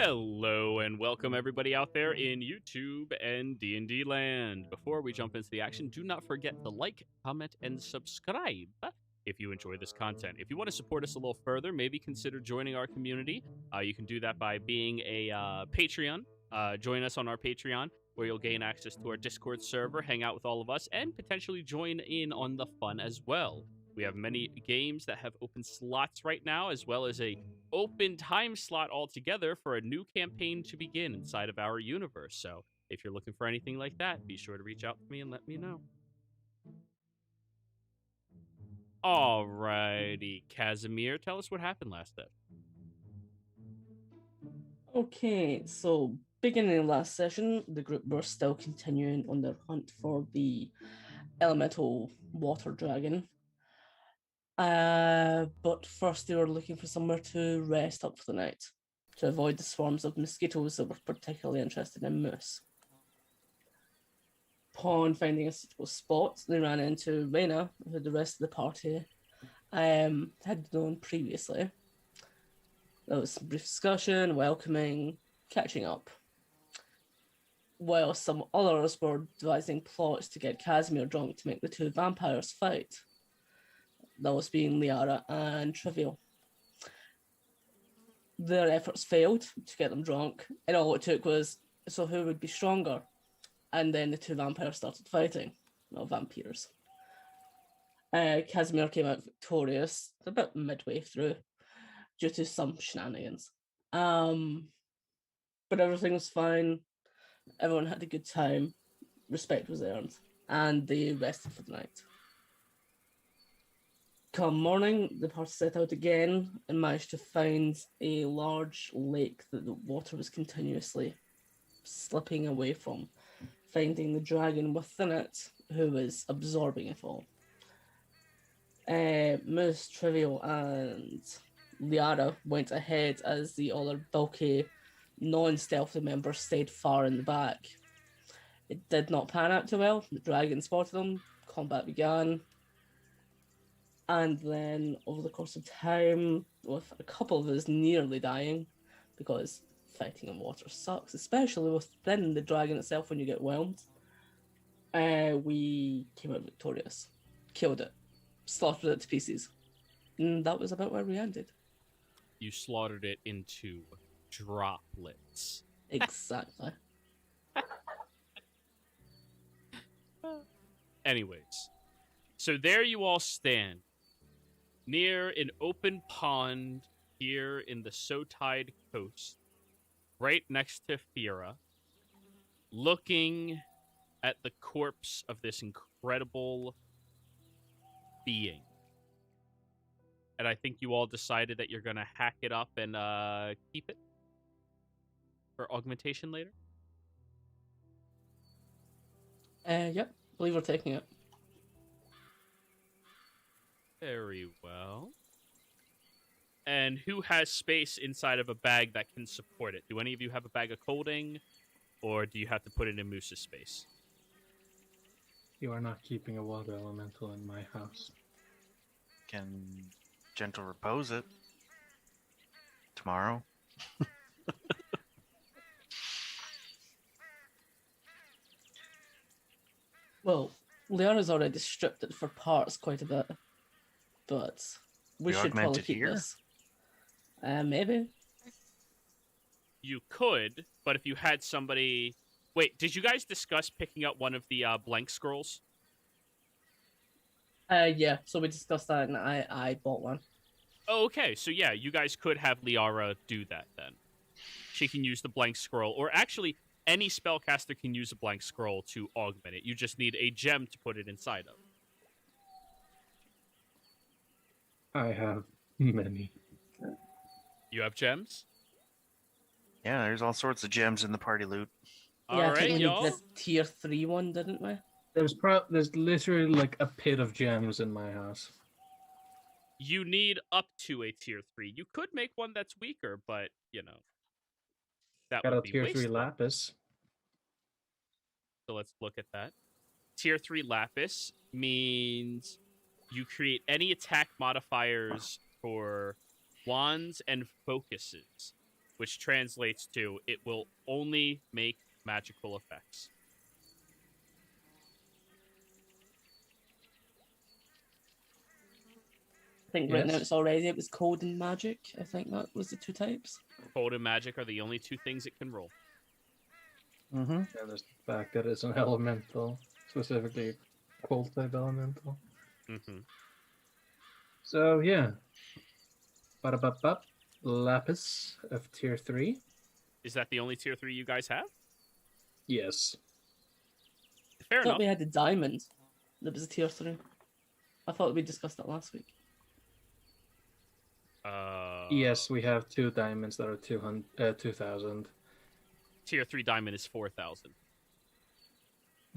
Hello and welcome everybody out there in YouTube and D&D land. Before we jump into the action, do not forget to like, comment, and subscribe if you enjoy this content. If you want to support us a little further, maybe consider joining our community. You can do that by being a Patreon. Join us on our Patreon, where you'll gain access to our Discord server, hang out with all of us, and potentially join in on the fun as well. We have many games that have open slots right now, as well as a open time slot altogether for a new campaign to begin inside of our universe. So if you're looking for anything like that, be sure to reach out to me and let me know. Alrighty, Casimir, tell us what happened last session. Okay, so beginning of last session, the group were still continuing on their hunt for the elemental water dragon. But first they were looking for somewhere to rest up for the night to avoid the swarms of mosquitoes that were particularly interested in moose. Upon finding a suitable spot, they ran into Reyna, who the rest of the party had known previously. There was some brief discussion, welcoming, catching up. While some others were devising plots to get Casimir drunk to make the two vampires fight. Those being Liara and Trivial. Their efforts failed to get them drunk, and all it took was, so who would be stronger? And then the two vampires started fighting. Well, vampires. Casimir came out victorious about midway through due to some shenanigans. But everything was fine. Everyone had a good time. Respect was earned. And they rested for the night. Come morning, the party set out again and managed to find a large lake that the water was continuously slipping away from, finding the dragon within it who was absorbing it all. Moose, Trivial, and Liara went ahead as the other bulky, non-stealthy members stayed far in the back. It did not pan out too well. The dragon spotted them, combat began. And then over the course of time, with a couple of us nearly dying, because fighting in water sucks, especially within the dragon itself when you get whelmed, we came out victorious. Killed it. Slaughtered it to pieces. And that was about where we ended. You slaughtered it into droplets. Exactly. Anyways, so there you all stand, near an open pond here in the Sotide coast, right next to Fira, looking at the corpse of this incredible being. And I think you all decided that you're going to hack it up and keep it for augmentation later? Yep. I believe we're taking it. Very well. And who has space inside of a bag that can support it? Do any of you have a bag of holding, or do you have to put it in Moose's space? You are not keeping a water elemental in my house. Can gentle repose it tomorrow. Well, Liara's already stripped it for parts quite a bit, but we should probably keep here? this. Maybe. You could, but if you had somebody... Wait, did you guys discuss picking up one of the blank scrolls? Yeah, so we discussed that and I bought one. Oh, okay, so yeah, you guys could have Liara do that then. She can use the blank scroll, or actually, any spellcaster can use a blank scroll to augment it. You just need a gem to put it inside of. I have many. You have gems? Yeah, there's all sorts of gems in the party loot. Yeah, I Alright, think we y'all. did the tier 3 one, didn't we? There's literally like a pit of gems in my house. You need up to a tier 3. You could make one that's weaker, but, you know, that Got a would be tier 3 wasteful. lapis. So let's look at that. Tier 3 lapis means you create any attack modifiers for wands and focuses. which translates to it will only make magical effects. I think right now Yes. it's already, it was cold and magic. I think that was the two types. Cold and magic are the only two things it can roll. Mm-hmm. And there's the fact that it's an elemental, specifically cold type elemental. Mm-hmm. So yeah. Ba-da-ba-ba. Lapis of tier 3. Is that the only tier 3 you guys have? Yes. Fair I thought enough. we had the diamond. That was a tier 3. I thought we discussed that last week. Yes, we have 2 diamonds that are 2,000. Tier 3 diamond is 4,000.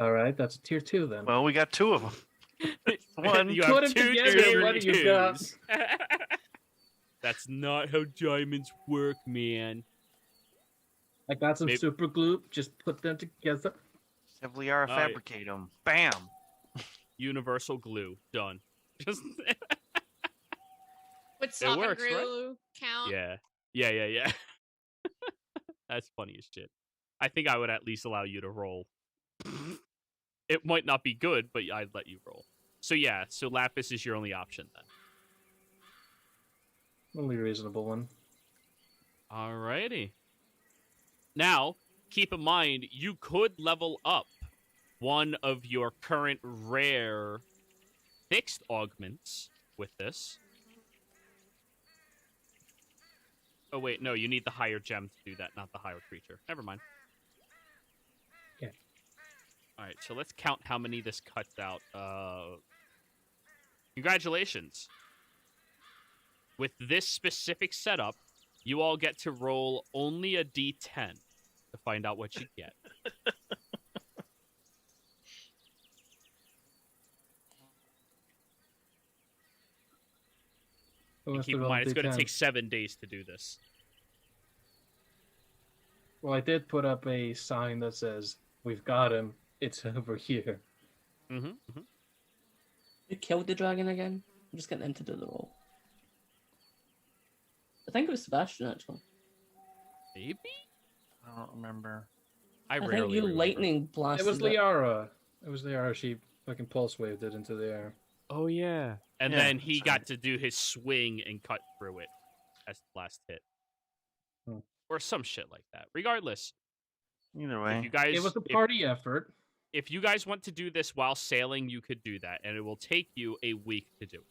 Alright, that's a tier 2 then. Well, we got 2 of them. One. You Put have them 2 together, tier what do you got? 2s. That's not how diamonds work, man. I got some Maybe- super glue, just put them together. Have Liara Oh, yeah. fabricate them. Bam. Universal glue. Done. Just Would slop and works, right? glue count? Yeah. That's funny as shit. I think I would at least allow you to roll. It might not be good, but I'd let you roll. So yeah, so Lapis is your only option then. Only reasonable one. Alrighty. Now, keep in mind, you could level up one of your current rare fixed augments with this. Oh, wait, no, you need the higher gem to do that, not the higher creature. Never mind. Okay. Alright, so let's count how many this cuts out. Congratulations. With this specific setup, you all get to roll only a d10 to find out what you get. Who And wants keep to in roll mind, it's going to D10? take 7 days to do this. Well, I did put up a sign that says, "We've got him. It's over here." Who killed the dragon again? I'm just getting them to do the roll. I think it was Sebastian, actually. Maybe? I don't remember. I I rarely think you remember. lightning blasted It was Liara. It was Liara. She fucking pulse waved it into the air. Oh, yeah. And Yeah, then he that's got right. to do his swing and cut through it as the last hit. Hmm. Or some shit like that. Regardless, Either if way. you guys... It was a party effort. If you guys want to do this while sailing, you could do that, and it will take you a week to do it.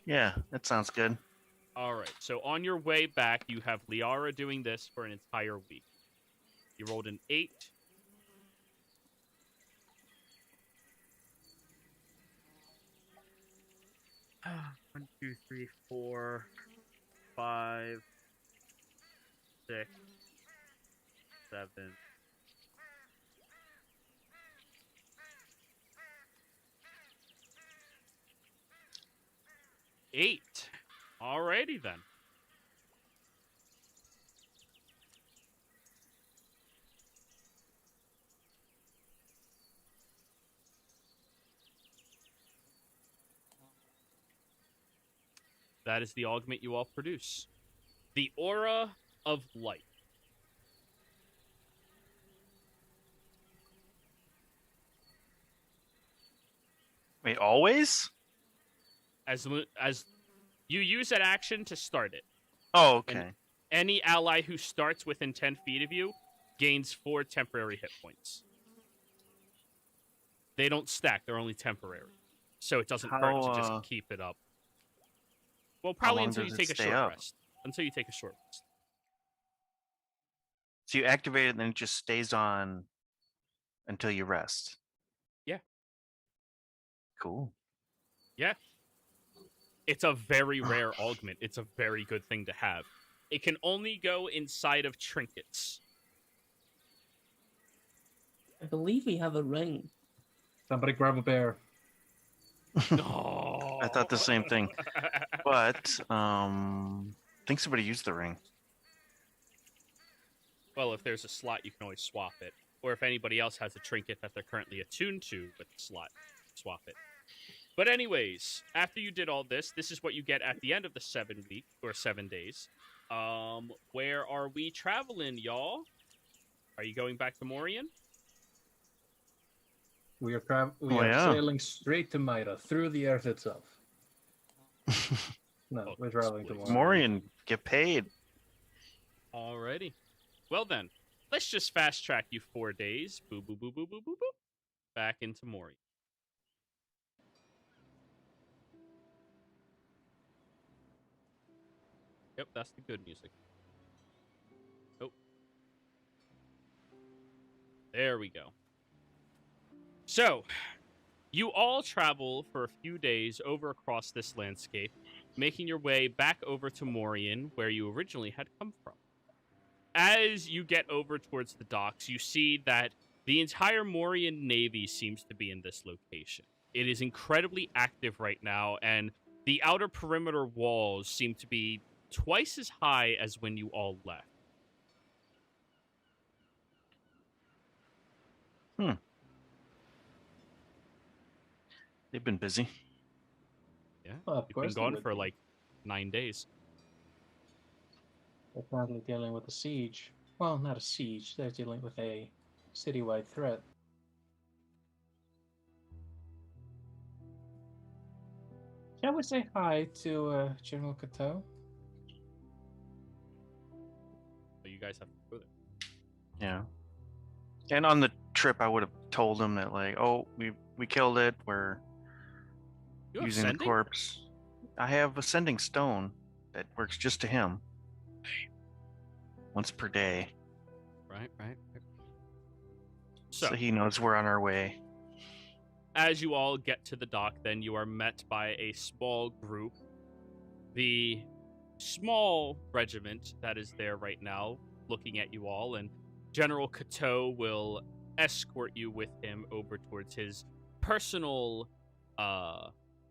Yeah, that sounds good. All right, so on your way back, you have Liara doing this for an entire week. You rolled an 8. One, 2, 3, 4, 5, 6, 7. Eight. Alrighty then. That is the augment you all produce. The Aura of Light. Wait, always? As you use an action to start it. Oh, okay. Any ally who starts within 10 feet of you gains 4 temporary hit points. They don't stack, they're only temporary. So it doesn't hurt to How, just keep it up. Well, probably long until you does take it a stay short up? rest. Until you take a short rest. So you activate it and then it just stays on until you rest. Yeah. Cool. Yeah. It's a very rare augment. It's a very good thing to have. It can only go inside of trinkets. I believe we have a ring. Somebody grab a bear. No. I thought the same thing. But I think somebody used the ring. Well, if there's a slot, you can always swap it. Or if anybody else has a trinket that they're currently attuned to with the slot, swap it. But anyways, after you did all this, this is what you get at the end of the 7 week or 7 days. Where are we traveling, y'all? Are you going back to Morian? We are Oh, yeah. sailing straight to Myra through the earth itself. No, Oh, we're traveling to please. Morian. Morian, get paid. Alrighty. Well then, let's just fast track you 4 days. Boo boo boo boo boo boo boo. Back into Morian. Yep, that's the good music. Oh. There we go. So, you all travel for a few days over across this landscape, making your way back over to Morian, where you originally had come from. As you get over towards the docks, you see that the entire Morian Navy seems to be in this location. It is incredibly active right now, and the outer perimeter walls seem to be twice as high as when you all left. They've been busy. Yeah, Well, of you've been course they gone would for be. like 9 days. They're currently dealing with a siege. Well, not a siege. They're dealing with a citywide threat. Shall we say hi to General Cato? So you guys have to go there. Yeah. And on the trip, I would have told them that, like, oh, we killed it. We're You have using the sending? corpse. I have a sending stone that works just to him. Once per day. Right. So So, he knows we're on our way. as you all get to the dock, then you are met by a small group. The small regiment that is there right now, looking at you all, and General Cato will escort you with him over towards his personal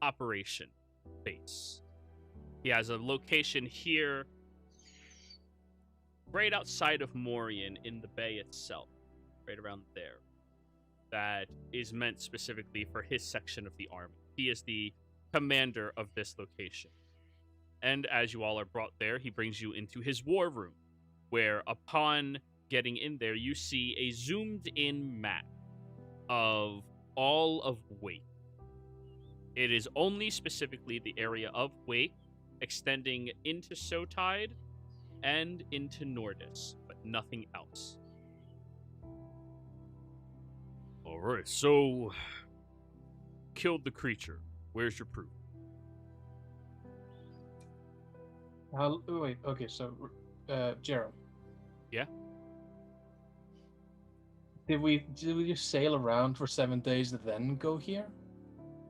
operation base. He has a location here, right outside of Morian in the bay itself, right around there, that is meant specifically for his section of the army. He is the commander of this location. And as you all are brought there, he brings you into his war room, where upon getting in there, you see a zoomed in map of all of Wake. It is only specifically the area of Wake, extending into Sotide and into Nordis, but nothing else. Alright, so killed the creature. Where's your proof? Wait, okay, so, Gerald. Yeah? Did we just sail around for 7 days and then go here?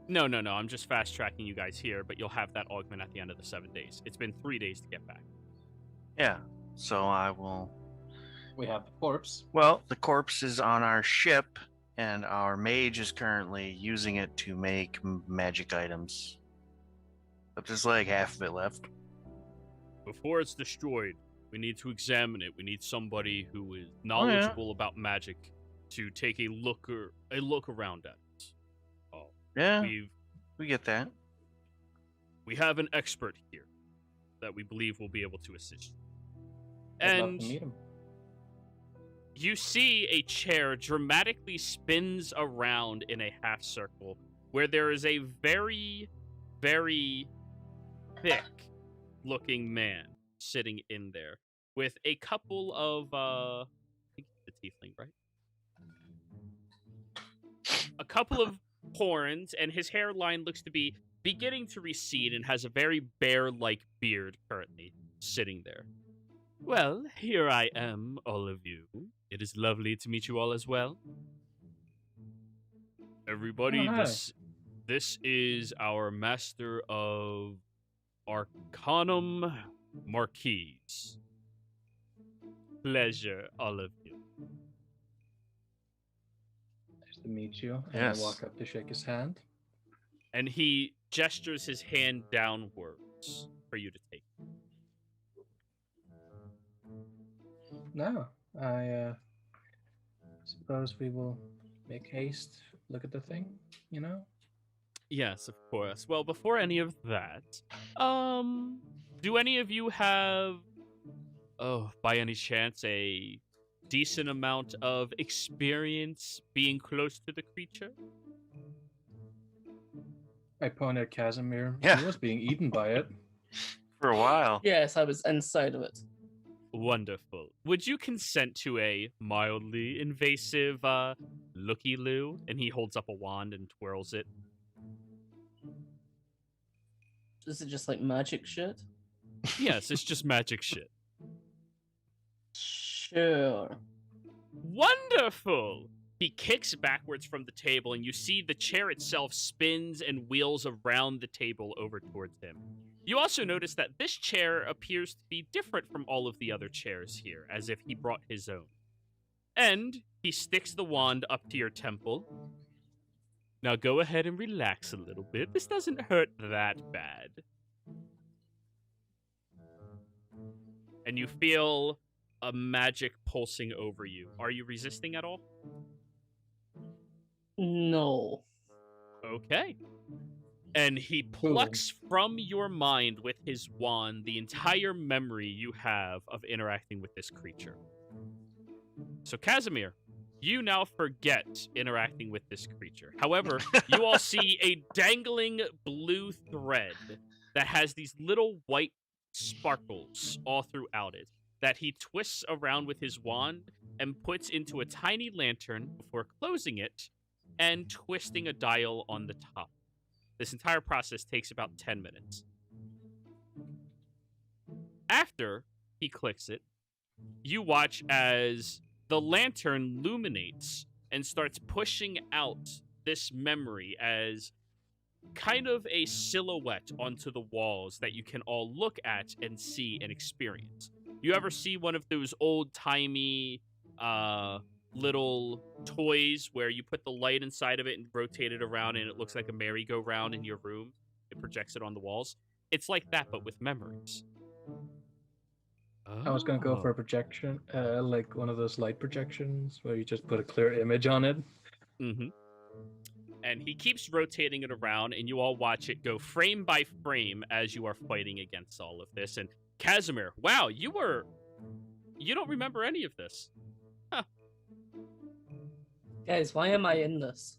No. I'm just fast tracking you guys here, but you'll have that augment at the end of the 7 days. It's been 3 days to get back. Yeah. So I will. We have the corpse. Well, the corpse is on our ship, and our mage is currently using it to make magic items. But there's like half of it left. Before it's destroyed, we need to examine it. We need somebody who is knowledgeable about magic to take a look around at it. Yeah, we get that. We have an expert here that we believe will be able to assist you. I'd love And to meet him. you see a chair dramatically spins around in a half circle where there is a very, very thick looking man sitting in there with a couple of I think it's the tiefling, right? A couple of horns, and his hairline looks to be beginning to recede and has a very bear-like beard currently sitting there. Well, here I am, all of you. It is lovely to meet you all as well. Everybody, Oh, hi. this is our Master of Arcanum, Marquise. Pleasure, all of you. Nice to meet you. And Yes. I walk up to shake his hand. And he gestures his hand downwards for you to take. No, I suppose we will make haste. Look at the thing, you know? Yes, of course. Well, before any of that, do any of you have Oh, by any chance, a decent amount of experience being close to the creature? I point at Casimir. Yeah. He was being eaten by it. For a while. Yes, I was inside of it. Wonderful. Would you consent to a mildly invasive looky-loo? And he holds up a wand and twirls it. Is it just like magic shit? Yes, it's just magic shit. Sure. Wonderful! He kicks backwards from the table, and you see the chair itself spins and wheels around the table over towards him. You also notice that this chair appears to be different from all of the other chairs here, as if he brought his own. And he sticks the wand up to your temple. Now go ahead and relax a little bit. This doesn't hurt that bad. And you feel a magic pulsing over you. Are you resisting at all? No. Okay. And he plucks from your mind with his wand the entire memory you have of interacting with this creature. So, Casimir, you now forget interacting with this creature. However, you all see a dangling blue thread that has these little white sparkles all throughout it that he twists around with his wand and puts into a tiny lantern before closing it and twisting a dial on the top. This entire process takes about 10 minutes. After he clicks it, you watch as the lantern illuminates and starts pushing out this memory as kind of a silhouette onto the walls that you can all look at and see and experience. You ever see one of those old-timey little toys where you put the light inside of it and rotate it around and it looks like a merry-go-round in your room? It projects it on the walls. It's like that, but with memories. I was gonna go for a projection, like one of those light projections where you just put a clear image on it. Mm-hmm. And he keeps rotating it around, and you all watch it go frame by frame as you are fighting against all of this. And Casimir, wow, you don't remember any of this. Huh. Guys, why am I in this?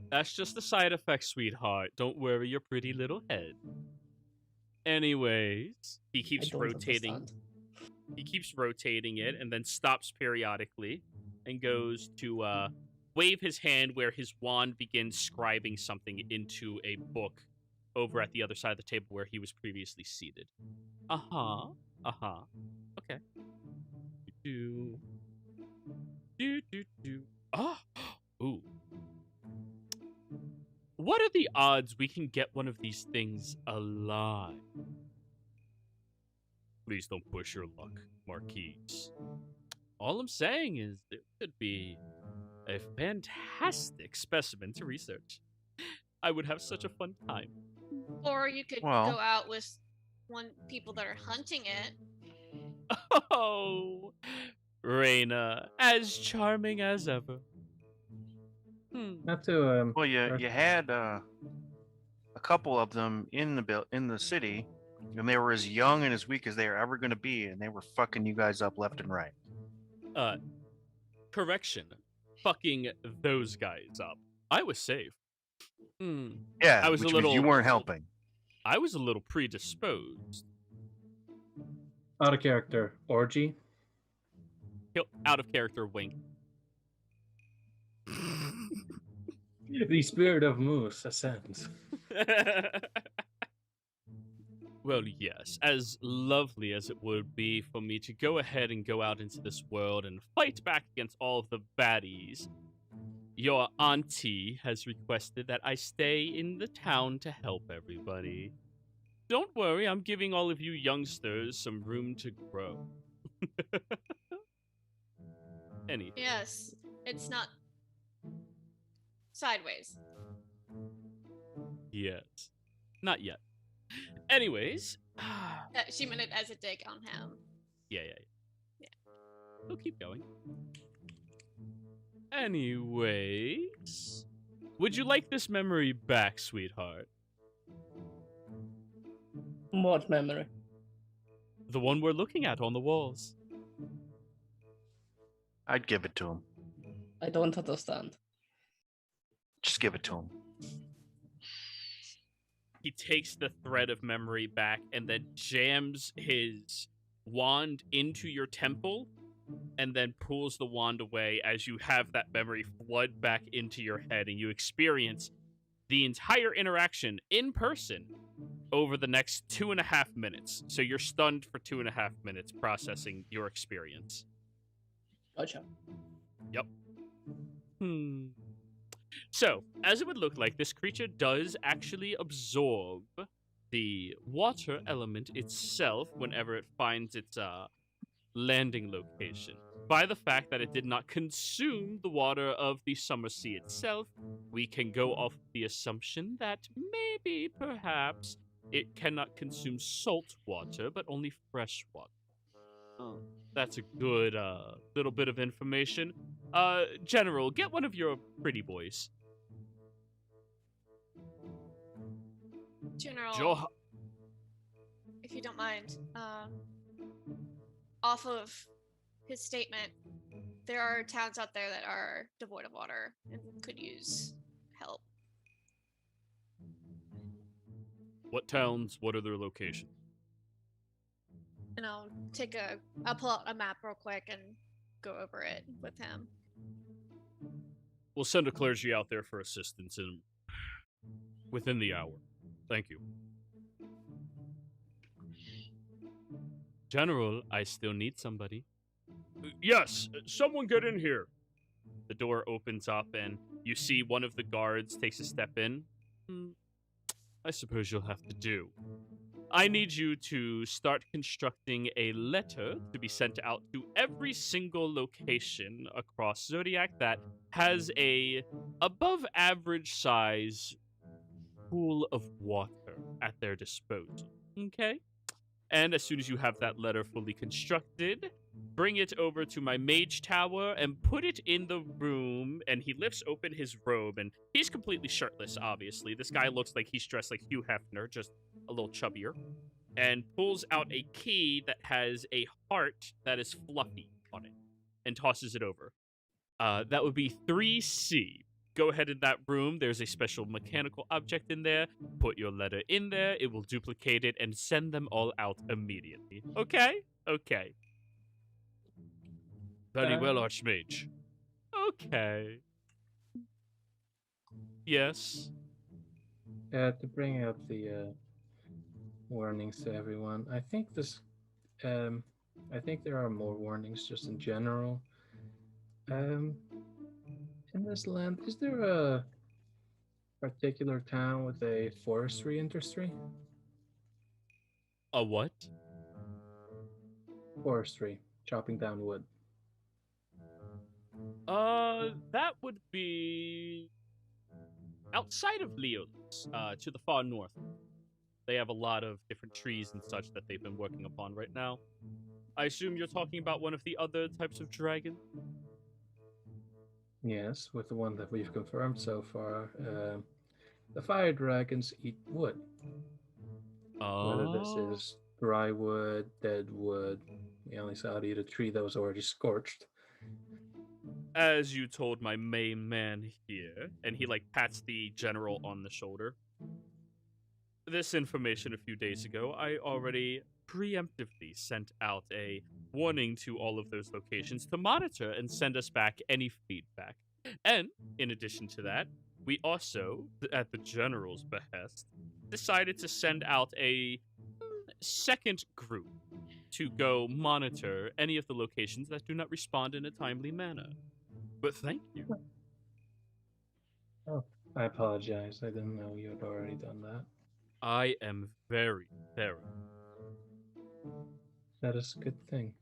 That's just a side effect, sweetheart. Don't worry your pretty little head. Anyways, he keeps rotating. Understand. He keeps rotating it and then stops periodically and goes to wave his hand where his wand begins scribing something into a book over at the other side of the table where he was previously seated. Uh-huh. Uh-huh. Okay. Do. Ah! Ooh. What are the odds we can get one of these things alive? Please don't push your luck, Marquise. All I'm saying is there could be a fantastic specimen to research. I would have such a fun time. Or you could Well. go out with people that are hunting it. Oh, Reina, as charming as ever. Not to Well, you had a couple of them in the city, and they were as young and as weak as they are ever going to be, and they were fucking you guys up left and right. Correction. Fucking those guys up. I was safe. Yeah, I was which a means little- you weren't helping. I was a little predisposed. out of character orgy. Out of character wink. The spirit of moose ascends. Well, yes, as lovely as it would be for me to go ahead and go out into this world and fight back against all of the baddies, your auntie has requested that I stay in the town to help everybody. Don't worry, I'm giving all of you youngsters some room to grow. Any. Yes, it's not sideways. Yes. Not yet. Anyways. She meant it as a dig on him. Yeah. We'll keep going. Anyways. Would you like this memory back, sweetheart? What memory? The one we're looking at on the walls. I'd give it to him. I don't understand. Just give it to him. He takes the thread of memory back and then jams his wand into your temple and then pulls the wand away as you have that memory flood back into your head and you experience the entire interaction in person over the next 2.5 minutes. So you're stunned for 2.5 minutes processing your experience. Gotcha. Yep. So, as it would look like, this creature does actually absorb the water element itself whenever it finds its landing location. By the fact that it did not consume the water of the summer sea itself, we can go off the assumption that maybe, perhaps, it cannot consume salt water, but only fresh water. Oh, that's a good little bit of information. General, get one of your pretty boys. General, if you don't mind, off of his statement, there are towns out there that are devoid of water and could use help. What towns? What are their locations? And I'll pull out a map real quick and go over it with him. We'll send a clergy out there for assistance within the hour. Thank you. General, I still need somebody. Yes, someone get in here. The door opens up and you see one of the guards takes a step in. I suppose you'll have to do. I need you to start constructing a letter to be sent out to every single location across Zodiac that has a above average size pool of water at their disposal. Okay? And as soon as you have that letter fully constructed, bring it over to my mage tower and put it in the room. And he lifts open his robe, and he's completely shirtless, obviously. This guy looks like he's dressed like Hugh Hefner, just a little chubbier. And pulls out a key that has a heart that is fluffy on it and tosses it over. That would be 3C. Go ahead in that room. There's a special mechanical object in there. Put your letter in there. It will duplicate it and send them all out immediately. Okay? Okay. Very well, Archmage. Okay. Yes? To bring up the warnings to everyone, I think there are more warnings just in general. In this land, is there a particular town with a forestry industry? A what? Forestry, chopping down wood. That would be outside of Leo's, to the far north. They have a lot of different trees and such that they've been working upon right now. I assume you're talking about one of the other types of dragon? Yes, with the one that we've confirmed so far. The fire dragons eat wood. Whether this is dry wood, dead wood. We only saw it eat a tree that was already scorched. As you told my main man here, and he pats the general on the shoulder. This information a few days ago, I already preemptively sent out a warning to all of those locations to monitor and send us back any feedback. And, in addition to that, we also, at the general's behest, decided to send out a second group to go monitor any of the locations that do not respond in a timely manner. But thank you. Oh, I apologize. I didn't know you had already done that. I am very, very. That is a good thing.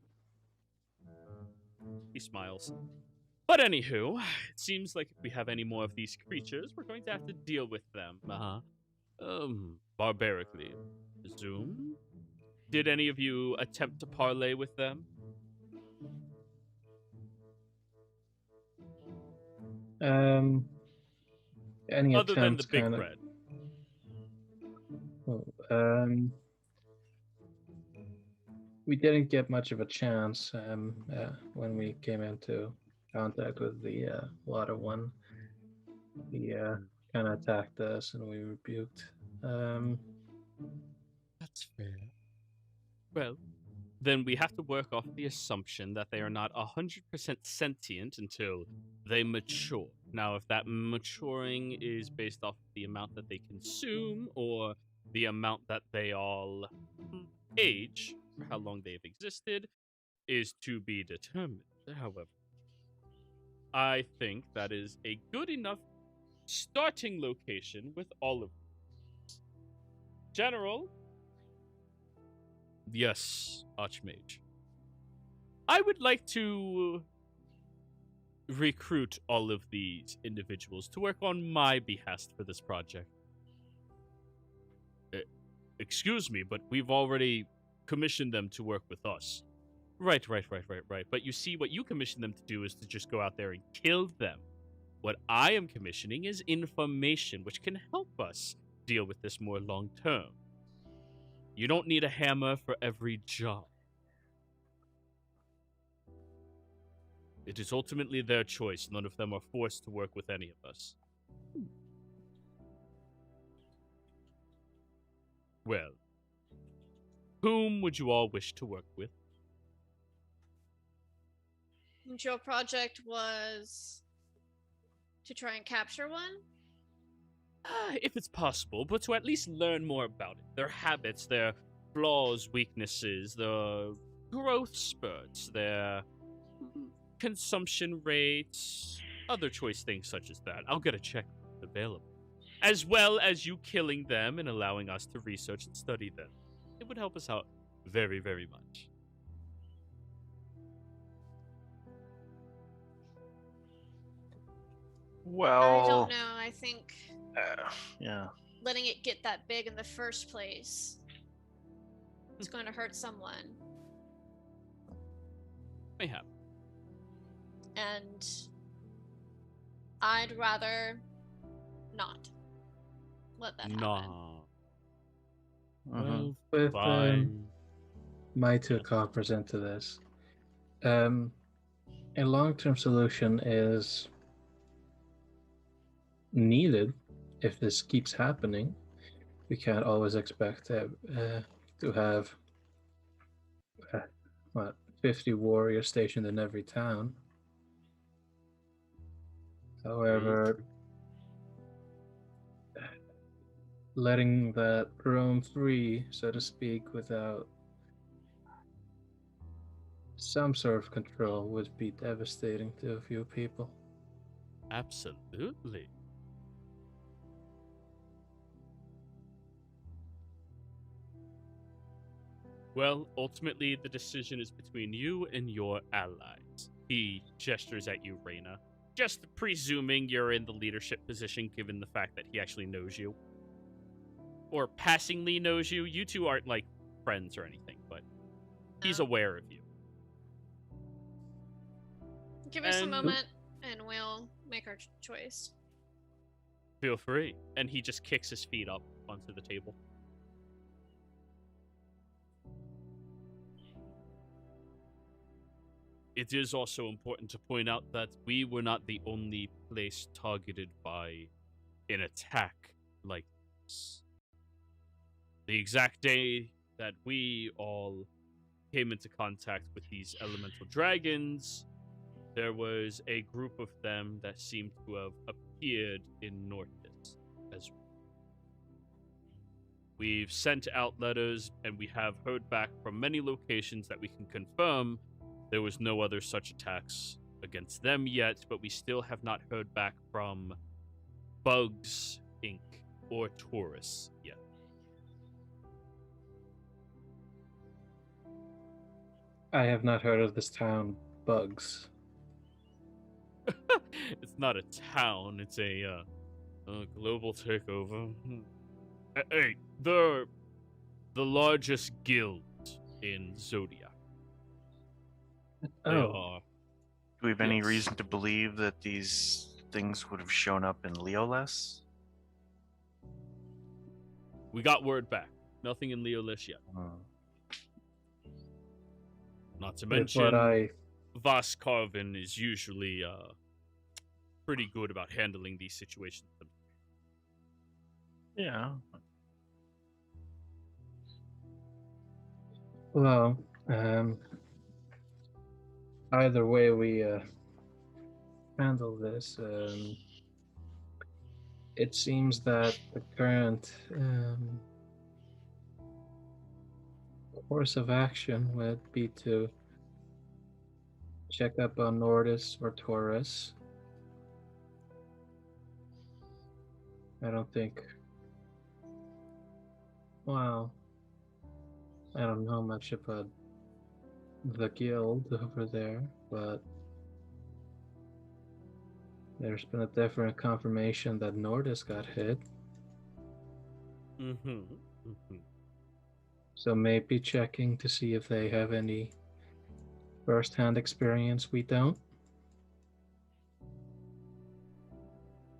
He smiles. But anywho, it seems like if we have any more of these creatures, we're going to have to deal with them. Barbarically. Presume? Did any of you attempt to parley with them? Any Other than the attempts big kinda... red. we didn't get much of a chance when we came into contact with the water one. He kind of attacked us, and we rebuked. That's fair. Well, then we have to work off the assumption that they are not 100% sentient until they mature. Now, if that maturing is based off the amount that they consume or the amount that they all age, for how long they've existed, is to be determined. However, I think that is a good enough starting location with all of them. General? Yes, Archmage. I would like to recruit all of these individuals to work on my behest for this project. Excuse me, but we've already commissioned them to work with us. Right. But you see, what you commissioned them to do is to just go out there and kill them. What I am commissioning is information, which can help us deal with this more long term. You don't need a hammer for every job. It is ultimately their choice. None of them are forced to work with any of us. Well, whom would you all wish to work with? And your project was to try and capture one? If it's possible, but to at least learn more about it. Their habits, their flaws, weaknesses, their growth spurts, their consumption rates, other choice things such as that. I'll get a check available. As well as you killing them and allowing us to research and study them. It would help us out very, very much. Well, I don't know. I think yeah. letting it get that big in the first place is going to hurt someone. Mayhap. And I'd rather not let that happen. Nah. Mhm. With Fine. my two coppers into this, a long-term solution is needed if this keeps happening. We can't always expect to have 50 warriors stationed in every town. However, letting that roam free, so to speak, without some sort of control would be devastating to a few people. Absolutely. Well, ultimately, the decision is between you and your allies. He gestures at you, Reyna. Just presuming you're in the leadership position, given the fact that he actually knows you. Or passingly knows you. You two aren't, like, friends or anything, but he's aware of you. Give us a moment, and we'll make our choice. Feel free. And he just kicks his feet up onto the table. It is also important to point out that we were not the only place targeted by an attack like this. The exact day that we all came into contact with these elemental dragons, there was a group of them that seemed to have appeared in Northis as well. We've sent out letters, and we have heard back from many locations that we can confirm there was no other such attacks against them yet, but we still have not heard back from Bugs, Inc. or Taurus yet. I have not heard of this town, Bugs. It's not a town, it's a global takeover. Hey, they're the largest guild in Zodiac. They are. Do we have any Yes. reason to believe that these things would have shown up in Leoless? We got word back. Nothing in Leolish yet. Not to With what mention, Vascarvin is usually pretty good about handling these situations. Yeah. Well, either way we handle this, it seems that the current course of action would be to check up on Nordis or Taurus. I don't think. Well, I don't know much about the guild over there, but there's been a definite confirmation that Nordis got hit. Mm-hmm. Mm-hmm. So maybe checking to see if they have any first-hand experience we don't.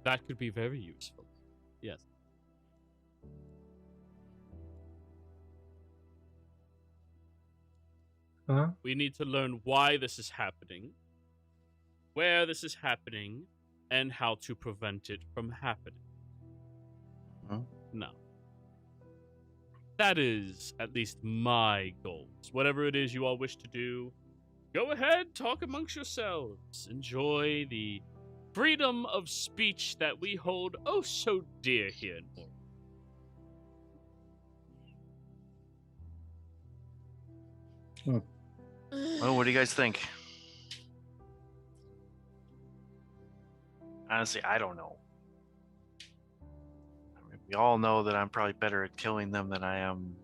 That could be very useful. Yes. Huh? We need to learn why this is happening, where this is happening, and how to prevent it from happening. Hmm? No. That is at least my goals. Whatever it is you all wish to do, go ahead, talk amongst yourselves. Enjoy the freedom of speech that we hold oh so dear here in Morrowind. Well, what do you guys think? Honestly, I don't know. I mean, we all know that I'm probably better at killing them than I am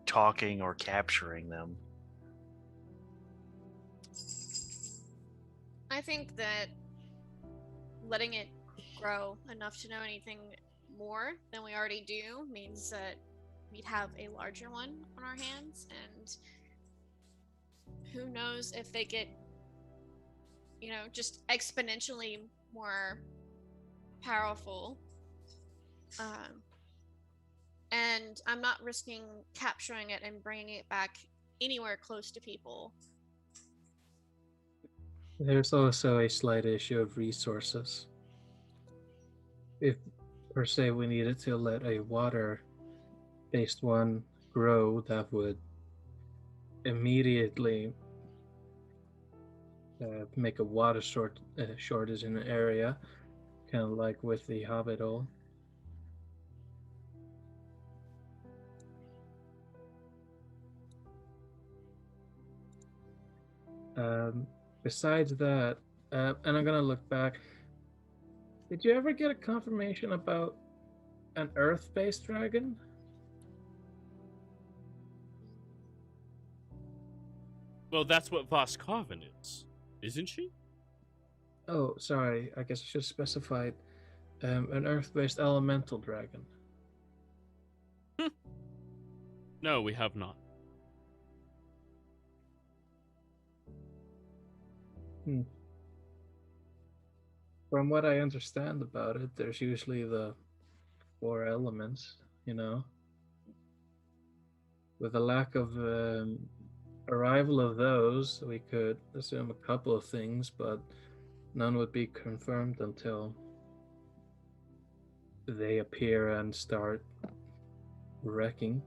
talking or capturing them. I think that letting it grow enough to know anything more than we already do means that we'd have a larger one on our hands, and who knows if they get, just exponentially more powerful. And I'm not risking capturing it and bringing it back anywhere close to people. There's also a slight issue of resources. If, per se, we needed to let a water-based one grow, that would immediately make a water shortage in an area, kind of like with the Hobbit-hole. Besides that, and I'm gonna look back. Did you ever get a confirmation about an Earth-based dragon? Well, that's what Vascarvin is, isn't she? Oh, sorry. I guess I should have specified an Earth-based elemental dragon. No, we have not. From what I understand about it, there's usually the 4 elements, With the lack of arrival of those, we could assume a couple of things, but none would be confirmed until they appear and start wrecking.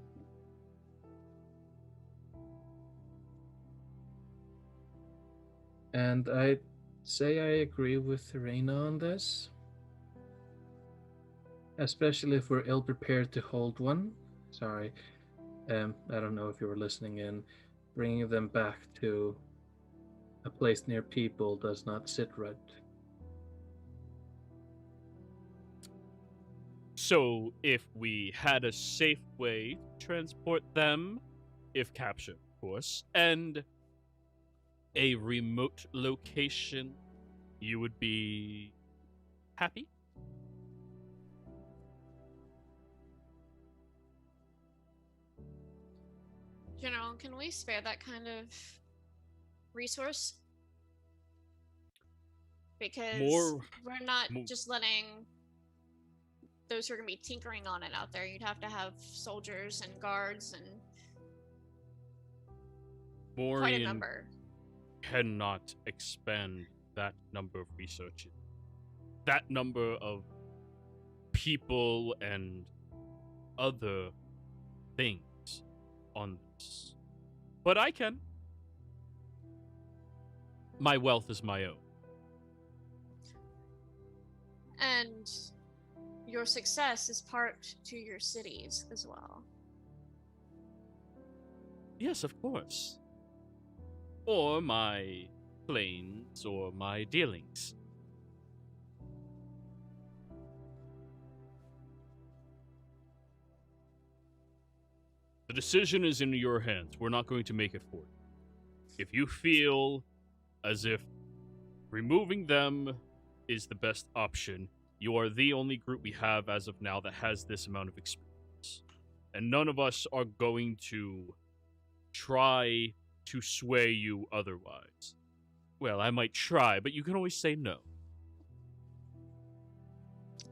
And I'd say I agree with Reina on this, especially if we're ill-prepared to hold one. Sorry, I don't know if you were listening in. Bringing them back to a place near people does not sit right. So, if we had a safe way to transport them, if captured, of course, and a remote location, you would be happy? General, can we spare that kind of resource? Because we're not just letting those who are going to be tinkering on it out there. You'd have to have soldiers and guards and... Quite a Morian number. cannot expend that number of researchers, that number of people and other things on this. But I can. My wealth is my own. And your success is part to your cities as well. Yes, of course. Or my planes or my dealings. The decision is in your hands. We're not going to make it for you. If you feel as if removing them is the best option, you are the only group we have as of now that has this amount of experience. And none of us are going to try to sway you otherwise. Well, I might try, but you can always say no.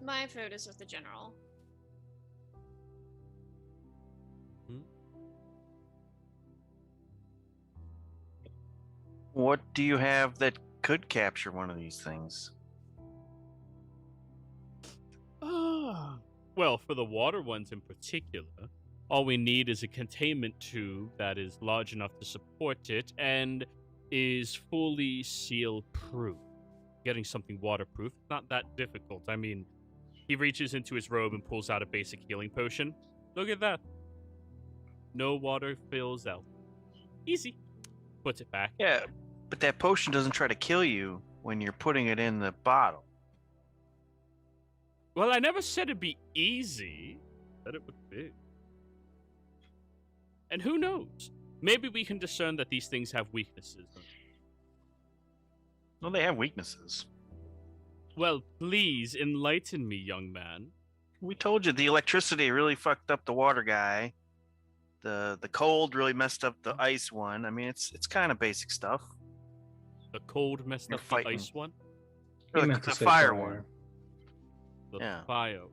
My vote is with the general. What do you have that could capture one of these things? Well, for the water ones in particular, all we need is a containment tube that is large enough to support it and is fully seal-proof. Getting something waterproof, not that difficult. I mean, he reaches into his robe and pulls out a basic healing potion. Look at that. No water fills out. Easy. Puts it back. Yeah, but that potion doesn't try to kill you when you're putting it in the bottle. Well, I never said it'd be easy. I said it would be. And who knows? Maybe we can discern that these things have weaknesses. Well, they have weaknesses. Well, please enlighten me, young man. We told you the electricity really fucked up the water guy. The cold really messed up the ice one. I mean, it's kind of basic stuff. The cold messed You're up fighting. the ice one? He Or meant the to say fire fire. one. The Yeah. fire.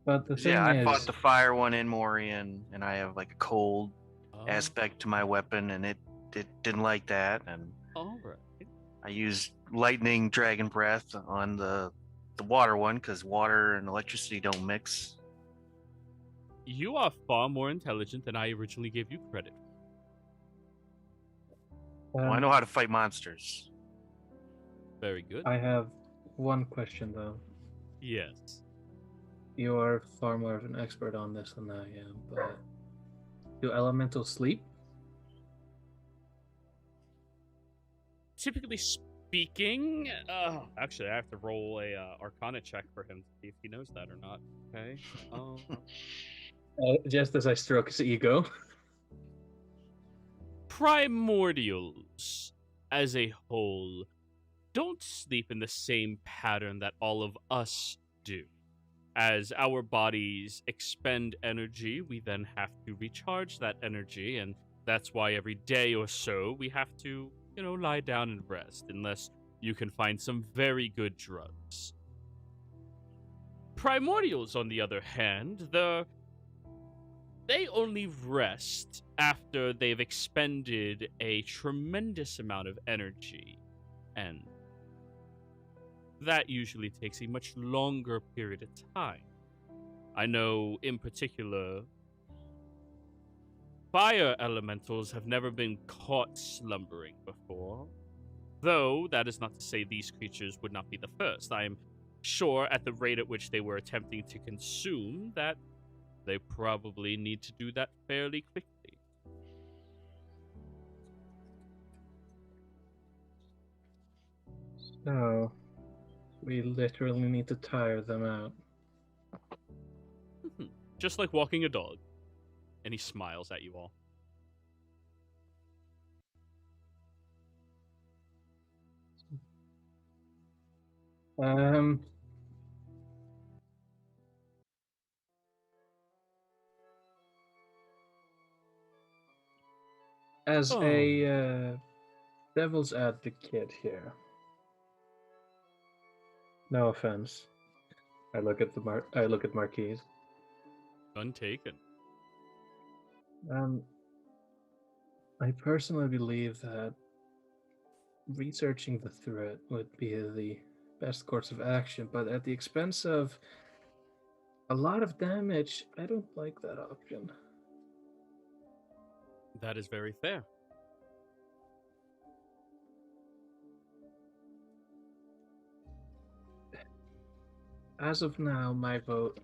But the thing Yeah, I is, fought the fire one in Morian, and I have like a cold Oh, aspect to my weapon, and it didn't like that. And all right. I used lightning dragon breath on the water one because water and electricity don't mix. You are far more intelligent than I originally gave you credit. Well, I know how to fight monsters. Very good. I have one question though. Yes. You are far more of an expert on this than I am, but do elementals sleep? Typically speaking, actually, I have to roll a Arcana check for him to see if he knows that or not. Okay. Just as I stroke his ego. Primordials, as a whole, don't sleep in the same pattern that all of us do. As our bodies expend energy, we then have to recharge that energy, and that's why every day or so we have to, lie down and rest, unless you can find some very good drugs. Primordials, on the other hand, they only rest after they've expended a tremendous amount of energy, and that usually takes a much longer period of time. I know, in particular, fire elementals have never been caught slumbering before, though that is not to say these creatures would not be the first. I am sure at the rate at which they were attempting to consume that they probably need to do that fairly quickly. So, we literally need to tire them out. Just like walking a dog. And he smiles at you all. As a devil's advocate here. No offense. I look at Marquise. Gun taken. I personally believe that researching the threat would be the best course of action, but at the expense of a lot of damage, I don't like that option. That is very fair. As of now, my vote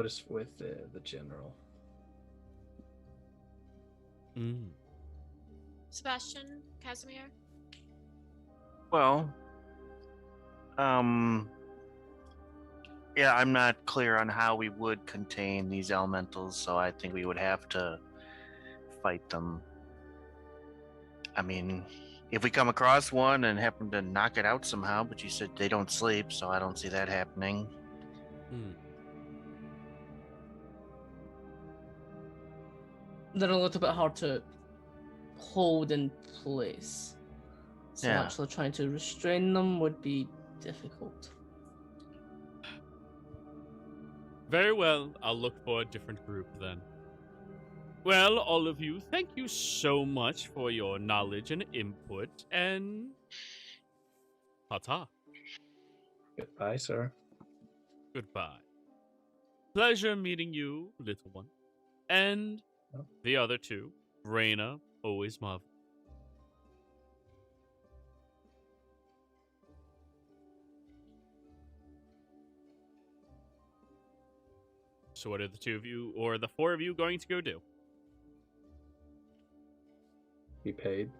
is with the general. Sebastian, Casimir? Well, yeah, I'm not clear on how we would contain these elementals, so I think we would have to fight them. I mean, if we come across one and happen to knock it out somehow, but you said they don't sleep, so I don't see that happening. They're a little bit hard to hold in place. So Yeah. actually trying to restrain them would be difficult. Very well. I'll look for a different group then. Well, all of you, thank you so much for your knowledge and input, and ta-ta. Goodbye, sir. Goodbye. Pleasure meeting you, little one. And the other two, Reyna, always marvelous. So what are the two of you, or the four of you, going to go do? Be paid.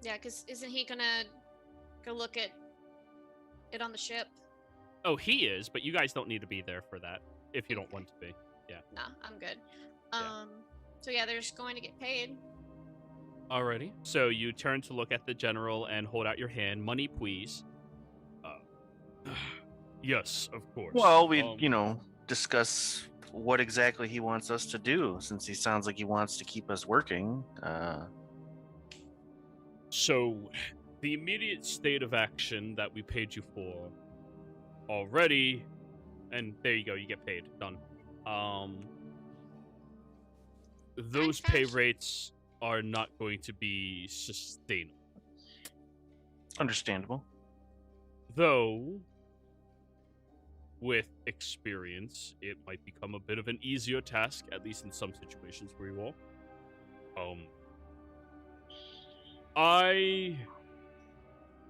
Yeah, because isn't he gonna go look at it on the ship? Oh, he is, but you guys don't need to be there for that, if you don't want to be. Yeah. Nah, I'm good. Yeah. So yeah, they're just going to get paid. Alrighty. So you turn to look at the general and hold out your hand. Money, please. Yes, of course. Well, we, discuss what exactly he wants us to do, since he sounds like he wants to keep us working. So, the immediate state of action that we paid you for already, and there you go, you get paid. Done. Those pay rates are not going to be sustainable. Understandable. Though, with experience, it might become a bit of an easier task, at least in some situations for you all. I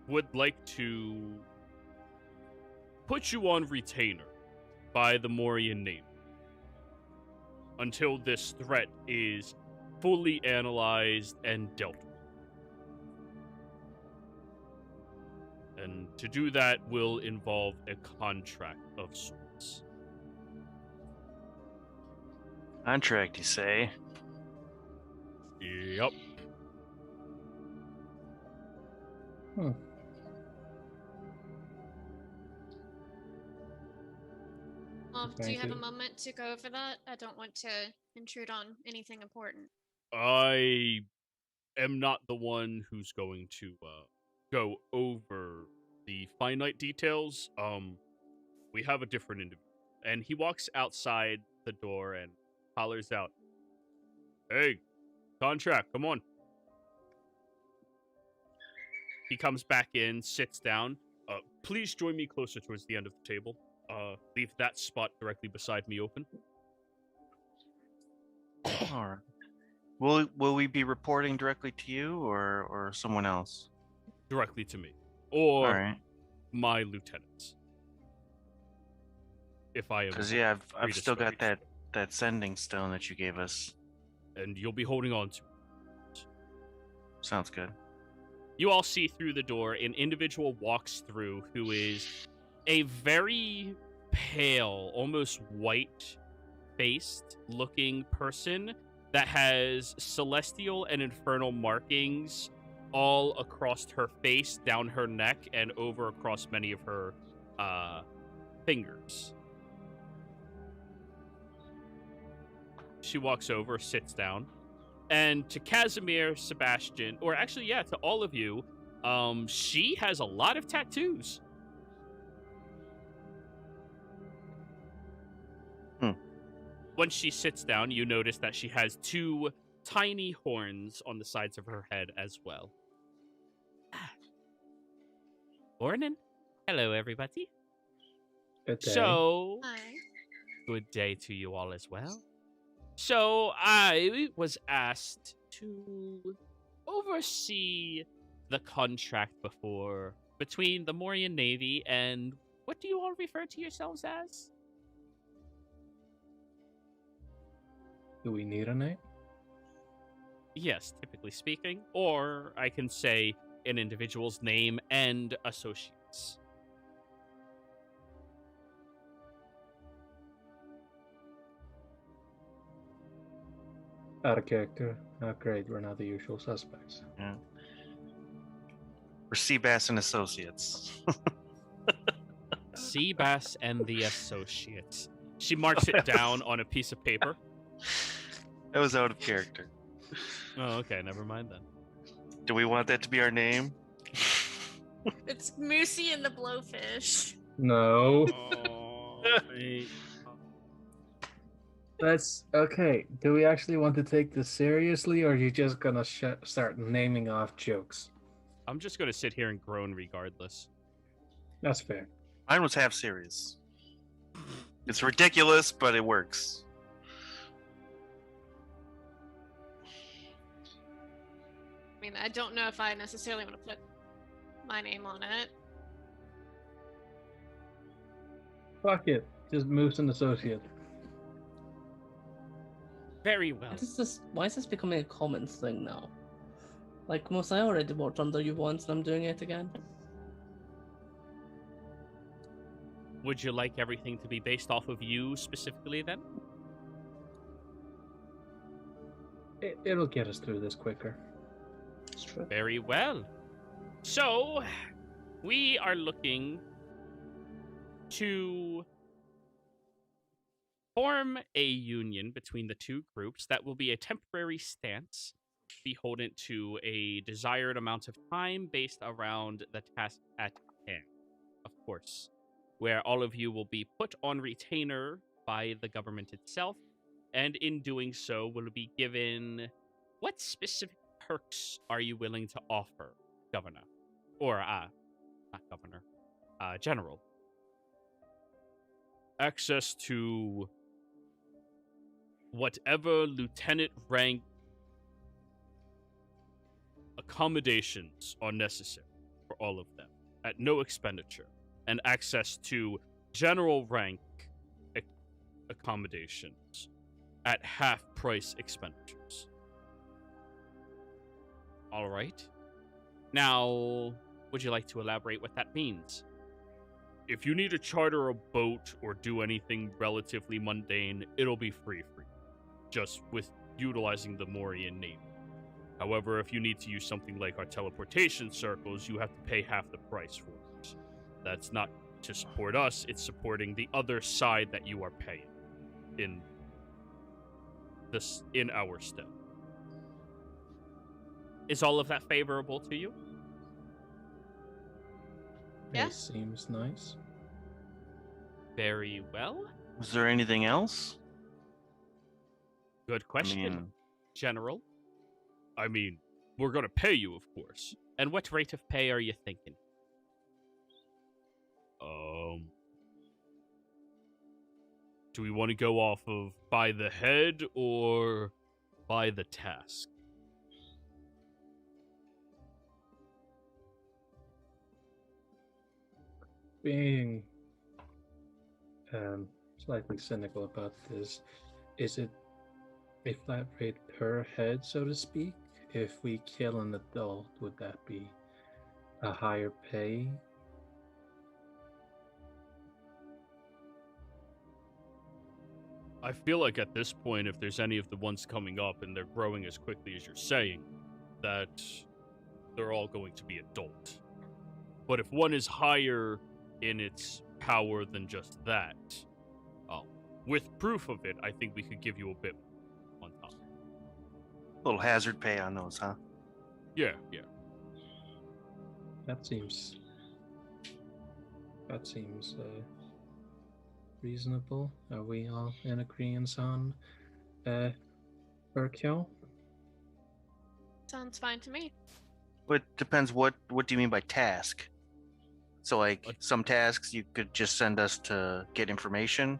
would like to put you on retainer by the Morian name until this threat is fully analyzed and dealt with. And to do that will involve a contract of sorts. Contract, you say? Yep. Well, do Thank you have you. a moment to go over that? I don't want to intrude on anything important. I am not the one who's going to go over the finite details. We have a different individual. And he walks outside the door and hollers out, "Hey, contract, come on." He comes back in, sits down. Please join me closer towards the end of the table. Leave that spot directly beside me open. All right. Will we be reporting directly to you or someone else? Directly to me. Or All right. my lieutenants. If I am. Because I've still got that sending stone that you gave us. And you'll be holding on to it. Sounds good. You all see through the door an individual walks through who is a very pale, almost white-faced looking person that has celestial and infernal markings all across her face, down her neck, and over across many of her fingers. She walks over, sits down, and to Casimir, Sebastian, or actually, yeah, to all of you, she has a lot of tattoos. once she sits down, you notice that she has 2 tiny horns on the sides of her head as well. Morning. Hello, everybody. Good day. So, Hi. good day to you all as well. So, I was asked to oversee the contract between the Morian Navy and what do you all refer to yourselves as? Do we need a name? Yes, typically speaking. Or I can say an individual's name and associates. Out of character. Oh, great. We're not the usual suspects. Yeah. We're Seabass and Associates. Seabass and the Associates. She marks it down on a piece of paper. That was out of character. Oh, okay. Never mind then. Do we want that to be our name? It's Moosey and the Blowfish. No. Oh, mate. That's okay. Do we actually want to take this seriously, or are you just gonna start naming off jokes? I'm just going to sit here and groan regardless. That's fair. Mine was half serious. It's ridiculous, but it works. I mean, I don't know if I necessarily want to put my name on it. Fuck it. Just Moose and Associate. Very well. Why is this becoming a common thing now? Like, most I already worked under you once and I'm doing it again. Would you like everything to be based off of you specifically then? It'll get us through this quicker. It's true. Very well. So, we are looking to form a union between the 2 groups that will be a temporary stance beholden to a desired amount of time based around the task at hand, of course, where all of you will be put on retainer by the government itself, and in doing so will be given what specific perks are you willing to offer, Governor? Or, not Governor, General. Access to whatever lieutenant rank accommodations are necessary for all of them at no expenditure, and access to general rank accommodations at half price expenditures. All right. Now, would you like to elaborate what that means? If you need to charter a boat or do anything relatively mundane, it'll be free for you, just with utilizing the Morian Navy. However, if you need to use something like our teleportation circles, you have to pay half the price for it. That's not to support us, it's supporting the other side that you are paying in our stead. Is all of that favorable to you? Yeah. It seems nice. Very well. Was there anything else? Good question, I mean, General. I mean, we're gonna pay you, of course. And what rate of pay are you thinking? Do we want to go off of by the head or by the task? Being slightly cynical about this, is it a flat rate per head, so to speak? If we kill an adult, would that be a higher pay? I feel like at this point, if there's any of the ones coming up and they're growing as quickly as you're saying, that they're all going to be adult. But if one is higher in its power than just that, with proof of it, I think we could give you a bit on top. a little hazard pay on those, huh? Yeah. That seems reasonable? Are we all in agreement on per kill? Sounds fine to me. But depends what do you mean by task? So like some tasks you could just send us to get information?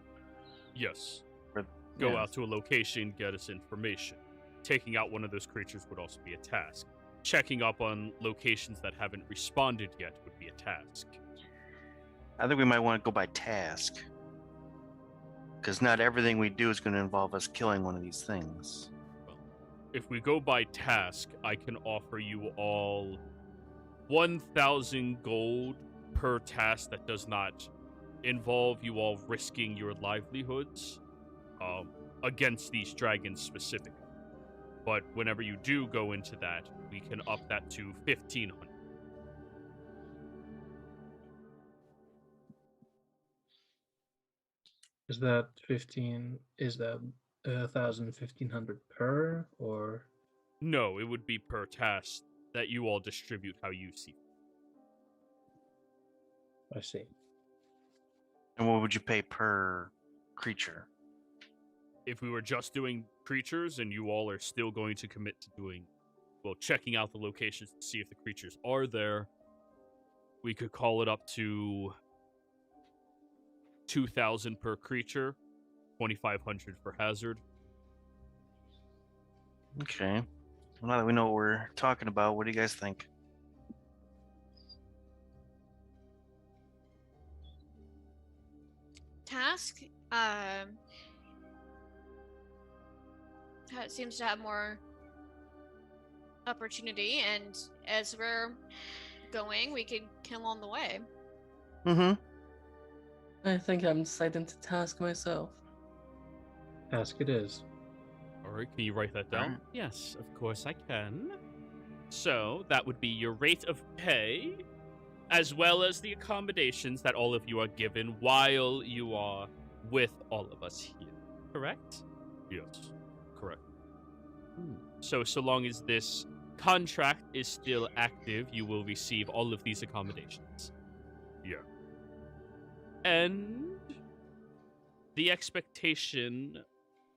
Yes. Or, Go yeah. out to a location, get us information. Taking out one of those creatures would also be a task. Checking up on locations that haven't responded yet would be a task. I think we might want to go by task. Because not everything we do is going to involve us killing one of these things. Well, if we go by task, I can offer you all 1,000 gold per task that does not involve you all risking your livelihoods against these dragons specifically. But whenever you do go into that, we can up that to 1,500. Is that 15? Is that 1,000, 1,500 per, or? No, it would be per task that you all distribute how you see. I see. And what would you pay per creature? If we were just doing creatures and you all are still going to commit to doing, well, checking out the locations to see if the creatures are there, we could call it up to 2,000 per creature, 2,500 for hazard. Okay. Well, now that we know what we're talking about, what do you guys think? Task seems to have more opportunity, and as we're going, we could kill on the way. Mm-hmm. I think I'm deciding to task myself. Task it is. All right, can you write that down? Alright. Yes, of course I can. So that would be your rate of pay, as well as the accommodations that all of you are given while you are with all of us here. Correct? Yes. Correct. So long as this contract is still active, you will receive all of these accommodations. Yeah. And the expectation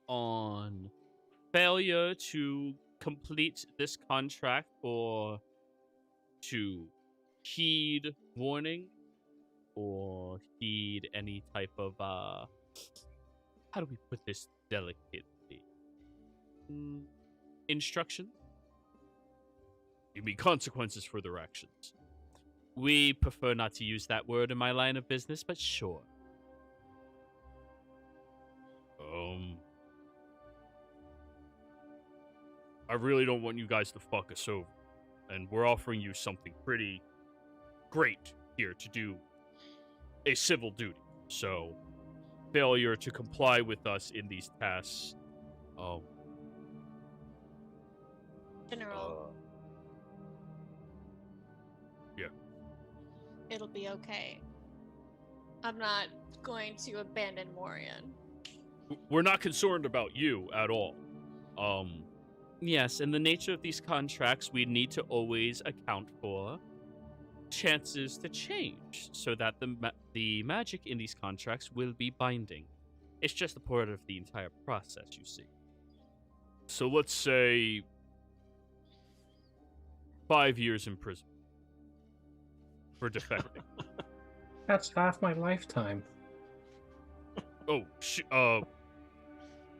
on failure to complete this contract or to heed warning or heed any type of how do we put this delicately? Instruction? You mean consequences for their actions. We prefer not to use that word in my line of business, but sure. I really don't want you guys to fuck us over. And we're offering you something pretty great here to do a civil duty. So, failure to comply with us in these tasks, General, yeah. it'll be okay. I'm not going to abandon Morian. We're not concerned about you at all. Yes, in the nature of these contracts, we need to always account for chances to change, so that the magic in these contracts will be binding. It's just a part of the entire process, you see. So let's say 5 years in prison for defecting. That's half my lifetime. Oh,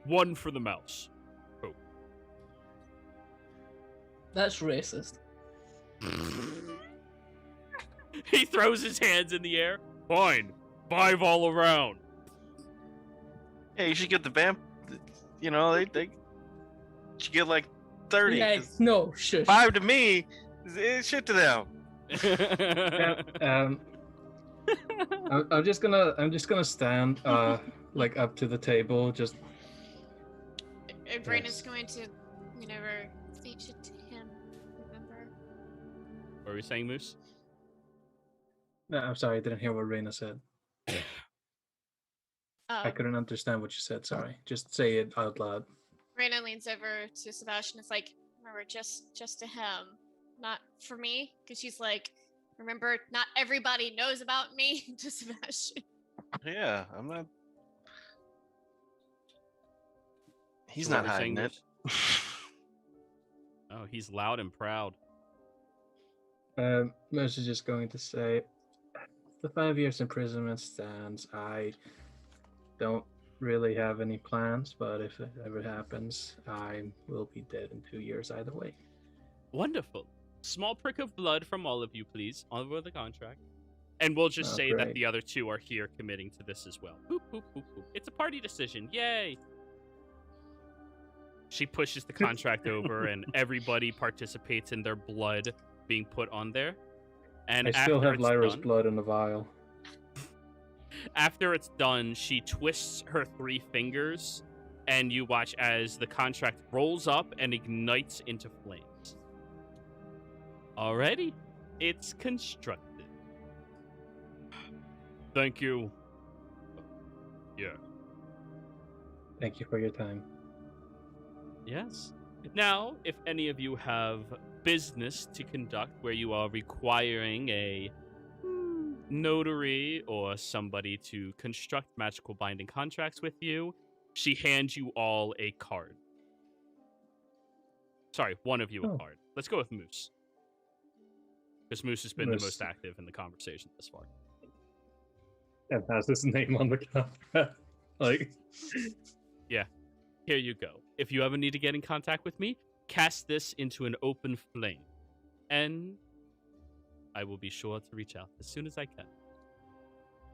1 for the mouse. Oh. That's racist. He throws his hands in the air. Fine. 5 all around. Hey, you should get the vamp. You know, they should get like 30. Yeah, no, shush. 5 to me is shit to them. I'm just gonna stand like up to the table, just. And Brain Yes. is going to, teach it to him, remember? What are we saying, Moose? No, I'm sorry, I didn't hear what Reyna said. I couldn't understand what you said. Sorry, just say it out loud. Raina leans over to Sebastian. It's like, remember, just to him, not for me, because she's like, remember, not everybody knows about me. To Sebastian. Yeah, I'm not He's So what not were you saying, hiding it. Moose? Oh, he's loud and proud. Moose is just going to say, the 5 years imprisonment stands. I don't really have any plans, but if it ever happens, I will be dead in 2 years either way. Wonderful. Small prick of blood from all of you, please, over the contract. And we'll just say that great. the other two are here committing to this as well. Boop, boop, boop, boop. It's a party decision. Yay! She pushes the contract over, and everybody participates in their blood being put on there. And I still after have it's Lyra's done, blood in the vial. after it's done, she twists her 3 fingers, and you watch as the contract rolls up and ignites into flames. Alrighty, it's constructed. Thank you. Yeah. Thank you for your time. Yes. Now, if any of you have business to conduct where you are requiring a notary or somebody to construct magical binding contracts with you, she hands you all a card. Sorry, one of you a card. Let's go with Moose. Because Moose has been the most active in the conversation thus far. And has his name on the contract. Like, yeah. Here you go. If you ever need to get in contact with me, cast this into an open flame. And I will be sure to reach out as soon as I can.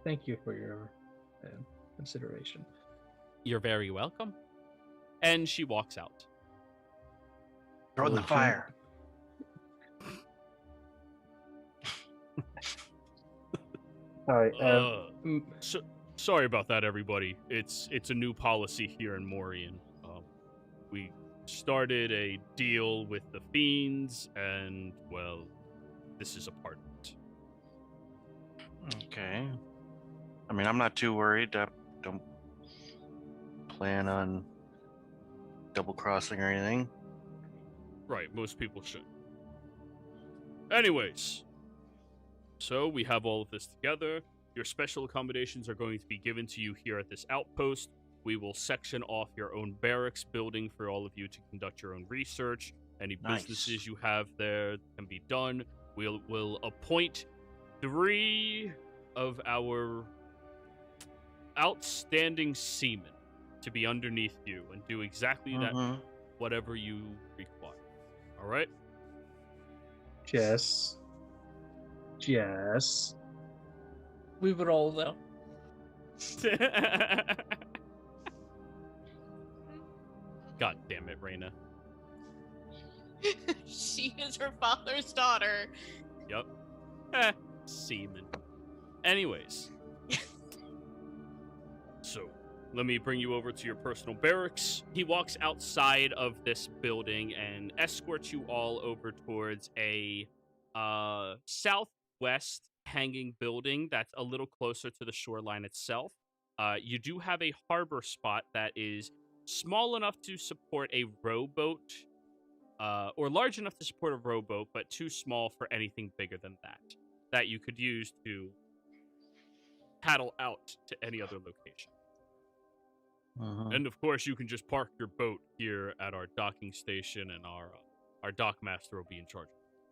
thank you for your consideration. You're very welcome. And she walks out. Throw it in the fire. All right. Sorry about that, everybody. It's a new policy here in Morian. We started a deal with the fiends, and well, this is a part of it. Okay. I mean, I'm not too worried. I don't plan on double crossing or anything. Right, most people should. Anyways, so we have all of this together. Your special accommodations are going to be given to you here at this outpost. We will section off your own barracks building for all of you to conduct your own research. Any businesses you have there can be done. We'll appoint 3 of our outstanding seamen to be underneath you and do exactly that, whatever you require. All right? Jess. We were all there. God damn it, Reyna. She is her father's daughter. Yep. Seaman. Anyways. So, let me bring you over to your personal barracks. He walks outside of this building and escorts you all over towards a southwest hanging building that's a little closer to the shoreline itself. You do have a harbor spot that is small enough to support a rowboat, or large enough to support a rowboat, but too small for anything bigger than that you could use to paddle out to any other location. And of course, you can just park your boat here at our docking station, and our dock master will be in charge.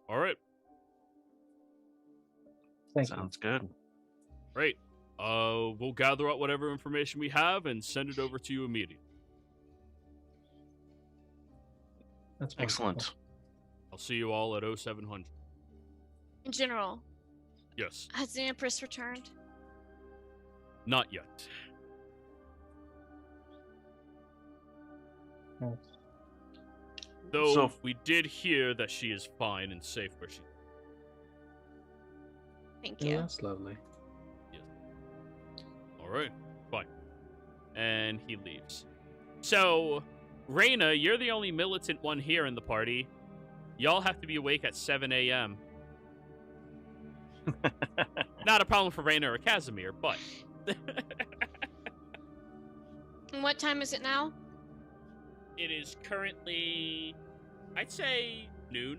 All right. Sounds good. Great. We'll gather up whatever information we have and send it over to you immediately. That's excellent. I'll see you all at 0700. In general. Yes. Has the Empress returned? Not yet. Yes. Though we did hear that she is fine and safe where she is. Thank you. That's lovely. Yes. All right. Fine. And he leaves. So, Reyna, you're the only militant one here in the party. Y'all have to be awake at 7 a.m. Not a problem for Reyna or Casimir, but... And what time is it now? It is currently, I'd say, noon.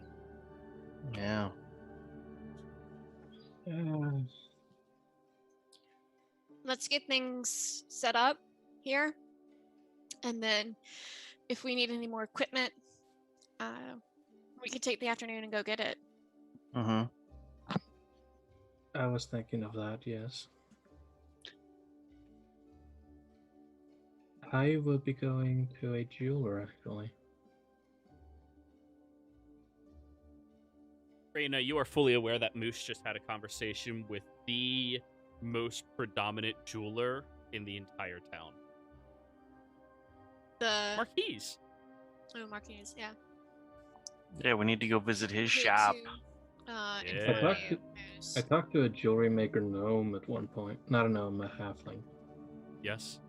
Yeah. Let's get things set up here. And then if we need any more equipment, we could take the afternoon and go get it. Mm-hmm. I was thinking of that, yes. I will be going to a jeweler, actually. Reyna, you are fully aware that Moose just had a conversation with the most predominant jeweler in the entire town. The Marquise. Marquise, yeah. Yeah, we need to go visit his Hate shop. to, Yeah. inform you, I talked to a jewelry maker gnome at one point. Not a gnome, a halfling. Yes.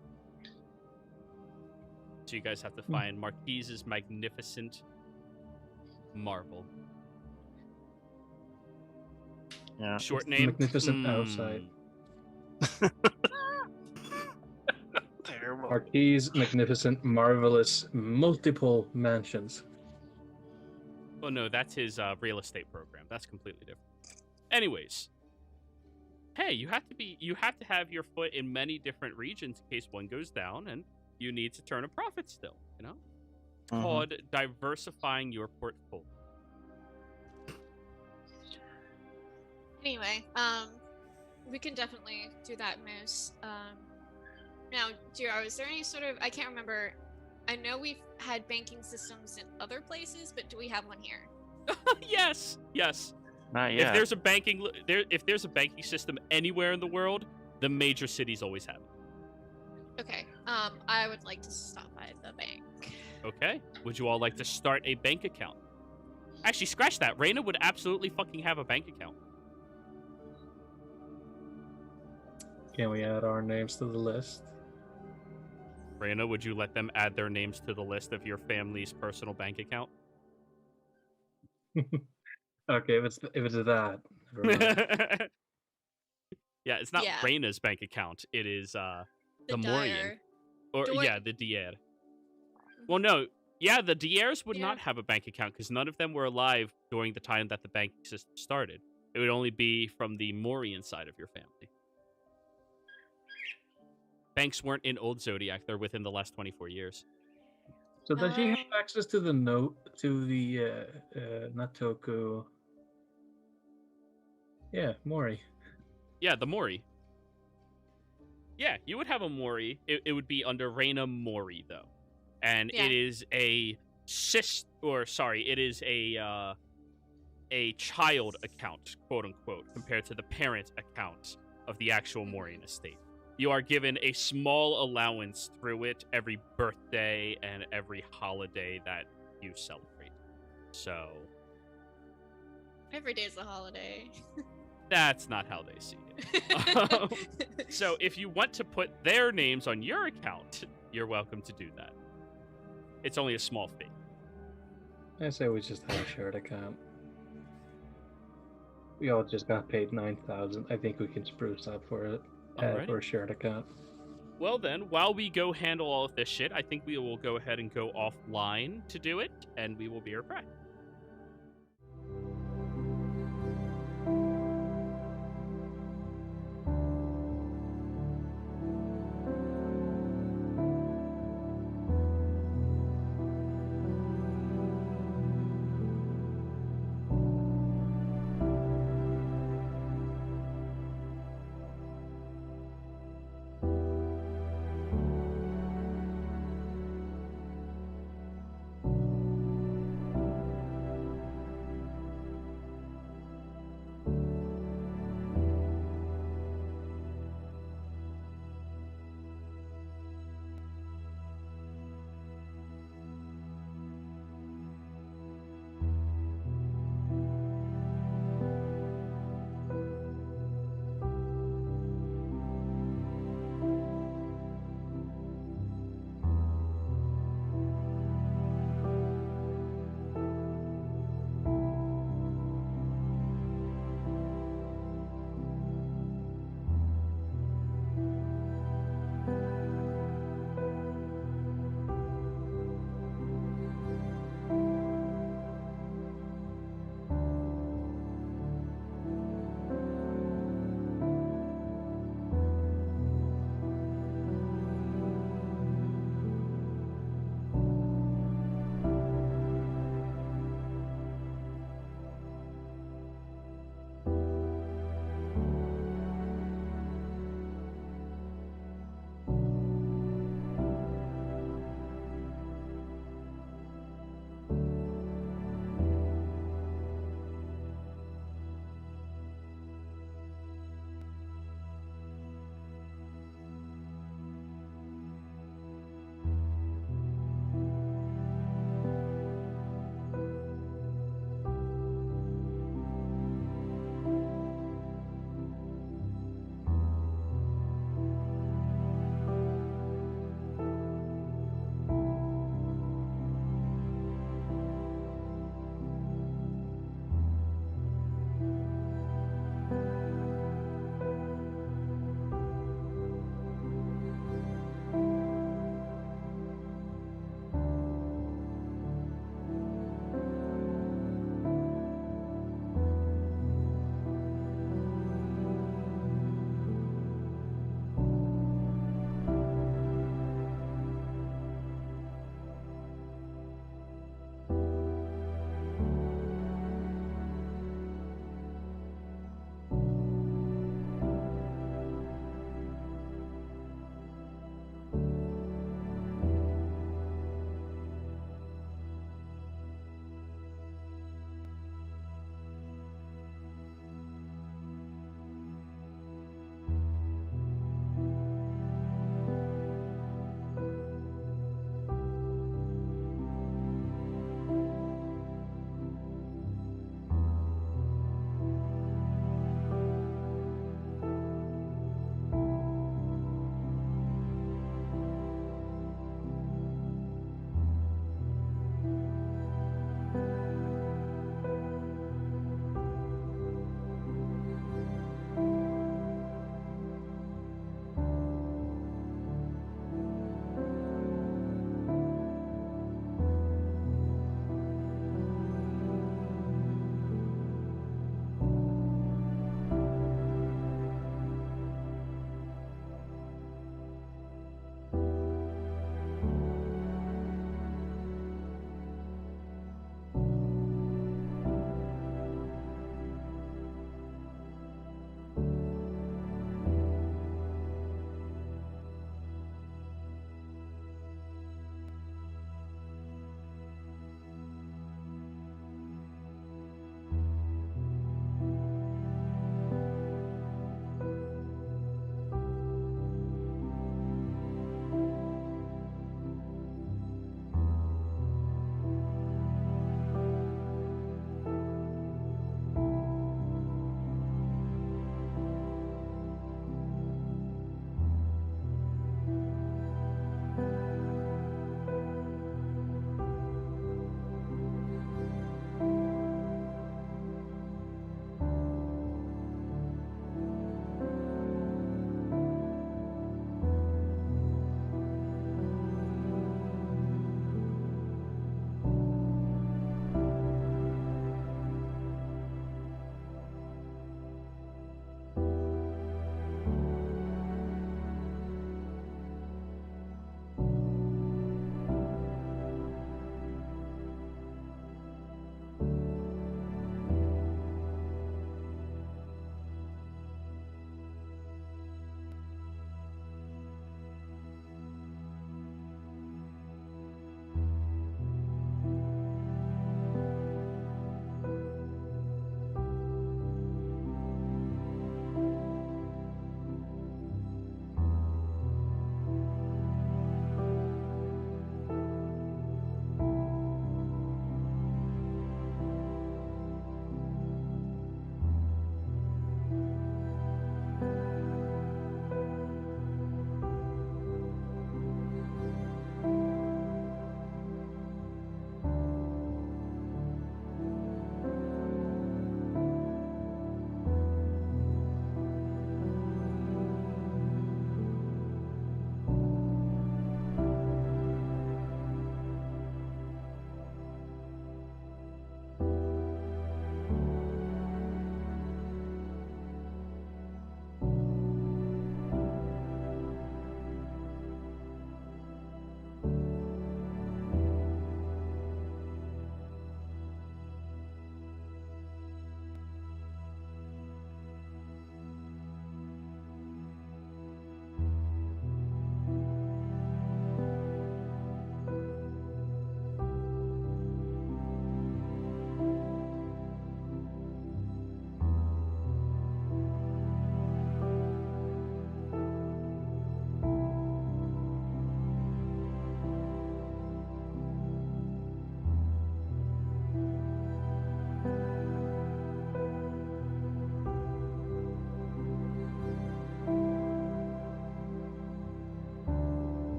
So you guys have to find Marquise's magnificent marble. Yeah. Short name? Magnificent outside. Terrible. Marquise, magnificent, marvelous, multiple mansions. Well, no, that's his real estate program. That's completely different. Anyways, hey, you have to have your foot in many different regions in case one goes down, and you need to turn a profit still. You know, it's called diversifying your portfolio. Anyway, we can definitely do that, Moose. Now, Jiro, is there any sort of, I can't remember, I know we've had banking systems in other places, but do we have one here? Yes. Not yet. If there's a banking system anywhere in the world, the major cities always have it. Okay, I would like to stop by the bank. Okay. Would you all like to start a bank account? Actually, scratch that. Reyna would absolutely fucking have a bank account. Can we add our names to the list? Reyna, would you let them add their names to the list of your family's personal bank account? Okay, if it's that. Never mind. Yeah, it's not Yeah. Reyna's bank account. It is the Morian. Dyer. Or Doi- yeah, the Dier. Well, no. Yeah, the Diers would Yeah. not have a bank account because none of them were alive during the time that the bank system started. It would only be from the Morian side of your family. Banks weren't in old Zodiac. They're within the last 24 years. So does she have access to the not Toku? Yeah, Mori. Yeah, the Mori. Yeah, you would have a Mori. It would be under Reyna Mori, though. And Yeah. it is it is a child account, quote unquote, compared to the parent account of the actual Morian estate. You are given a small allowance through it every birthday and every holiday that you celebrate. So Every day's a holiday. that's not how they see it. So if you want to put their names on your account, you're welcome to do that. It's only a small fee. I say we just have a shared account. We all just got paid 9,000. I think we can spruce up for it Alrighty. for a shared account. Well then, while we go handle all of this shit, I think we will go ahead and go offline to do it, and we will be right back.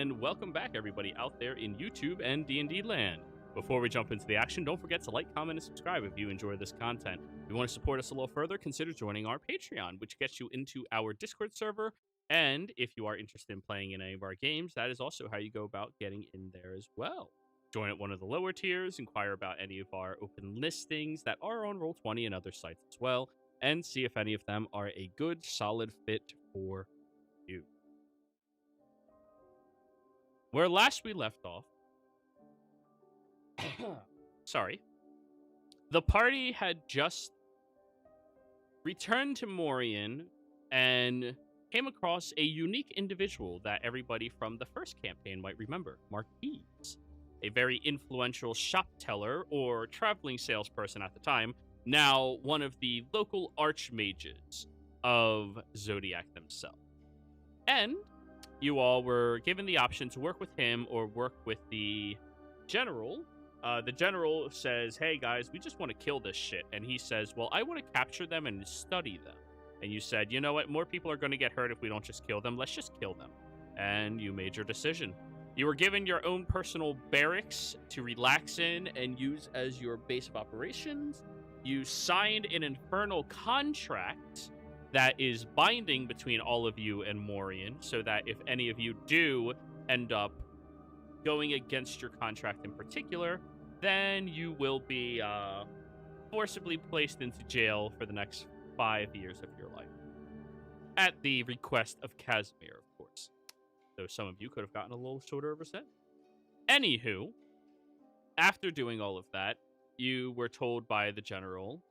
and welcome back, everybody out there in YouTube and D&D land. Before we jump into the action, don't forget to like, comment, and subscribe if you enjoy this content. If you want to support us a little further, consider joining our Patreon, which gets you into our Discord server. And if you are interested in playing in any of our games, that is also how you go about getting in there as well. Join at one of the lower tiers, inquire about any of our open listings that are on Roll20 and other sites as well, and see if any of them are a good, solid fit for you. Where last we left off, sorry, the party had just returned to Morian and came across a unique individual that everybody from the first campaign might remember, Marquise, a very influential shop teller or traveling salesperson at the time, now one of the local archmages of Zodiac themselves. And you all were given the option to work with him or work with the general. The general says, hey guys, we just want to kill this shit. And he says, well, I want to capture them and study them. And you said, you know what, more people are going to get hurt if we don't just kill them. Let's just kill them. And you made your decision. You were given your own personal barracks to relax in and use as your base of operations. You signed an infernal contract that is binding between all of you and Morian, so that if any of you do end up going against your contract in particular, then you will be forcibly placed into jail for the next 5 years of your life. At the request of Casimir, of course. Though some of you could have gotten a little shorter of a sentence. Anywho, after doing all of that, you were told by the general,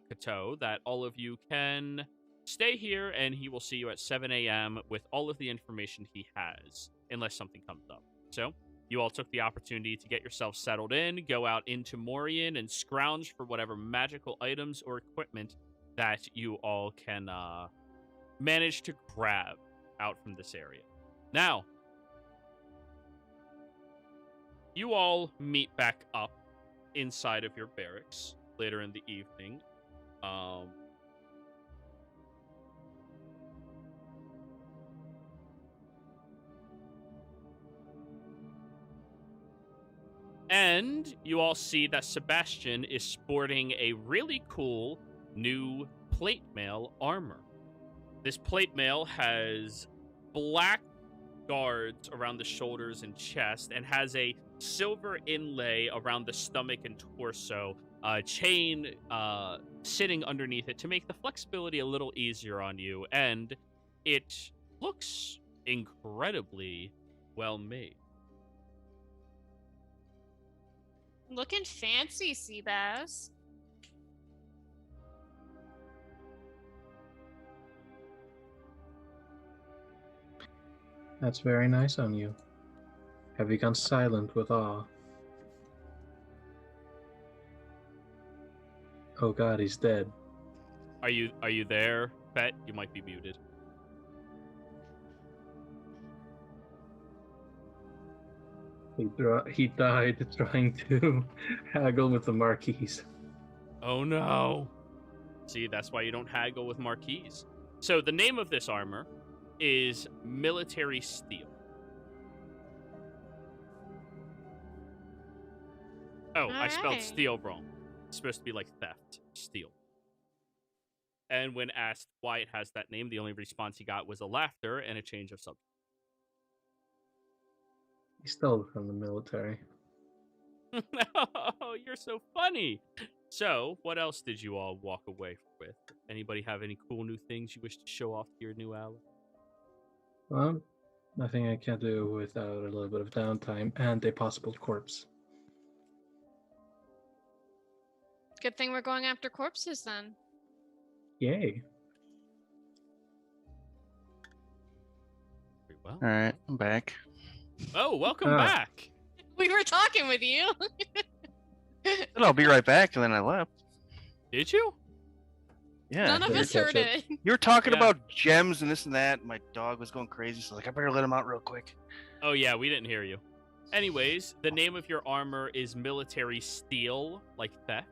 Kato, that all of you can stay here and he will see you at 7 a.m. with all of the information he has, unless something comes up. So, you all took the opportunity to get yourself settled in, go out into Morian, and scrounge for whatever magical items or equipment that you all can manage to grab out from this area. Now, you all meet back up inside of your barracks later in the evening. And you all see that Sebastian is sporting a really cool new plate mail armor. This plate mail has black guards around the shoulders and chest and has a silver inlay around the stomach and torso, chain sitting underneath it to make the flexibility a little easier on you, and it looks incredibly well made. Looking fancy, Seabass. That's very nice on you. Have you gone silent with awe? Oh god, he's dead. Are you there, Pet? You might be muted. He died trying to haggle with the Marquise. Oh no. See, that's why you don't haggle with Marquise. So the name of this armor is Military Steel. Oh, I spelled Alright. steel wrong. It's supposed to be like theft. Steel. And when asked why it has that name, the only response he got was a laughter and a change of subject. He stole it from the military. Oh, you're so funny. So, what else did you all walk away with? Anybody have any cool new things you wish to show off to your new ally? Well, nothing I can't do without a little bit of downtime and a possible corpse. Good thing we're going after corpses then. Yay. Very well. All right, I'm back. Oh, welcome Ah. back. We were talking with you. And I'll be right back, and then I left. Did you? Yeah. None of didn't us catch heard it. it. You were talking Yeah. about gems and this and that. My dog was going crazy, so I better let him out real quick. Oh, yeah, we didn't hear you. Anyways, the name of your armor is Military Steel, like theft.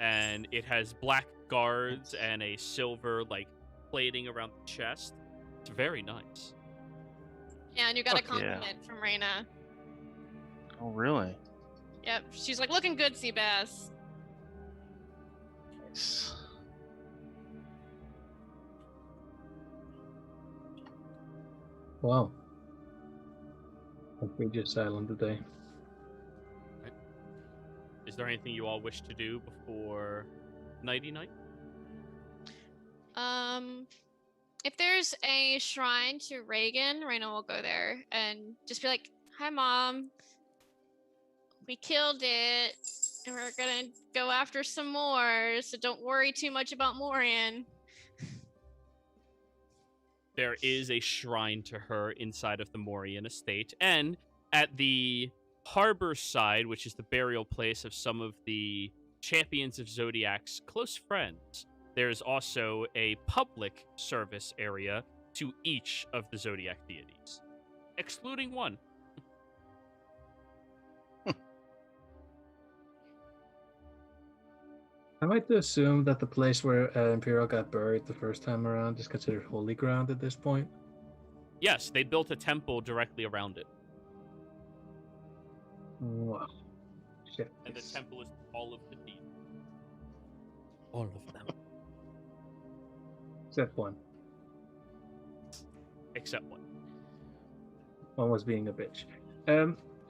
And it has black guards and a silver, like, plating around the chest. It's very nice. Yeah, and you got a Fuck yeah. compliment from Raina. Oh, really? Yep, she's like, looking good, Seabass. Nice. Wow. We just silent today. Is there anything you all wish to do before nighty night? If there's a shrine to Reagan, Raina will go there and just be like, "Hi, Mom. We killed it, and we're gonna go after some more. So don't worry too much about Morian." There is a shrine to her inside of the Morian estate, and at the harbor side, which is the burial place of some of the champions of Zodiac's close friends, there is also a public service area to each of the Zodiac deities, excluding one. Am I to assume that the place where Imperial got buried the first time around is considered holy ground at this point? Yes, they built a temple directly around it, Wow. Shit. and the temple is all of the deities. All of them. Except one. Except one. One was being a bitch.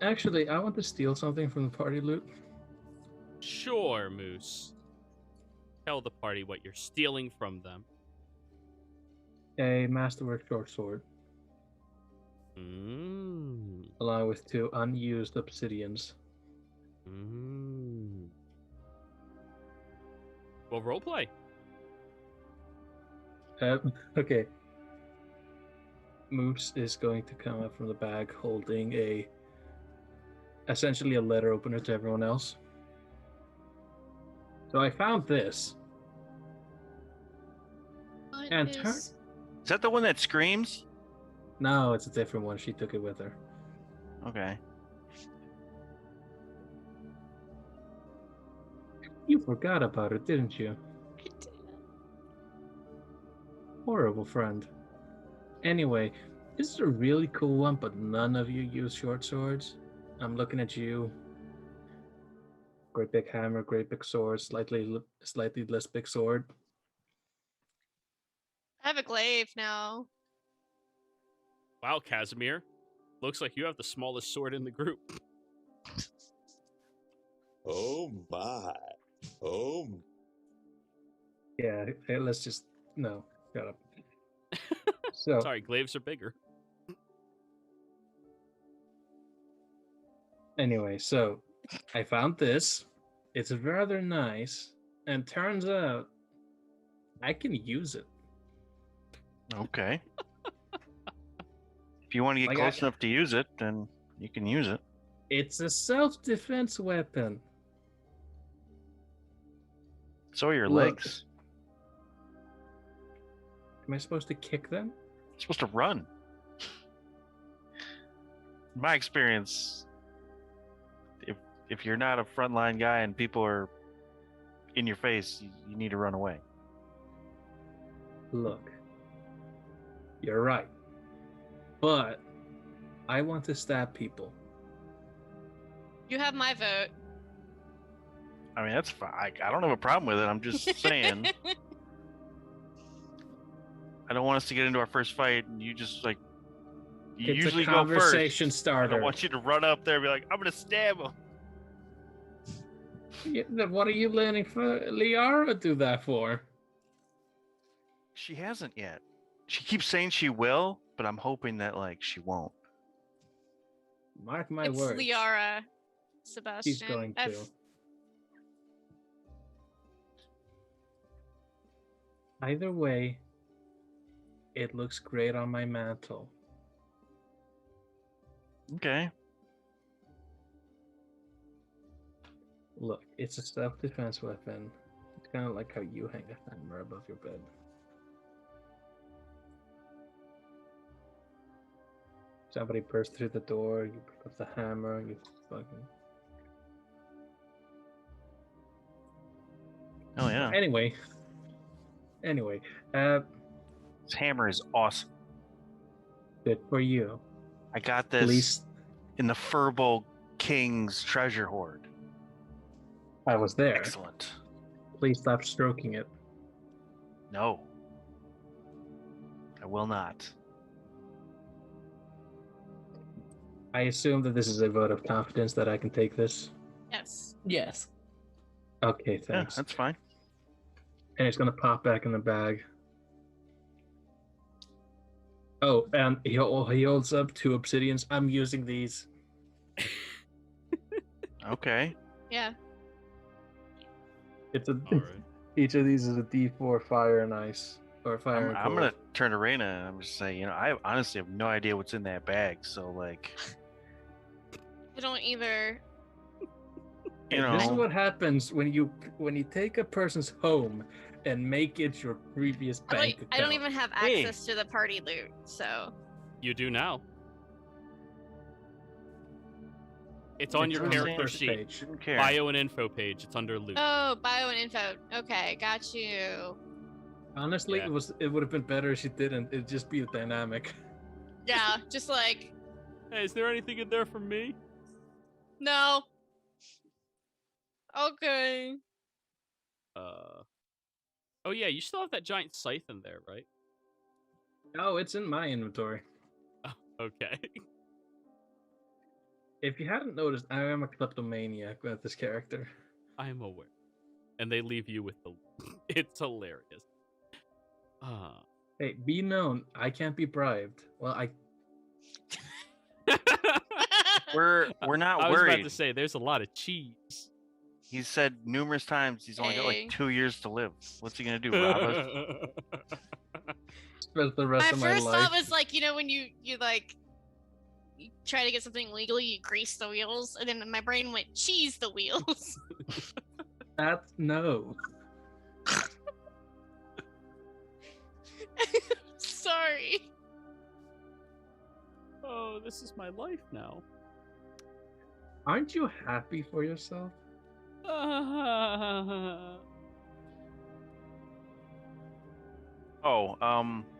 Actually, I want to steal something from the party loot. Sure, Moose. Tell the party what you're stealing from them. A masterwork short sword, Mm. along with 2 unused obsidians. Mm. Well, roleplay. Okay. Moose is going to come up from the bag holding essentially a letter opener to everyone else. So I found this. What And is- Is that the one that screams? No, it's a different one. She took it with her. Okay. You forgot about it, didn't you? Horrible friend. Anyway, this is a really cool one, but none of you use short swords. I'm looking at you. Great big hammer, great big sword, slightly less big sword. I have a glaive now. Wow, Casimir. Looks like you have the smallest sword in the group. Oh my. Oh. Yeah, let's just no. Shut up. So Sorry, glaives are bigger. anyway, so I found this. It's rather nice, and turns out I can use it. Okay. If you want to get Like, close enough to use it, then you can use it. It's a self-defense weapon. So are your Look. legs. Am I supposed to kick them? You're supposed to run. In my experience, if you're not a frontline guy and people are in your face, you need to run away. Look, you're right. But I want to stab people. You have my vote. I mean, that's fine. I don't have a problem with it. I'm just saying. I don't want us to get into our first fight and you just like you It's usually a go conversation first. I starter. don't want you to run up there and be like, I'm gonna stab him. Yeah, then what are you letting for Liara do that for? She hasn't yet. She keeps saying she will, but I'm hoping that like she won't. Mark my It's words. Liara, Sebastian. She's going to. Either way, it looks great on my mantle. Okay. Look, it's a self-defense weapon. It's kind of like how you hang a hammer above your bed. Somebody bursts through the door, you pick up the hammer, you fucking... Oh yeah. Anyway, This hammer is awesome. good for you. I got this Please, in the Furbo King's treasure hoard. I was there. Excellent. Please stop stroking it. No. I will not. I assume that this is a vote of confidence that I can take this. Yes. Yes. Okay, Yeah, thanks. that's fine. And it's gonna pop back in the bag. Oh, and he holds up 2 obsidians. I'm using these. Okay. Yeah. It's a All right. each of these is a D4 fire and ice or fire and I'm cold. gonna turn to Raina and I'm just saying, I honestly have no idea what's in that bag. So like, I don't either. This is what happens when you take a person's home and make it your previous bank account. I don't even have Hey. access to the party loot, so. You do now. It's It's on your on the character first sheet. page. Didn't care. Bio and info page. It's under loot. Oh, bio and info. Okay, got you. Honestly, Yeah. it would have been better if she didn't. It'd just be a dynamic. Yeah, just like, Hey, is there anything in there for me? no. Okay. Oh yeah, you still have that giant scythe in there, right? Oh, it's in my inventory. Okay. If you hadn't noticed, I am a kleptomaniac with this character. I am aware. And they leave you with the it's hilarious. Hey, be known, I can't be bribed. Well, We're not I was worried. about to say there's a lot of cheese. He's said numerous times he's only got Hey. like 2 years to live. What's he gonna do? Rob us? spent the rest My of my first life. thought was like, when you like you try to get something legally, you grease the wheels, and then my brain went cheese the wheels. That's no. Sorry. Oh, this is my life now. Aren't you happy for yourself?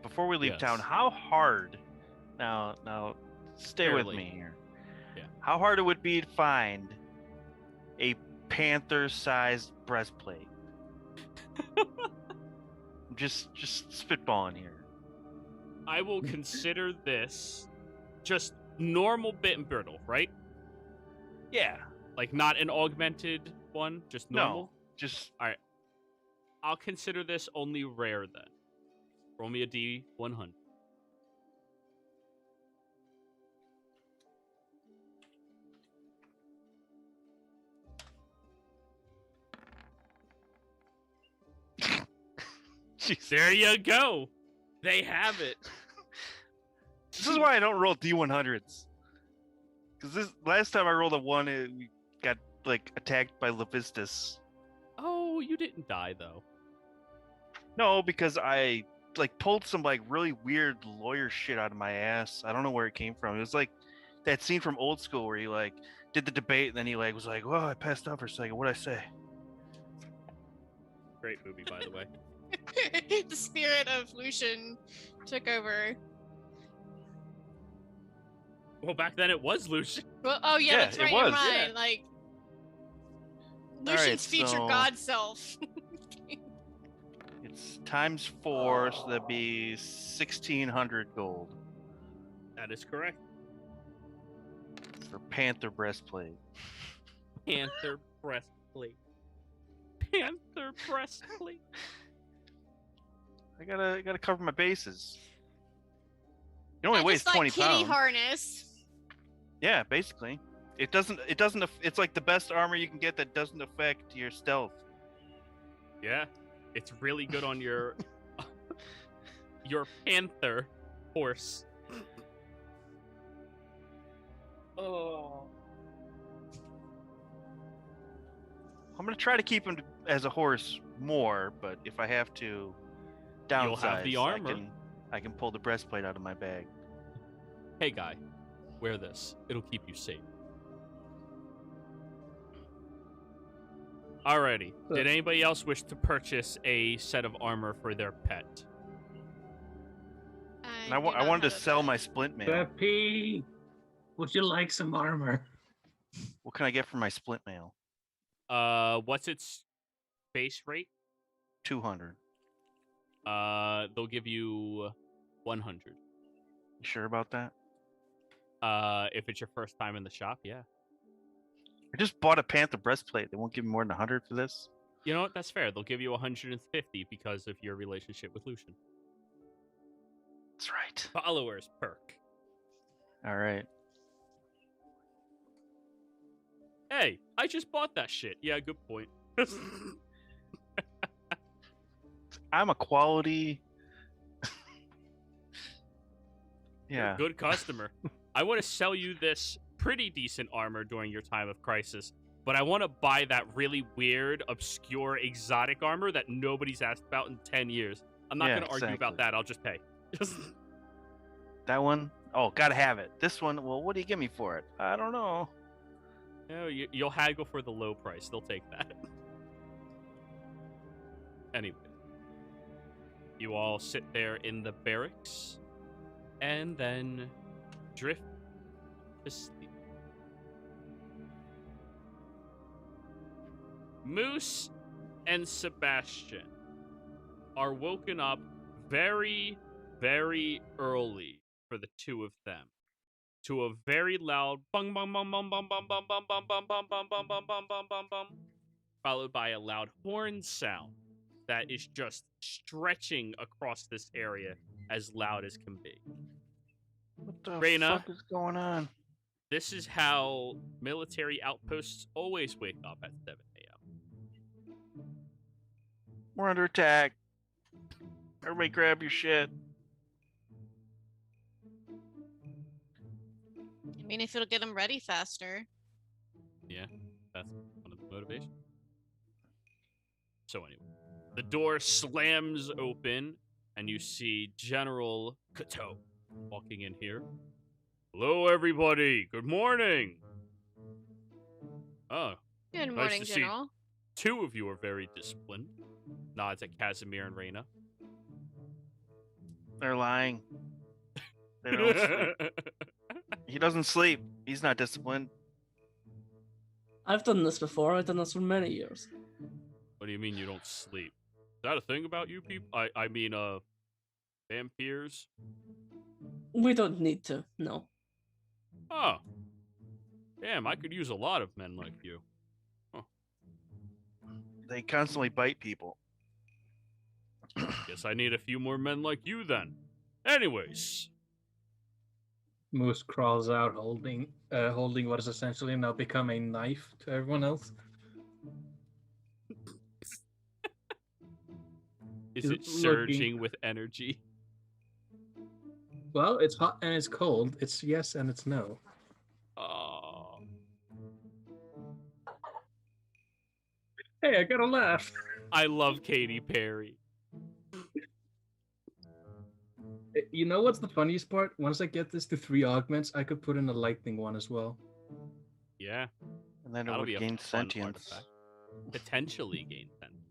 Before we leave Yes. town, how hard? Now, stay with Barely. me here. Yeah. How hard it would be to find a panther-sized breastplate? just spitballing here. I will consider this just normal bit and brittle, right? Yeah. Like not an augmented one, just normal. No. Just I'll consider this only rare then. Roll me a D100. Jeez. There you go. They have it. This is why I don't roll D100s. Because this last time I rolled a 1, we got like attacked by Lephistus. Oh, you didn't die though. No, because I like pulled some like really weird lawyer shit out of my ass. I don't know where it came from. It was like that scene from Old School where he like did the debate and then he like was like, "Well, I passed out for a second. What'd I say?" Great movie, by the way. The spirit of Lucian took over. Well, back then it was Lucian. Well, oh yeah, Yeah, that's it right. was, You're right. yeah. Like All right, Lucian's future so- god self. It's times 4, so that'd be 1,600 gold That is correct. for Panther breastplate. Panther breastplate. Panther breastplate. I gotta cover my bases. It only And weighs just like 20 kitty pounds. harness. Yeah, basically. It doesn't. It's like the best armor you can get that doesn't affect your stealth. Yeah, it's really good on your your panther horse. Oh. I'm gonna try to keep him as a horse more, but if I have to downsize, You'll have the armor. I can pull the breastplate out of my bag. Hey guy, wear this. It'll keep you safe. Alrighty. Did anybody else wish to purchase a set of armor for their pet? And I wanted to sell my splint mail. Peppy. Would you like some armor? What can I get for my split mail? What's its base rate? 200. They'll give you 100. You sure about that? If it's your first time in the shop, yeah. I just bought a Panther breastplate. They won't give me more than 100 for this? You know what? That's fair. They'll give you 150 because of your relationship with Lucian. That's right. Followers perk. All right. Hey, I just bought that shit. Yeah, good point. I'm a quality. You're a Yeah. good customer. I want to sell you this pretty decent armor during your time of crisis, but I want to buy that really weird, obscure, exotic armor that nobody's asked about in 10 years. I'm not going to argue about that. I'll just pay. That one? Oh, gotta have it. This one, well, what do you give me for it? I don't know. No, you'll haggle for the low price. They'll take that. Anyway, you all sit there in the barracks and then drift to sleep. Moose and Sebastian are woken up very, very early for the two of them to a very loud bung bung bung bung bung bung bung bung bung bung bung bung bung bung bung bung bung bung, followed by a loud horn sound that is just stretching across this area as loud as can be. What the Reyna, fuck is going on? this is how military outposts always wake up at 7 a.m. We're under attack. Everybody grab your shit. I mean, if it'll get them ready faster. Yeah, that's one of the motivations. So anyway, the door slams open, and you see General Kato walking in here. Hello, everybody. Good morning. Oh, Good Nice morning, to see- General. two of you are very disciplined. Nods at Casimir and Reyna. They're lying. They don't sleep. He doesn't sleep. He's not disciplined. I've done this before. I've done this for many years. What do you mean you don't sleep? Is that a thing about you people? I mean, vampires? We don't need to, no. Oh. Damn, I could use a lot of men like you. They constantly bite people. Guess I need a few more men like you then. Anyways, Moose crawls out holding what is essentially now become a knife to everyone else. is Is it it surging looking- with energy? Well, it's hot and it's cold. It's yes and it's no. Oh. Hey, I got a laugh. I love Katy Perry. You know what's the funniest part? Once I get this to 3 augments, I could put in a lightning one as well. Yeah, And then it that'll would be a gain fun sentience. artifact. Potentially gain sentience.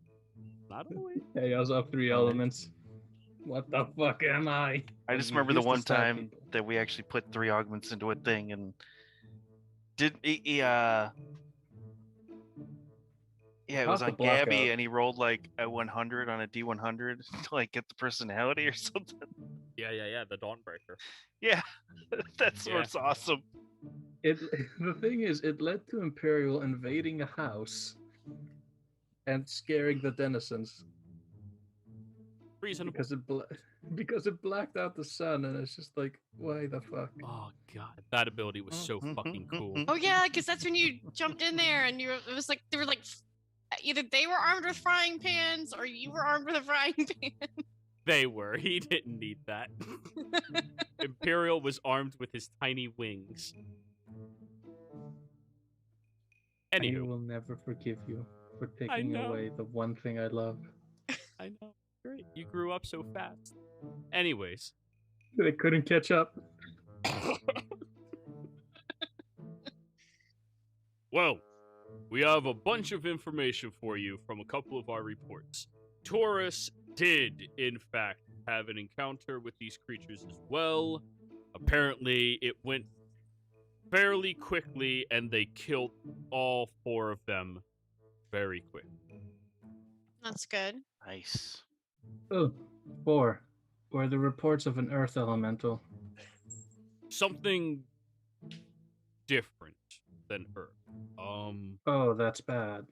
Not always. Hey, I was up 3 elements. What the fuck am I? I just You remember the used to one stab time people. that we actually put 3 augments into a thing and yeah, it was Half the on Gabby blackout. and he rolled like a 100 on a D100 to like get the personality or something. Yeah, the Dawnbreaker. Yeah, that's Yeah. what's awesome. It the thing is, it led to Imperial invading a house and scaring the denizens Reasonable. because it blacked out the sun, and it's just like, why the fuck? Oh god, that ability was so fucking cool. Oh yeah, because that's when you jumped in there and it was like they were like either they were armed with frying pans or you were armed with a frying pan. They were. He didn't need that. Imperial was armed with his tiny wings. I Anywho, will never forgive you for taking know. away the one thing I love. I know. Great. You grew up so fast. Anyways. They couldn't catch up. Well, we have a bunch of information for you from a couple of our reports. Taurus did, in fact, have an encounter with these creatures as well. Apparently, it went fairly quickly, and they killed all 4 of them very quick. That's good. Nice. Oh, 4. Were the reports of an earth elemental? Something different than Earth. Oh, that's bad.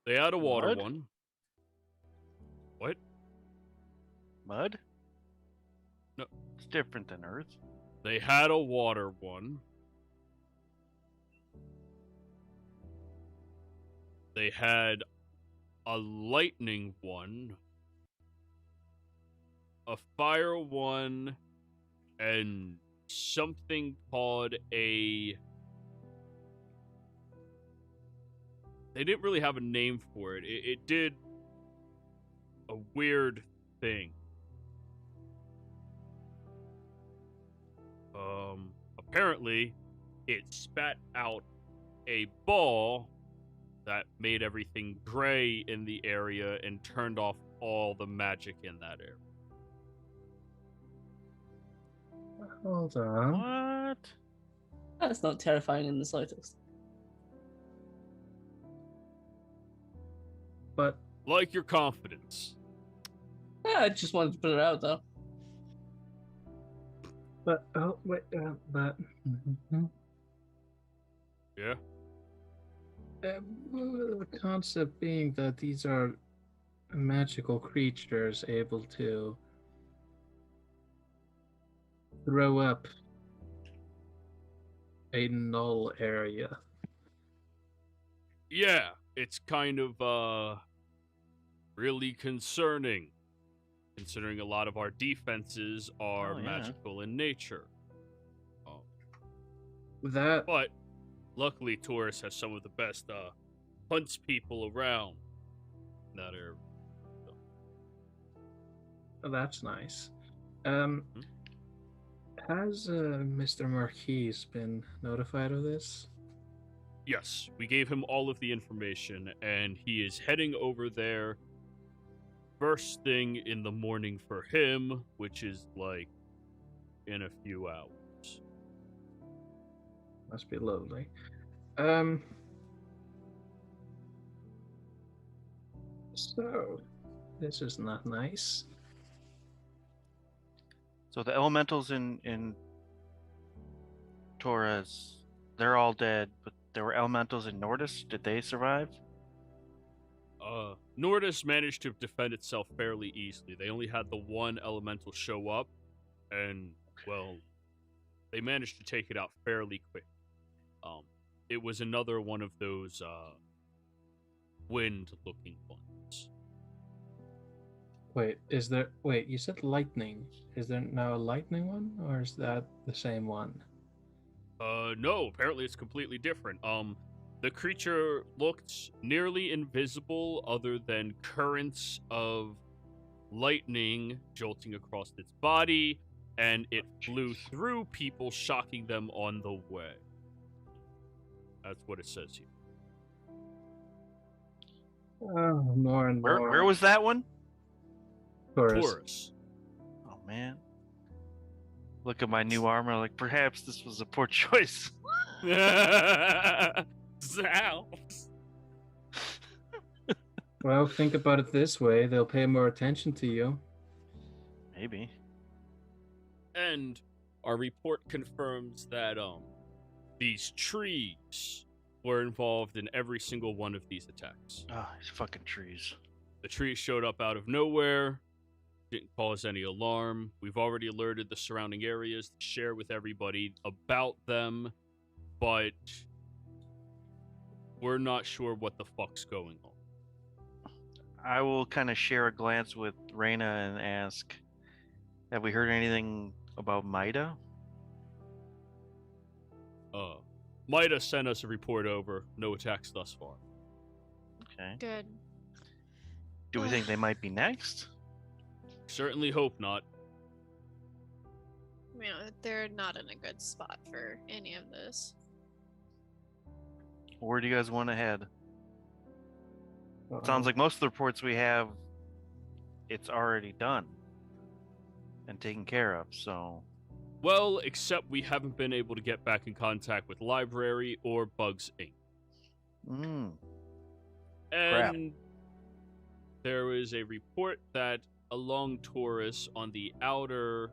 They had a water Mud? one. What? Mud? No. It's different than Earth. They had a water one. They had a lightning one, a fire one, and something called a... They didn't really have a name for it. It did a weird thing. Apparently, it spat out a ball that made everything gray in the area and turned off all the magic in that area. Hold on. What? That's not terrifying in the slightest. But Like your confidence. I just wanted to put it out there. oh wait, but Yeah? the concept being that these are magical creatures able to throw up a null area. Yeah, it's kind of, really concerning, considering a lot of our defenses are Oh, yeah. magical in nature. That But luckily, Taurus has some of the best hunts people around in that area. that's nice. Has Mr. Marquis been notified of this? Yes, we gave him all of the information, and he is heading over there first thing in the morning for him, which is like in a few hours. Must be lovely. So this is not nice. So the elementals in Torres, they're all dead, but there were elementals in Nordis. Did they survive? Nordis managed to defend itself fairly easily. They only had the one elemental show up, and, well, they managed to take it out fairly quick. It was another one of those, wind-looking ones. Wait, you said lightning. Is there now a lightning one, or is that the same one? No, apparently it's completely different. The creature looked nearly invisible other than currents of lightning jolting across its body, and it flew through people, shocking them on the way. That's what it says here. Oh, more and more. Where was that one? Taurus. Oh man. Look at my new armor, like perhaps this was a poor choice. Zal. Well, think about it this way: they'll pay more attention to you. Maybe. And our report confirms that these trees were involved in every single one of these attacks. Oh, these fucking trees. The trees showed up out of nowhere, didn't cause any alarm. We've already alerted the surrounding areas to share with everybody about them, but we're not sure what the fuck's going on. I will kind of share a glance with Reyna and ask, have we heard anything about Maida? Maida sent us a report over. No attacks thus far. Okay. Good. Do we think they might be next? Certainly hope not. You know, they're not in a good spot for any of this. Where do you guys want to head? Sounds like most of the reports we have, it's already done and taken care of, so... Well, except we haven't been able to get back in contact with Library or Bugs Inc. Mm. And there is a report that along Taurus on the outer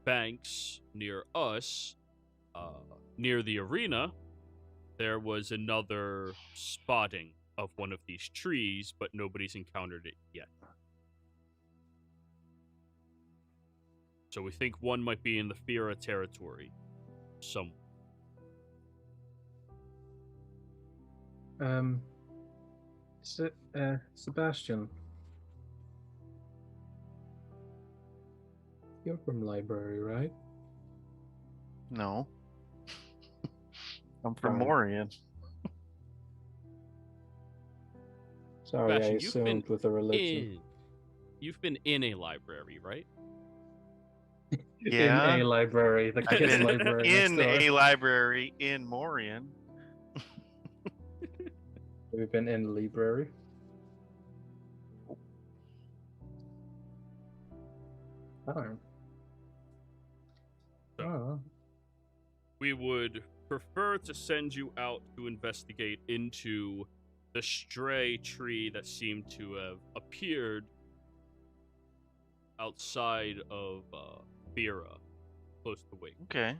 banks near us, near the arena, there was another spotting of one of these trees, but nobody's encountered it yet. So we think one might be in the Fira territory somewhere. Sebastian, you're from library, right? No. I'm from Fine. Morian. Sorry, I Sebastian, you've been assumed with a religion. You've been in a library, right? Yeah. In a library, the I've kids' been library next in door. a library in Morian. Have you been in the library? Darn. So- Oh, We would prefer to send you out to investigate into the stray tree that seemed to have appeared outside of Fira, close to Wake. Okay.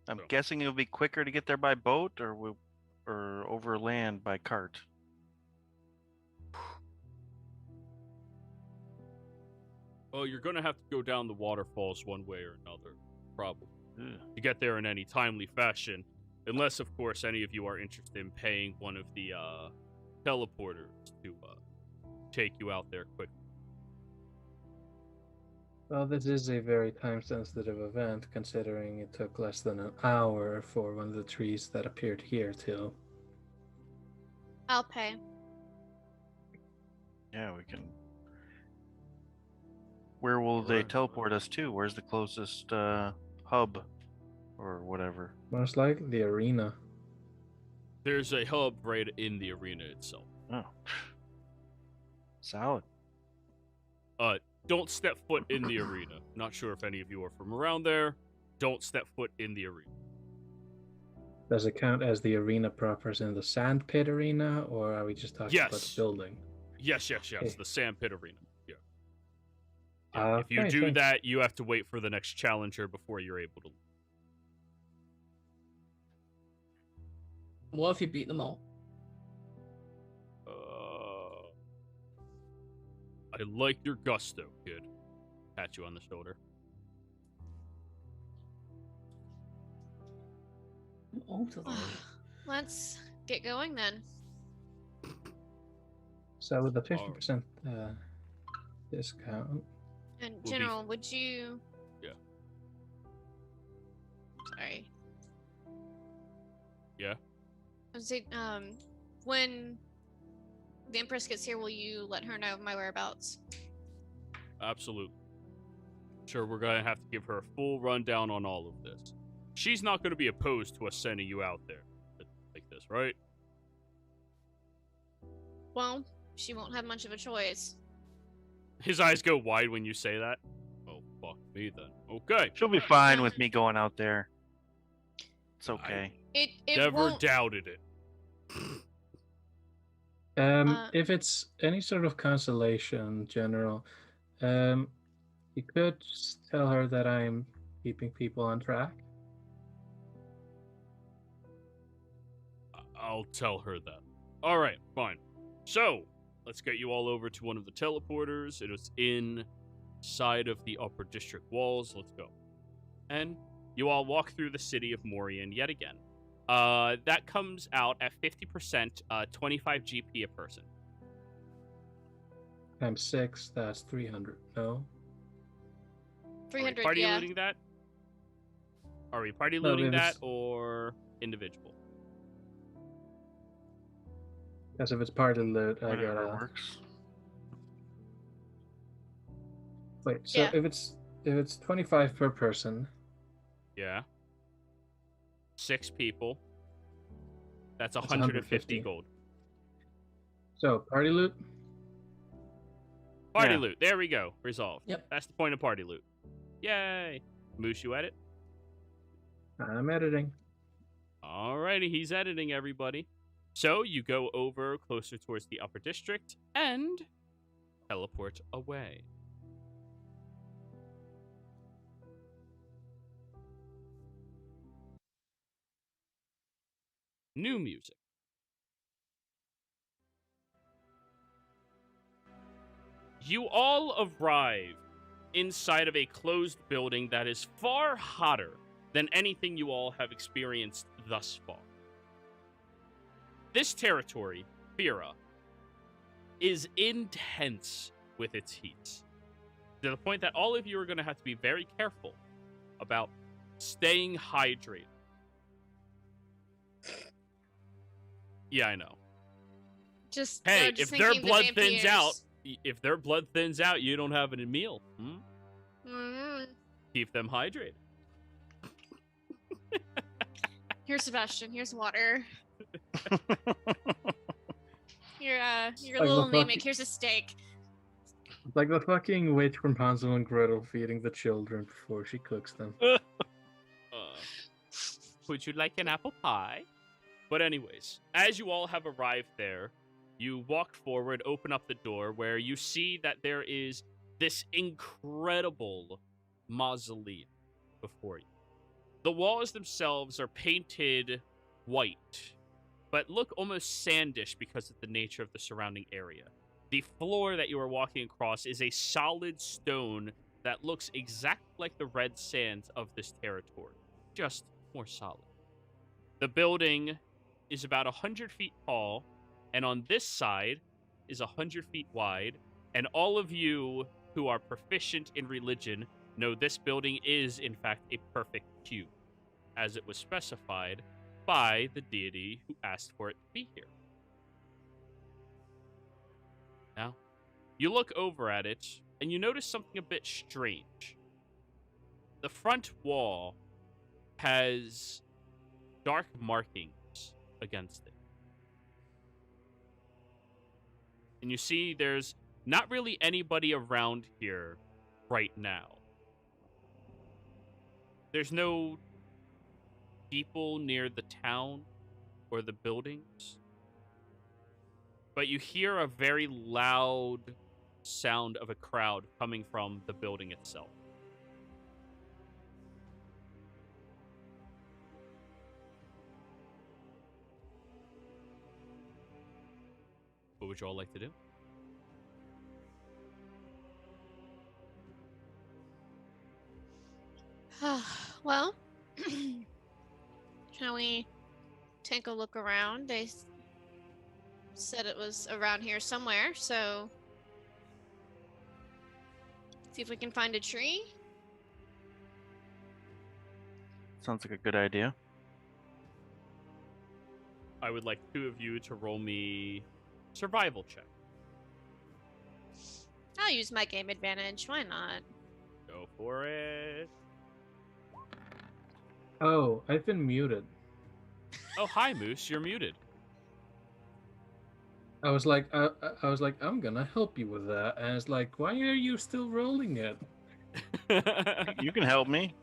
I'm So- guessing it'll be quicker to get there by boat or over land by cart. Well, you're going to have to go down the waterfalls one way or another, probably, Ugh. to get there in any timely fashion. Unless, of course, any of you are interested in paying one of the teleporters to take you out there quickly. well, this is a very time-sensitive event, considering it took less than an hour for one of the trees that appeared here to. I'll pay. Yeah, we can. Where will they Right. teleport us to? Where's the closest hub or whatever? Most likely the arena. There's a hub right in the arena itself. Oh. Solid. Don't step foot in the arena. Not sure if any of you are from around there. Don't step foot in the arena. Does it count as the arena proper as in the sand pit arena, or are we just talking about the Yes. building? Yes, Okay. the sandpit arena. Yeah. If you Okay, do thanks. that, you have to wait for the next challenger before you're able to. What if you beat them all? I like your gusto, kid. Pat you on the shoulder. I'm older than you. Let's get going then. So with the 50% discount, And be- General, would you? Yeah. Sorry. Yeah. I was saying, when the Empress gets here, will you let her know of my whereabouts? Absolutely. Sure, we're gonna have to give her a full rundown on all of this. She's not gonna be opposed to us sending you out there like this, right? Well, she won't have much of a choice. His eyes go wide when you say that. Oh, fuck me then. Okay. She'll be fine with me going out there. It's okay. It Never won't. doubted it. if it's any sort of consolation, General, you could just tell her that I'm keeping people on track. I'll tell her that. Alright, fine. So, let's get you all over to one of the teleporters. It is inside of the upper district walls. Let's go. And you all walk through the city of Morian yet again. That comes out at 50%, 25 GP a person. Times 6, that's 300. No? Are we 300, party yeah. looting that? Are we party No, looting it that was- or individual? Because if it's part of the... I Whatever gotta... works. Wait, so Yeah. if it's 25 per person, Yeah. 6 people. That's That's 150 150. gold. so party loot? Party Yeah. loot. There we go. Resolved. Yep. That's the point of party loot. Yay! Moose, you edit? I'm editing. Alrighty, he's editing, everybody. So you go over closer towards the upper district and teleport away. New music. You all arrive inside of a closed building that is far hotter than anything you all have experienced thus far. This territory, Fira, is intense with its heat, to the point that all of you are going to have to be very careful about staying hydrated. Yeah, I know. Just Hey, just if their thinking the blood thins out, vampires- you don't have any meal. Mm. Keep them hydrated. Here's Sebastian. Here's water. Your Like little the mimic. fucking- Here's a steak. Like the fucking witch from Hansel and Gretel feeding the children before she cooks them. Would you like an apple pie? But anyways, as you all have arrived there, you walk forward, open up the door, where you see that there is this incredible mausoleum before you. The walls themselves are painted white, but look almost sandish because of the nature of the surrounding area. The floor that you are walking across is a solid stone that looks exactly like the red sands of this territory, just more solid. The building is about 100 feet tall, and on this side is 100 feet wide, and all of you who are proficient in religion know this building is, in fact, a perfect cube, as it was specified by the deity who asked for it to be here. Now, you look over at it, and you notice something a bit strange. The front wall has dark markings against it. And you see there's not really anybody around here right now. There's no people near the town or the buildings. But you hear a very loud sound of a crowd coming from the building itself. What would you all like to do? Well, shall we take a look around? They said it was around here somewhere, so see if we can find a tree. Sounds like a good idea. I would like two of you to roll me survival check. I'll use my game advantage. Why not? Go for it. Oh, I've been muted. Oh, hi, Moose. You're muted. I was like, I'm gonna help you with that, and it's like, why are you still rolling it? You can help me.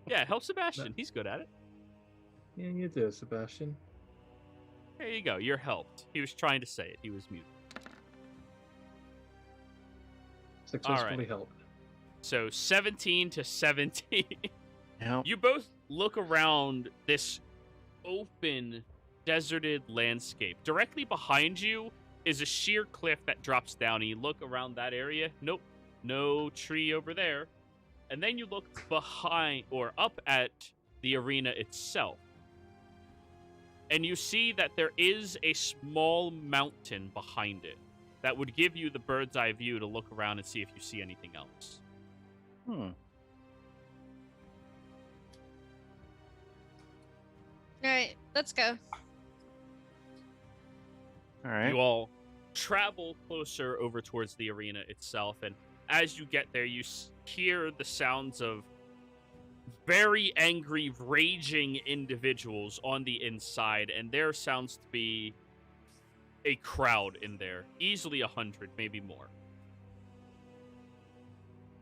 Yeah, help Sebastian. He's good at it. Yeah, you do, Sebastian. There you go. You're helped. He was trying to say it. He was muted. Successfully right. helped. So 17 to 17. Yep. You both look around this open, deserted landscape. Directly behind you is a sheer cliff that drops down. And you look around that area. Nope. No tree over there. And then you look behind or up at the arena itself. And you see that there is a small mountain behind it that would give you the bird's eye view to look around and see if you see anything else. Alright, let's go. All right. You all travel closer over towards the arena itself, and as you get there, you hear the sounds of very angry, raging individuals on the inside, and there sounds to be a crowd in there. Easily 100, maybe more.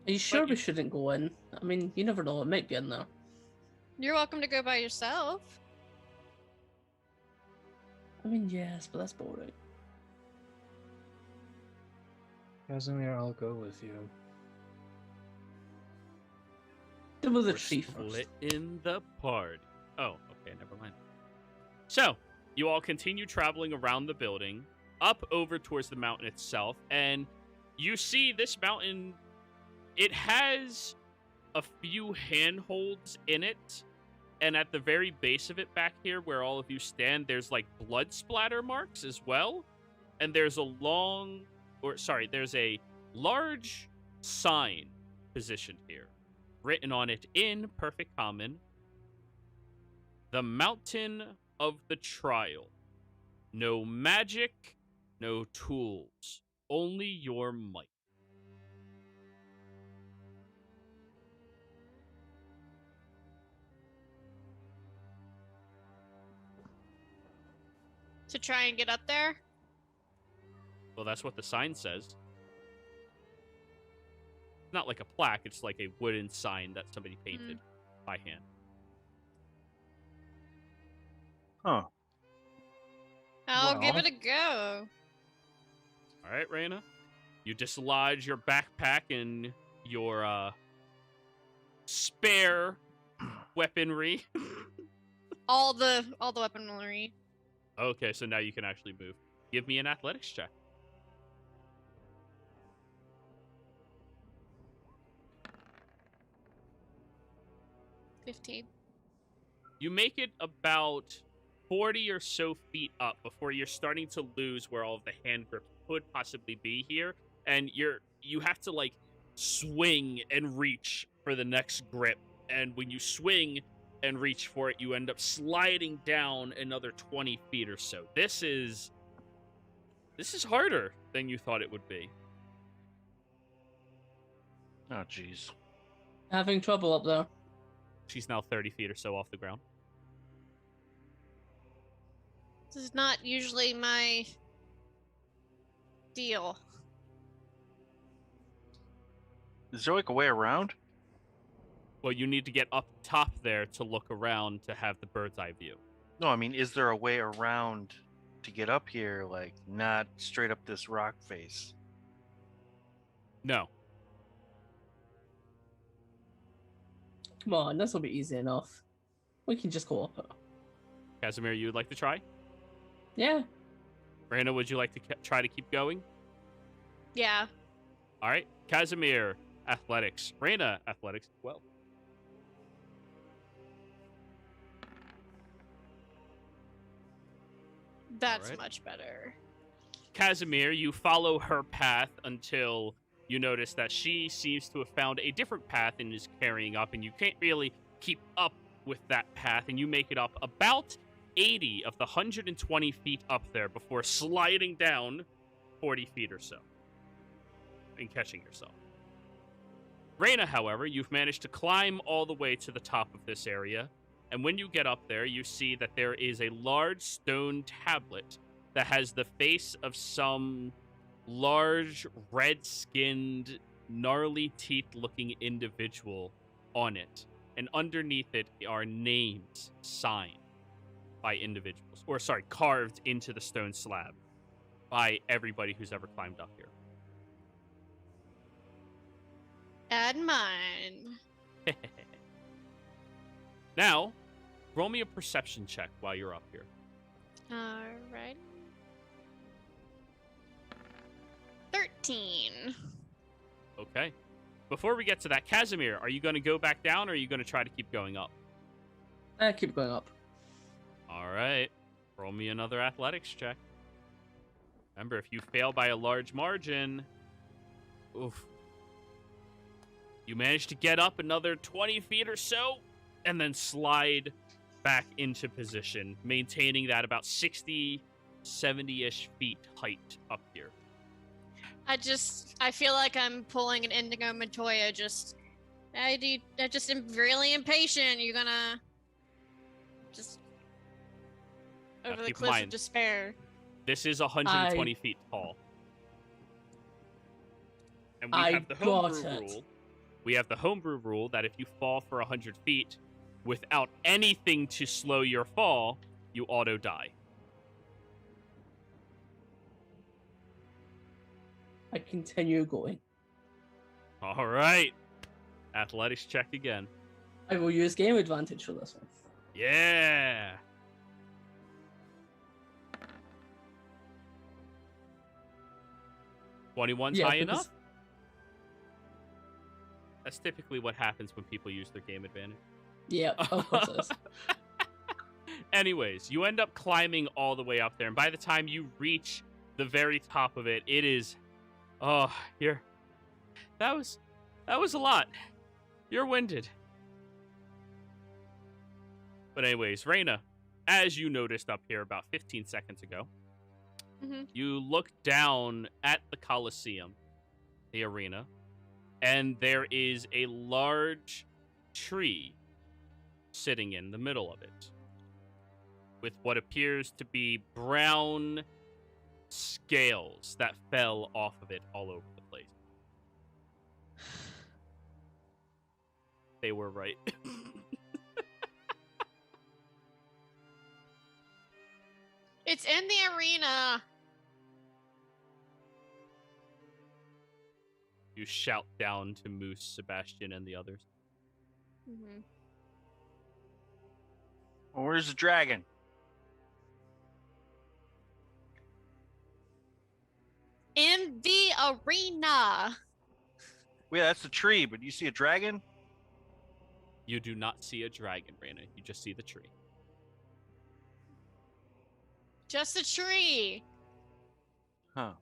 Are you sure we shouldn't go in? I mean, you never know. It might be in there. You're welcome to go by yourself. I mean, yes, but that's boring. Casimir, I'll go with you. Deal with the We're tree first. split in the party. Oh, okay, never mind. So, you all continue traveling around the building, up over towards the mountain itself, and you see this mountain, it has a few handholds in it, and at the very base of it back here where all of you stand, there's like blood splatter marks as well, and there's a there's a large sign positioned here, written on it in perfect common, "The Mountain of the Trial. No magic, no tools, only your might." To try and get up there? Well, that's what the sign says. It's not like a plaque, it's like a wooden sign that somebody painted by hand. Huh. I'll give Well. it a go. All right, Raina. You dislodge your backpack and your spare weaponry. All the weaponry. Okay, so now you can actually move. Give me an athletics check. 15. You make it about 40 or so feet up before you're starting to lose where all of the hand grips could possibly be here, and you have to like swing and reach for the next grip, and when you swing and reach for it, you end up sliding down another 20 feet or so. This is harder than you thought it would be. Oh, jeez. Having trouble up there. She's now 30 feet or so off the ground. This is not usually my deal. Is there like a way around? Well, you need to get up top there to look around to have the bird's eye view. No, I mean, is there a way around to get up here, like, not straight up this rock face? No. Come on, this will be easy enough. We can just go up it. Casimir, you would like to try? Yeah. Rana, would you like to try to keep going? Yeah. All right. Casimir, athletics. Rana, athletics as well. That's Alright. much better. Casimir, you follow her path until you notice that she seems to have found a different path and is carrying up, and you can't really keep up with that path, and you make it up about 80 of the 120 feet up there before sliding down 40 feet or so and catching yourself. Reyna, however, you've managed to climb all the way to the top of this area, and when you get up there, you see that there is a large stone tablet that has the face of some large, red-skinned, gnarly teeth-looking individual on it. And underneath it are names signed by individuals. Or, sorry, carved into the stone slab by everybody who's ever climbed up here. Add mine. Now, roll me a perception check while you're up here. Alright. 13. Okay. Before we get to that, Casimir, are you going to go back down or are you going to try to keep going up? Keep going up. All right. Roll me another athletics check. Remember, if you fail by a large margin, oof. You manage to get up another 20 feet or so and then slide back into position, maintaining that about 60, 70-ish feet height up here. I feel like I'm pulling an Indigo Montoya. I just am really impatient. You're gonna just over the keep in cliff of mind, despair. This is 120 feet tall. And we I have the got homebrew it. rule We have the homebrew rule that if you fall for 100 feet without anything to slow your fall, you auto die. I continue going. All right. Athletics check again. I will use game advantage for this one. Yeah. $21's high enough? That's typically what happens when people use their game advantage. Yeah, of course it is. Anyways, you end up climbing all the way up there, and by the time you reach the very top of it, it is... Oh, you're... That was a lot. You're winded. But anyways, Reyna, as you noticed up here about 15 seconds ago, you look down at the Colosseum, the arena, and there is a large tree sitting in the middle of it with what appears to be brown scales that fell off of it all over the place. They were right. It's in the arena. You shout down to Moose, Sebastian, and the others. Well, where's the dragon? In the arena. Yeah, that's the tree, but do you see a dragon? You do not see a dragon, Reyna. You just see the tree. Just a tree. Huh.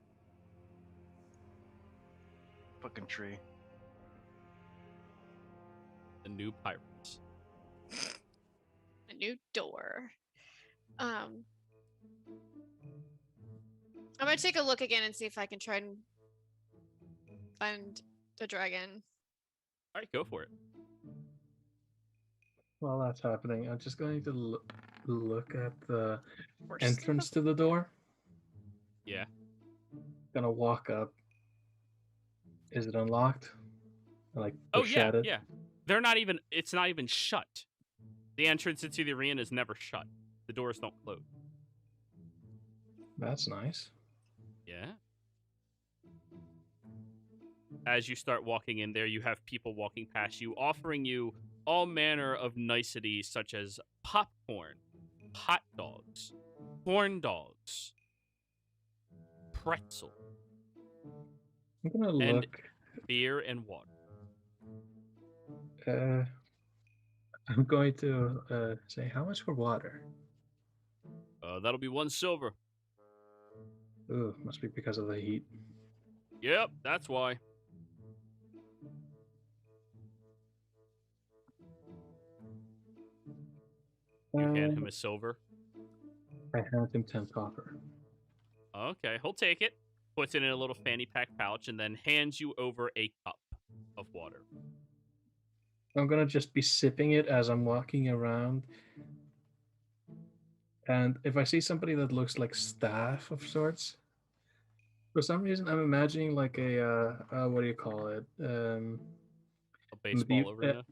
Fucking tree. The new pirates. A new door. I'm gonna take a look again and see if I can try and find the dragon. All right, go for it. While that's happening, I'm just going to look at the Worst. entrance to the door. Yeah. Gonna walk up. Is it unlocked? Like push yeah, at it? yeah. They're not even. It's not even shut. The entrance into the arena is never shut. The doors don't close. That's nice. Yeah. As you start walking in there, you have people walking past you, offering you all manner of niceties such as popcorn, hot dogs, corn dogs, pretzel, I'm gonna and look. beer and water. I'm going to say how much for water? That'll be 1 silver. Ooh, must be because of the heat. Yep, that's why. You hand him a silver. I hand him 10 copper. Okay, he'll take it, puts it in a little fanny pack pouch, and then hands you over a cup of water. I'm gonna just be sipping it as I'm walking around. And if I see somebody that looks like staff of sorts, for some reason I'm imagining like a what do you call it? A baseball arena.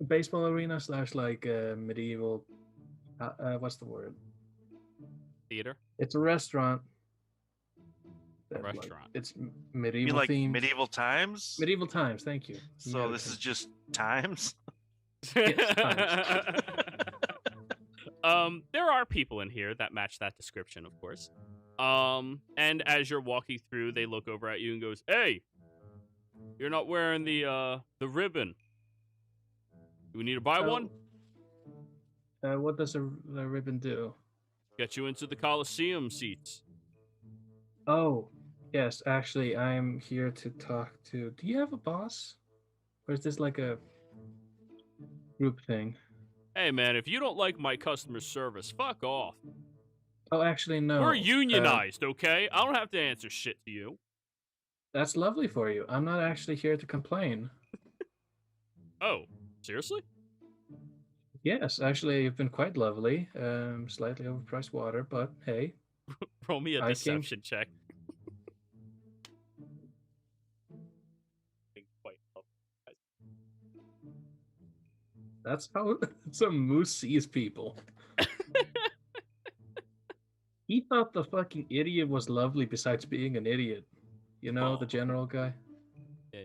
Baseball arena / like medieval. What's the word? Theater. It's a restaurant. A restaurant. It's You medieval mean like themed. medieval times? Medieval times. Thank you. So this is just times? There are people in here that match that description, of course. And as you're walking through, they look over at you and goes, "Hey, you're not wearing the ribbon. Do we need to buy one? What does the ribbon do? Get you into the Coliseum seats." Oh, yes. Actually, I'm here to talk to. Do you have a boss, or is this like a group thing? Hey, man, if you don't like my customer service, fuck off. Oh, actually, no. We're unionized, okay? I don't have to answer shit to you. That's lovely for you. I'm not actually here to complain. Oh, seriously? Yes, actually, you've been quite lovely. Slightly overpriced water, but hey. Roll me a deception check. Quite lovely. That's how some moose sees people. He thought the fucking idiot was lovely besides being an idiot. You know, the general guy? Yeah.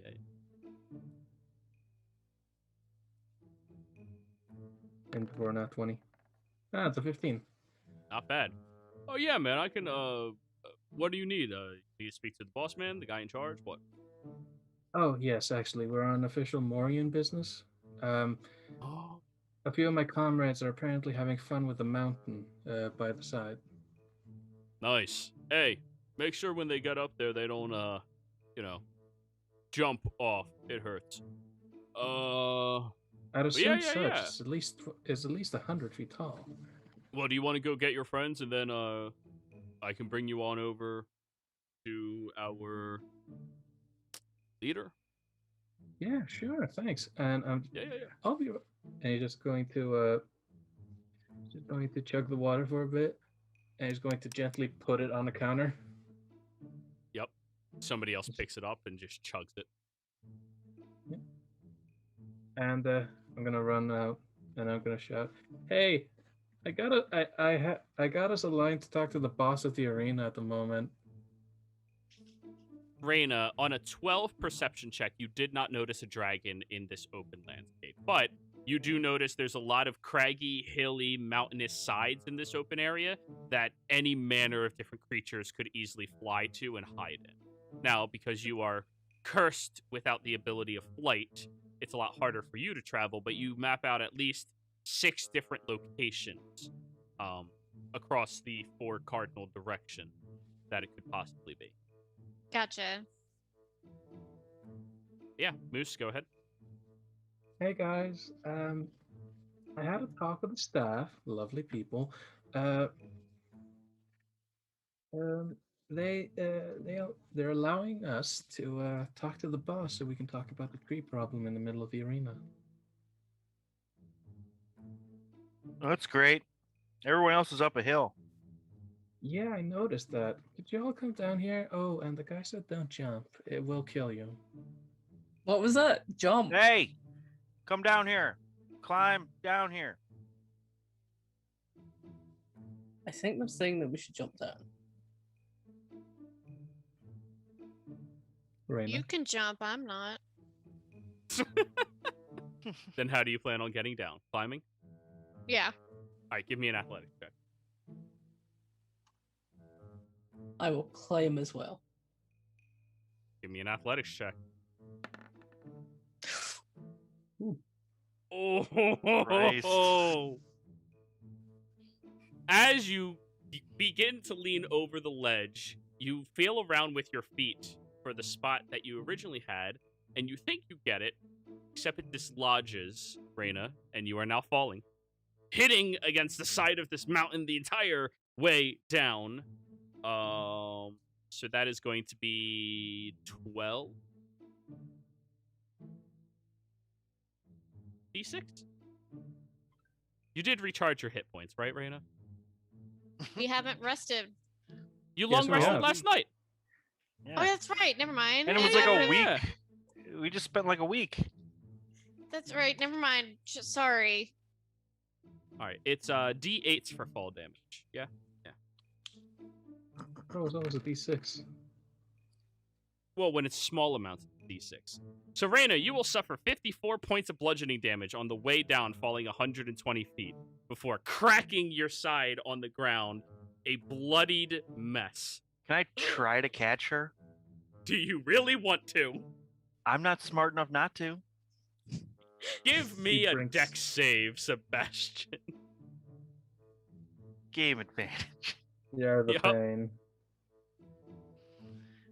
And for not 20. Ah, it's a 15. Not bad. Oh yeah, man, I can what do you need? Do you speak to the boss man, the guy in charge? What? Oh, yes, actually, we're on official Morian business. Oh. A few of my comrades are apparently having fun with the mountain by the side. Nice. Hey, make sure when they get up there they don't jump off. It hurts. I'd assume such. Yeah. It's at least 100 feet tall. Well, do you want to go get your friends and then I can bring you on over to our leader? Yeah, sure, thanks. And Yeah. I'll be. And he's just going to chug the water for a bit, and he's going to gently put it on the counter. Yep. Somebody else picks it up and just chugs it. Yeah. And I'm gonna run out, and I'm gonna shout, "Hey, I got us a line to talk to the boss of the arena at the moment." Reyna, on a 12 perception check, you did not notice a dragon in this open landscape, but you do notice there's a lot of craggy, hilly, mountainous sides in this open area that any manner of different creatures could easily fly to and hide in. Now, because you are cursed without the ability of flight, it's a lot harder for you to travel, but you map out at least 6 different locations across the 4 cardinal directions that it could possibly be. Gotcha. Yeah, Moose, go ahead. Hey guys, I had a talk with the staff, lovely people. They're allowing us to talk to the boss so we can talk about the tree problem in the middle of the arena. That's great. Everyone else is up a hill. Yeah, I noticed that. Could you all come down here? Oh, and the guy said don't jump. It will kill you. What was that? Jump. Hey, come down here. Climb down here. I think they're saying that we should jump down. Reyna. You can jump, I'm not. Then how do you plan on getting down? Climbing? Yeah. All right, give me an athletics check. I will climb as well. Give me an athletics check. Ooh. Oh! As you begin to lean over the ledge, you feel around with your feet for the spot that you originally had, and you think you get it, except it dislodges, Reyna, and you are now falling, hitting against the side of this mountain the entire way down. So that is going to be 12 D6. You did recharge your hit points, right, Reyna? We haven't rested. You Yes, long we rested have. last night. Yeah. Oh, that's right. Never mind. And it was like a week. Yeah. We just spent like a week. That's right. Never mind. Sorry. All right, it's D8s for fall damage. Yeah. Oh, it's always a D6. Well, when it's small amounts, it's D6. So, Reyna, you will suffer 54 points of bludgeoning damage on the way down, falling 120 feet, before cracking your side on the ground, a bloodied mess. Can I try to catch her? Do you really want to? I'm not smart enough not to. Give me He a drinks. dex save, Sebastian. Game advantage. You're the Yup. pain.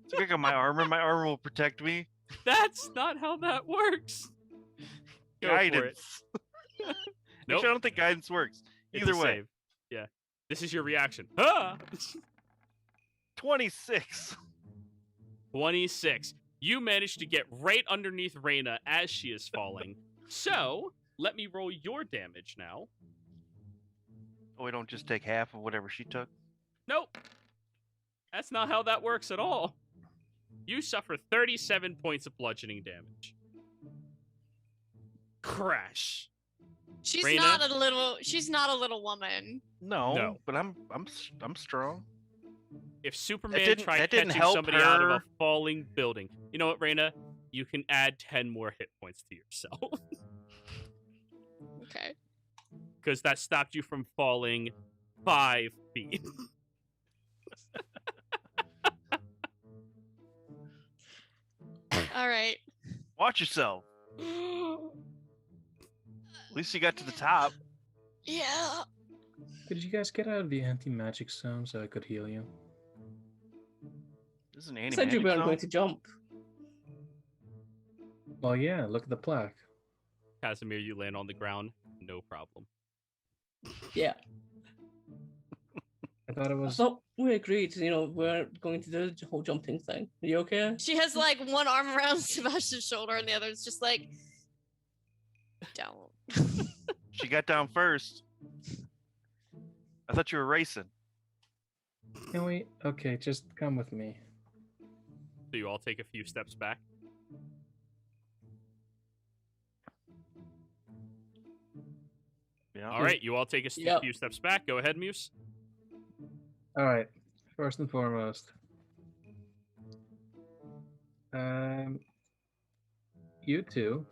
It's like I got my armor. My armor will protect me. That's not how that works. Go for it. Guidance. Nope. Actually, I don't think guidance works. It's Either a way. save. Yeah. This is your reaction. Ah! 26. 26. You managed to get right underneath Reyna as she is falling. So, let me roll your damage now. Oh, we don't just take half of whatever she took. Nope. That's not how that works at all. You suffer 37 points of bludgeoning damage. Crash. She's Raina? not a little. She's not a little woman. No, but I'm strong. If Superman didn't- tried that didn't catching help somebody out of a her. falling building, you know what, Raina? You can add 10 more hit points to yourself. Okay. Because that stopped you from falling 5 feet. All right. Watch yourself. At least you got to the top. Yeah. Could you guys get out of the anti-magic zone so I could heal you? This is an You said you anti-magic weren't zone. going to jump. Well, yeah, look at the plaque. Casimir, you land on the ground. No problem. Yeah. I thought it I was. thought we agreed, we're going to do the whole jumping thing. Are you okay? She has like one arm around Sebastian's shoulder and the other is just like, don't. She got down first. I thought you were racing. Can we? Okay, just come with me. So you all take a few steps back. Yeah. All right, you all take a Yep. few steps back. Go ahead, Muse. All right. First and foremost, you two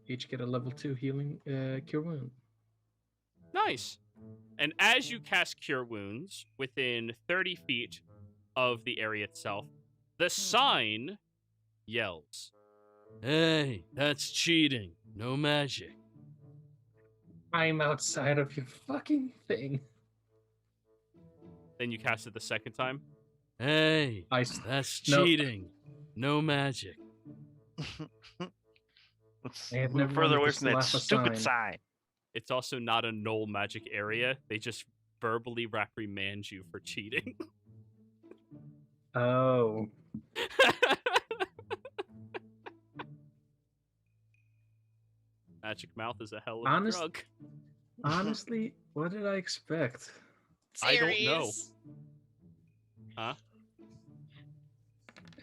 each get a level 2 healing cure wound. Nice. And as you cast Cure Wounds within 30 feet of the area itself, the sign yells, "Hey, that's cheating. No magic." I'm outside of your fucking thing. Then you cast it the second time. "Hey, that's No. cheating. No magic." Let's I have move never further wanted away to from that slap a stupid sign. sign. It's also not a null magic area. They just verbally reprimand you for cheating. Oh. Magic mouth is a hell of a Honest- drug. Honestly, what did I expect? It's I don't know. Aries.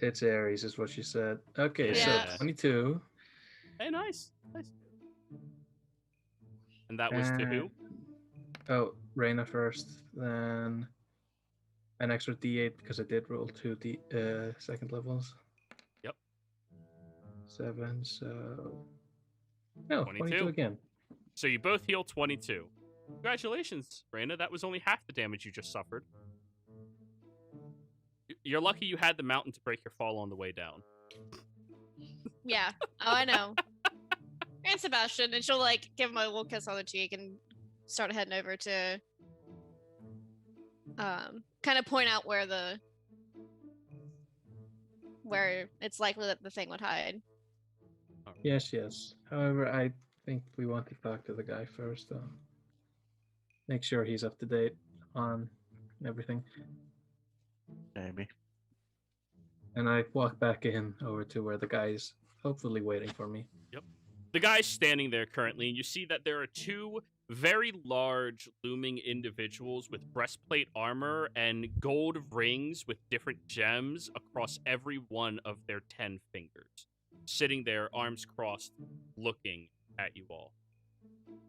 It's Aries, is what she said. Okay, Yeah. so 22. Hey, nice. And that was to who? Oh, Reyna first, then an extra D8 because I did roll 2 second levels. Yep. 7, so. No, 22 22 again. So you both heal 22. Congratulations, Raina. That was only half the damage you just suffered. You're lucky you had the mountain to break your fall on the way down. Yeah. Oh, I know. And Sebastian, and she'll like give him a little kiss on the cheek and start heading over to kind of point out where it's likely that the thing would hide. Yes. However, I think we want to talk to the guy first, though. Make sure he's up to date on everything. Maybe. And I walk back in over to where the guy's hopefully waiting for me. The guy's standing there currently, and you see that there are two very large looming individuals with breastplate armor and gold rings with different gems across every one of their 10 fingers, sitting there, arms crossed, looking at you all.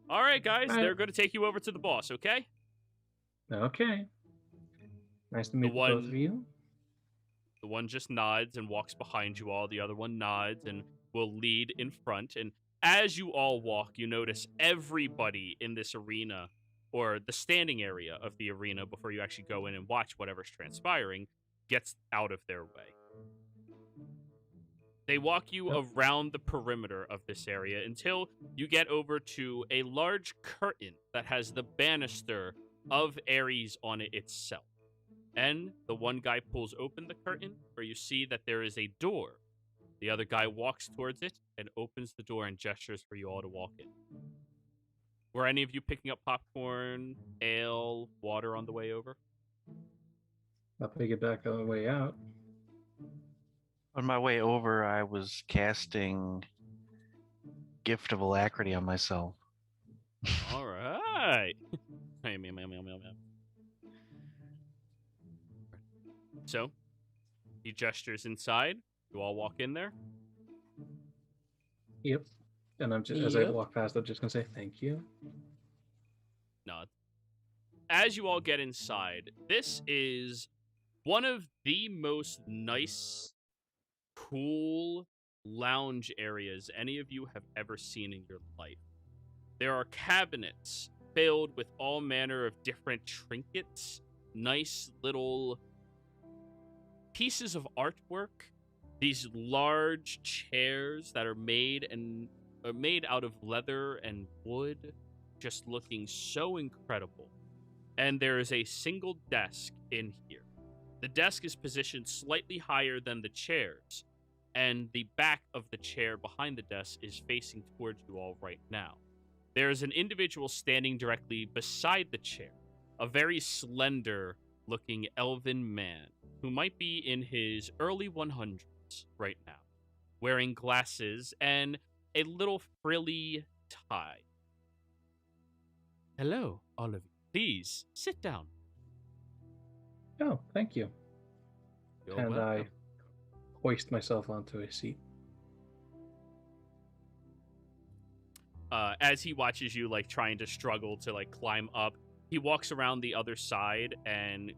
All right, guys, they're going to take you over to the boss, okay? Okay. Nice to meet one- both of you. The one just nods and walks behind you all. The other one nods and will lead in front. And as you all walk, you notice everybody in this arena, or the standing area of the arena before you actually go in and watch whatever's transpiring, gets out of their way. They walk you around the perimeter of this area until you get over to a large curtain that has the banister of Ares on it itself. And the one guy pulls open the curtain where you see that there is a door. The other guy walks towards it and opens the door and gestures for you all to walk in. Were any of you picking up popcorn, ale, water on the way over? I'll pick it back on the way out. On my way over, I was casting Gift of Alacrity on myself. All right. So, he gestures inside. You all walk in there. Yep. And I'm just as I Yep. walk past, I'm just gonna say thank you. No. As you all get inside, this is one of the most nice, cool lounge areas any of you have ever seen in your life. There are cabinets filled with all manner of different trinkets, nice little pieces of artwork, these large chairs that are made out of leather and wood, just looking so incredible. And there is a single desk in here. The desk is positioned slightly higher than the chairs, and the back of the chair behind the desk is facing towards you all right now. There is an individual standing directly beside the chair, a very slender-looking elven man who might be in his early 100s right now, wearing glasses and a little frilly tie. Hello, all of you. Please, sit down. Oh, thank you. You're And welcome. I hoist myself onto a seat. As he watches you, like, trying to struggle to, like, climb up, he walks around the other side and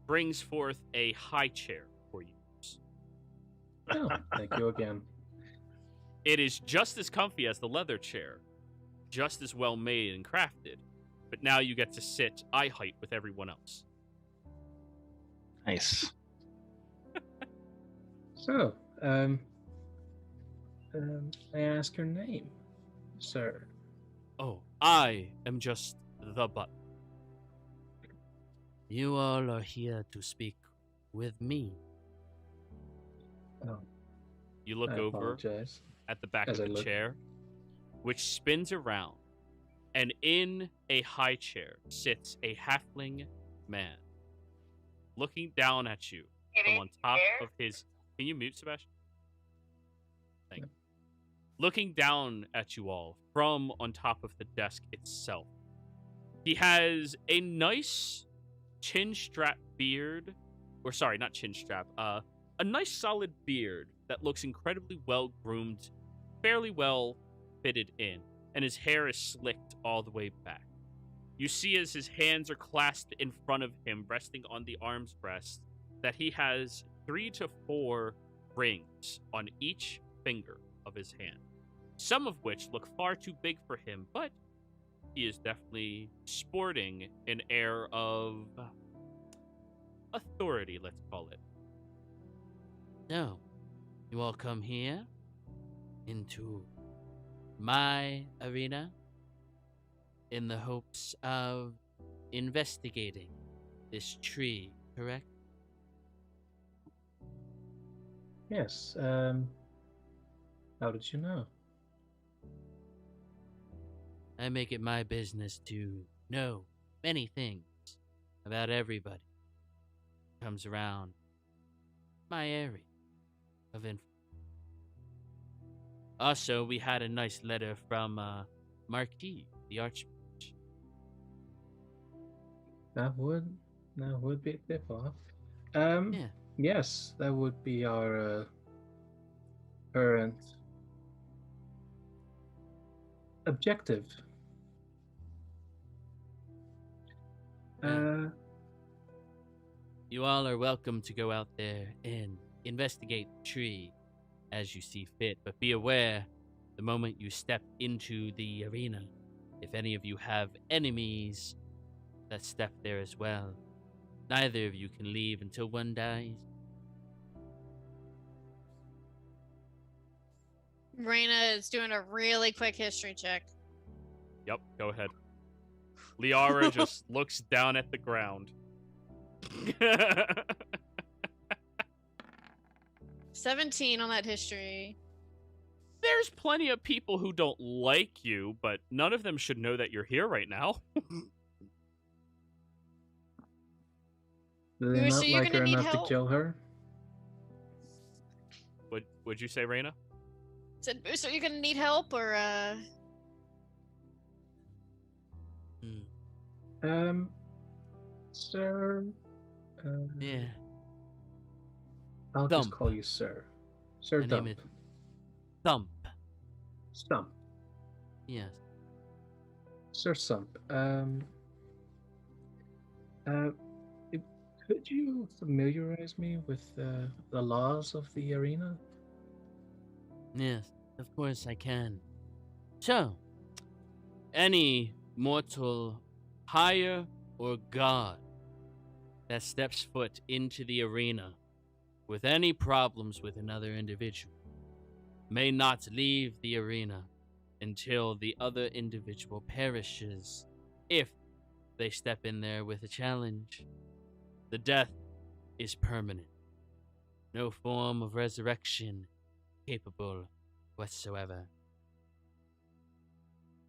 brings forth a high chair for you. Oh, thank you again. It is just as comfy as the leather chair, just as well made and crafted, but now you get to sit eye height with everyone else. Nice. So, may I ask your name, sir? Oh, I am just the butler. You all are here to speak with me. Oh, You look I over apologize. at the back As of I the look. chair, which spins around, and in a high chair sits a halfling man, looking down at you from on top of his... Can you mute, Sebastian? Thank you. Looking down at you all from on top of the desk itself. He has a nice chin strap beard, or sorry, not chin strap, a nice solid beard that looks incredibly well groomed, fairly well fitted in, and his hair is slicked all the way back. You see as his hands are clasped in front of him, resting on the arm's rest, that he has 3 to 4 rings on each finger of his hand, some of which look far too big for him, but he is definitely sporting an air of authority, let's call it. So, you all come here into my arena in the hopes of investigating this tree, correct? Yes, how did you know? I make it my business to know many things about everybody who comes around my area of influence. Also, we had a nice letter from Marquis, the Archmage. That would be a tip off. Yeah. Yes, that would be our current objective. You all are welcome to go out there and investigate the tree as you see fit, but be aware, the moment you step into the arena, if any of you have enemies that step there as well, neither of you can leave until one dies. Raina is doing a really quick history check. Yep, go ahead. Liara just looks down at the ground. 17 on that history. There's plenty of people who don't like you, but none of them should know that you're here right now. Do they So not you're like gonna her need enough help? to kill her? Would you say, Raina? So you're gonna need help, or Sir. Yeah. I'll just Thump. call you Sir. Sir My Dump. name is Thump. Stump. Yes. Sir Sump. Uh, could you familiarize me with the laws of the arena? Yes, of course I can. So, any mortal, higher or god, that steps foot into the arena with any problems with another individual may not leave the arena until the other individual perishes if they step in there with a challenge. The death is permanent. No form of resurrection capable whatsoever.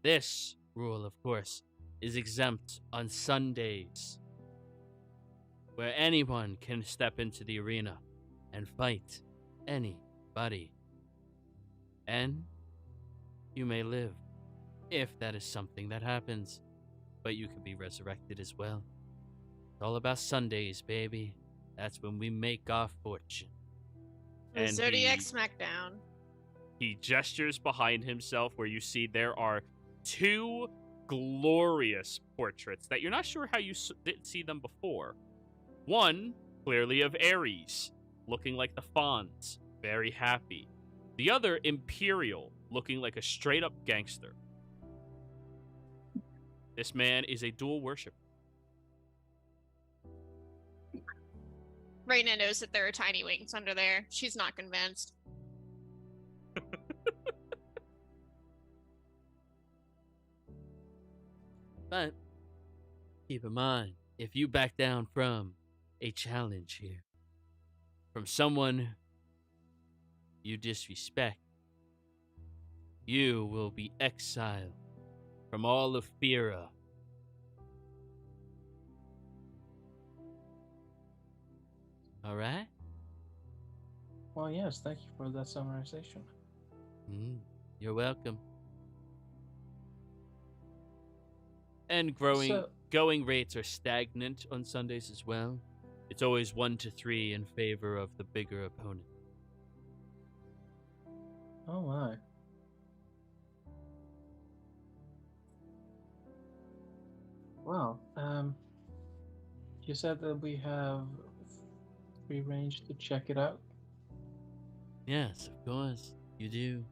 This rule, of course, is exempt on Sundays, where anyone can step into the arena and fight anybody. And you may live, if that is something that happens, but you can be resurrected as well. It's all about Sundays, baby. That's when we make our fortune. The And Zodiac Smackdown. He gestures behind himself where you see there are two glorious portraits that you're not sure how you didn't see them before. One, clearly of Ares, looking like the Fawns, very happy. The other, Imperial, looking like a straight-up gangster. This man is a dual worshiper. Raina knows that there are tiny wings under there. She's not convinced. But keep in mind, if you back down from a challenge here, from someone you disrespect, you will be exiled from all of Fira. All right? Well, yes, thank you for that summarization. You're welcome. And going rates are stagnant on Sundays as well. It's always 1 to 3 in favor of the bigger opponent. Oh my. Well, you said that we have free range to check it out. Yes, of course, you do.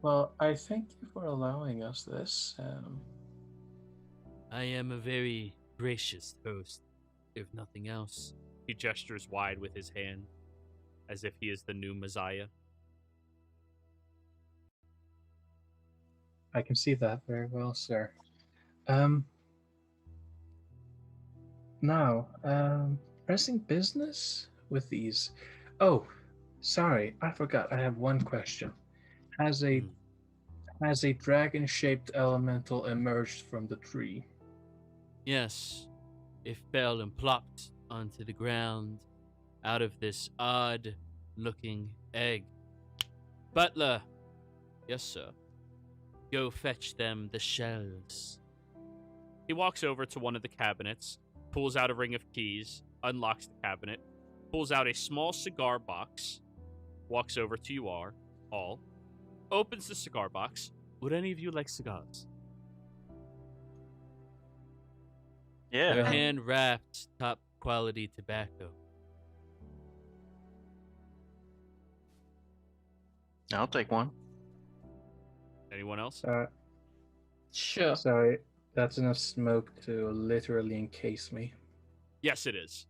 Well, I thank you for allowing us this. I am a very gracious host, if nothing else. He gestures wide with his hand, as if he is the new Messiah. I can see that very well, sir. Now, pressing business with these. Oh, sorry, I forgot. I have one question. Has a dragon-shaped elemental emerged from the tree? Yes, it fell and plopped onto the ground out of this odd-looking egg. Butler! Yes, sir. Go fetch them the shells. He walks over to one of the cabinets, pulls out a ring of keys, unlocks the cabinet, pulls out a small cigar box, walks over to you all, opens the cigar box. Would any of you like cigars? Yeah. They're hand-wrapped, top-quality tobacco. I'll take one. Anyone else? Sure. Sorry, that's enough smoke to literally encase me. Yes, it is.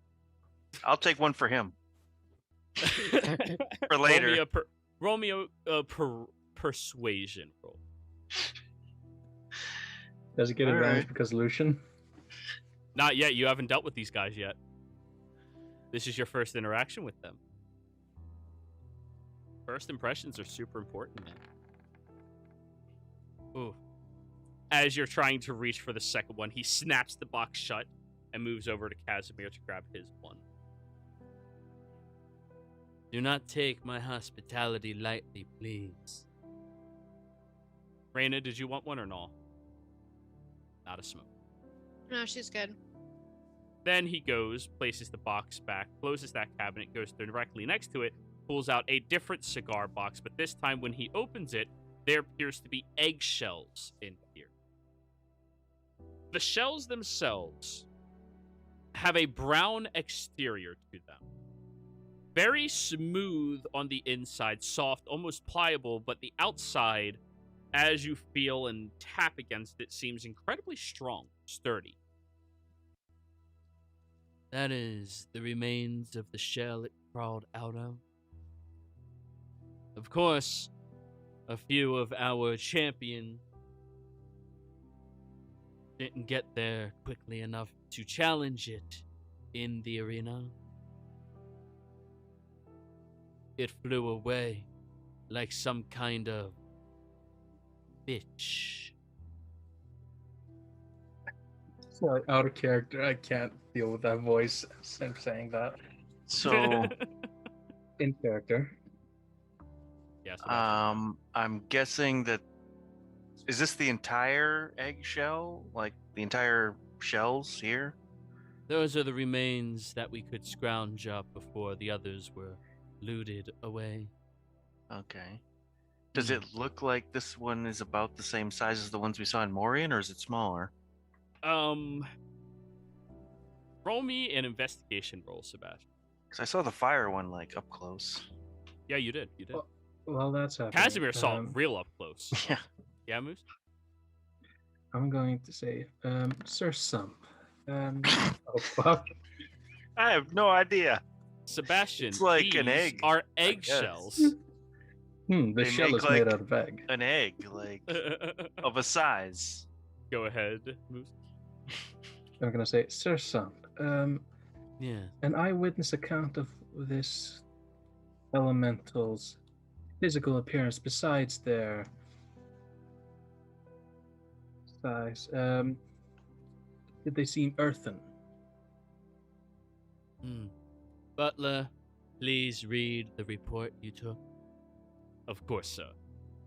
I'll take one for him. For later. Roll me a persuasion roll. Does it get All advantage right. because Lucian? Not yet. You haven't dealt with these guys yet. This is your first interaction with them. First impressions are super important, man. Ooh. As you're trying to reach for the second one, he snaps the box shut and moves over to Casimir to grab his one. Do not take my hospitality lightly, please. Raina, did you want one or no? Not a smoke. No, she's good. Then he goes, places the box back, closes that cabinet, goes directly next to it, pulls out a different cigar box, but this time when he opens it, there appears to be eggshells in here. The shells themselves have a brown exterior to them. Very smooth on the inside, soft, almost pliable, but the outside, as you feel and tap against it, seems incredibly strong, sturdy. That is the remains of the shell it crawled out of. Of course, a few of our champions didn't get there quickly enough to challenge it in the arena. It flew away like some kind of bitch. Sorry, out of character. I can't deal with that voice. I'm saying that. So, In character. Yes. I'm guessing that is this the entire eggshell? Like the entire shells here? Those are the remains that we could scrounge up before the others were looted away. Okay. Does it look like this one is about the same size as the ones we saw in Morian, or is it smaller? Roll me an investigation roll, Sebastian. Because I saw the fire one like up close. Yeah, you did. You did. Well, that's happening. Casimir saw it real up close. Yeah. Yeah, Moose? I'm going to say, Sir Sump. Oh fuck. I have no idea. Sebastian, It's like an these egg, are I guess. eggshells. The They shell make is made like out of egg. An egg, like of a size. Go ahead, Moose. I'm gonna say, Sir Sump. Yeah. An eyewitness account of this elemental's physical appearance, besides their size, did they seem earthen? Butler, please read the report you took. Of course, sir.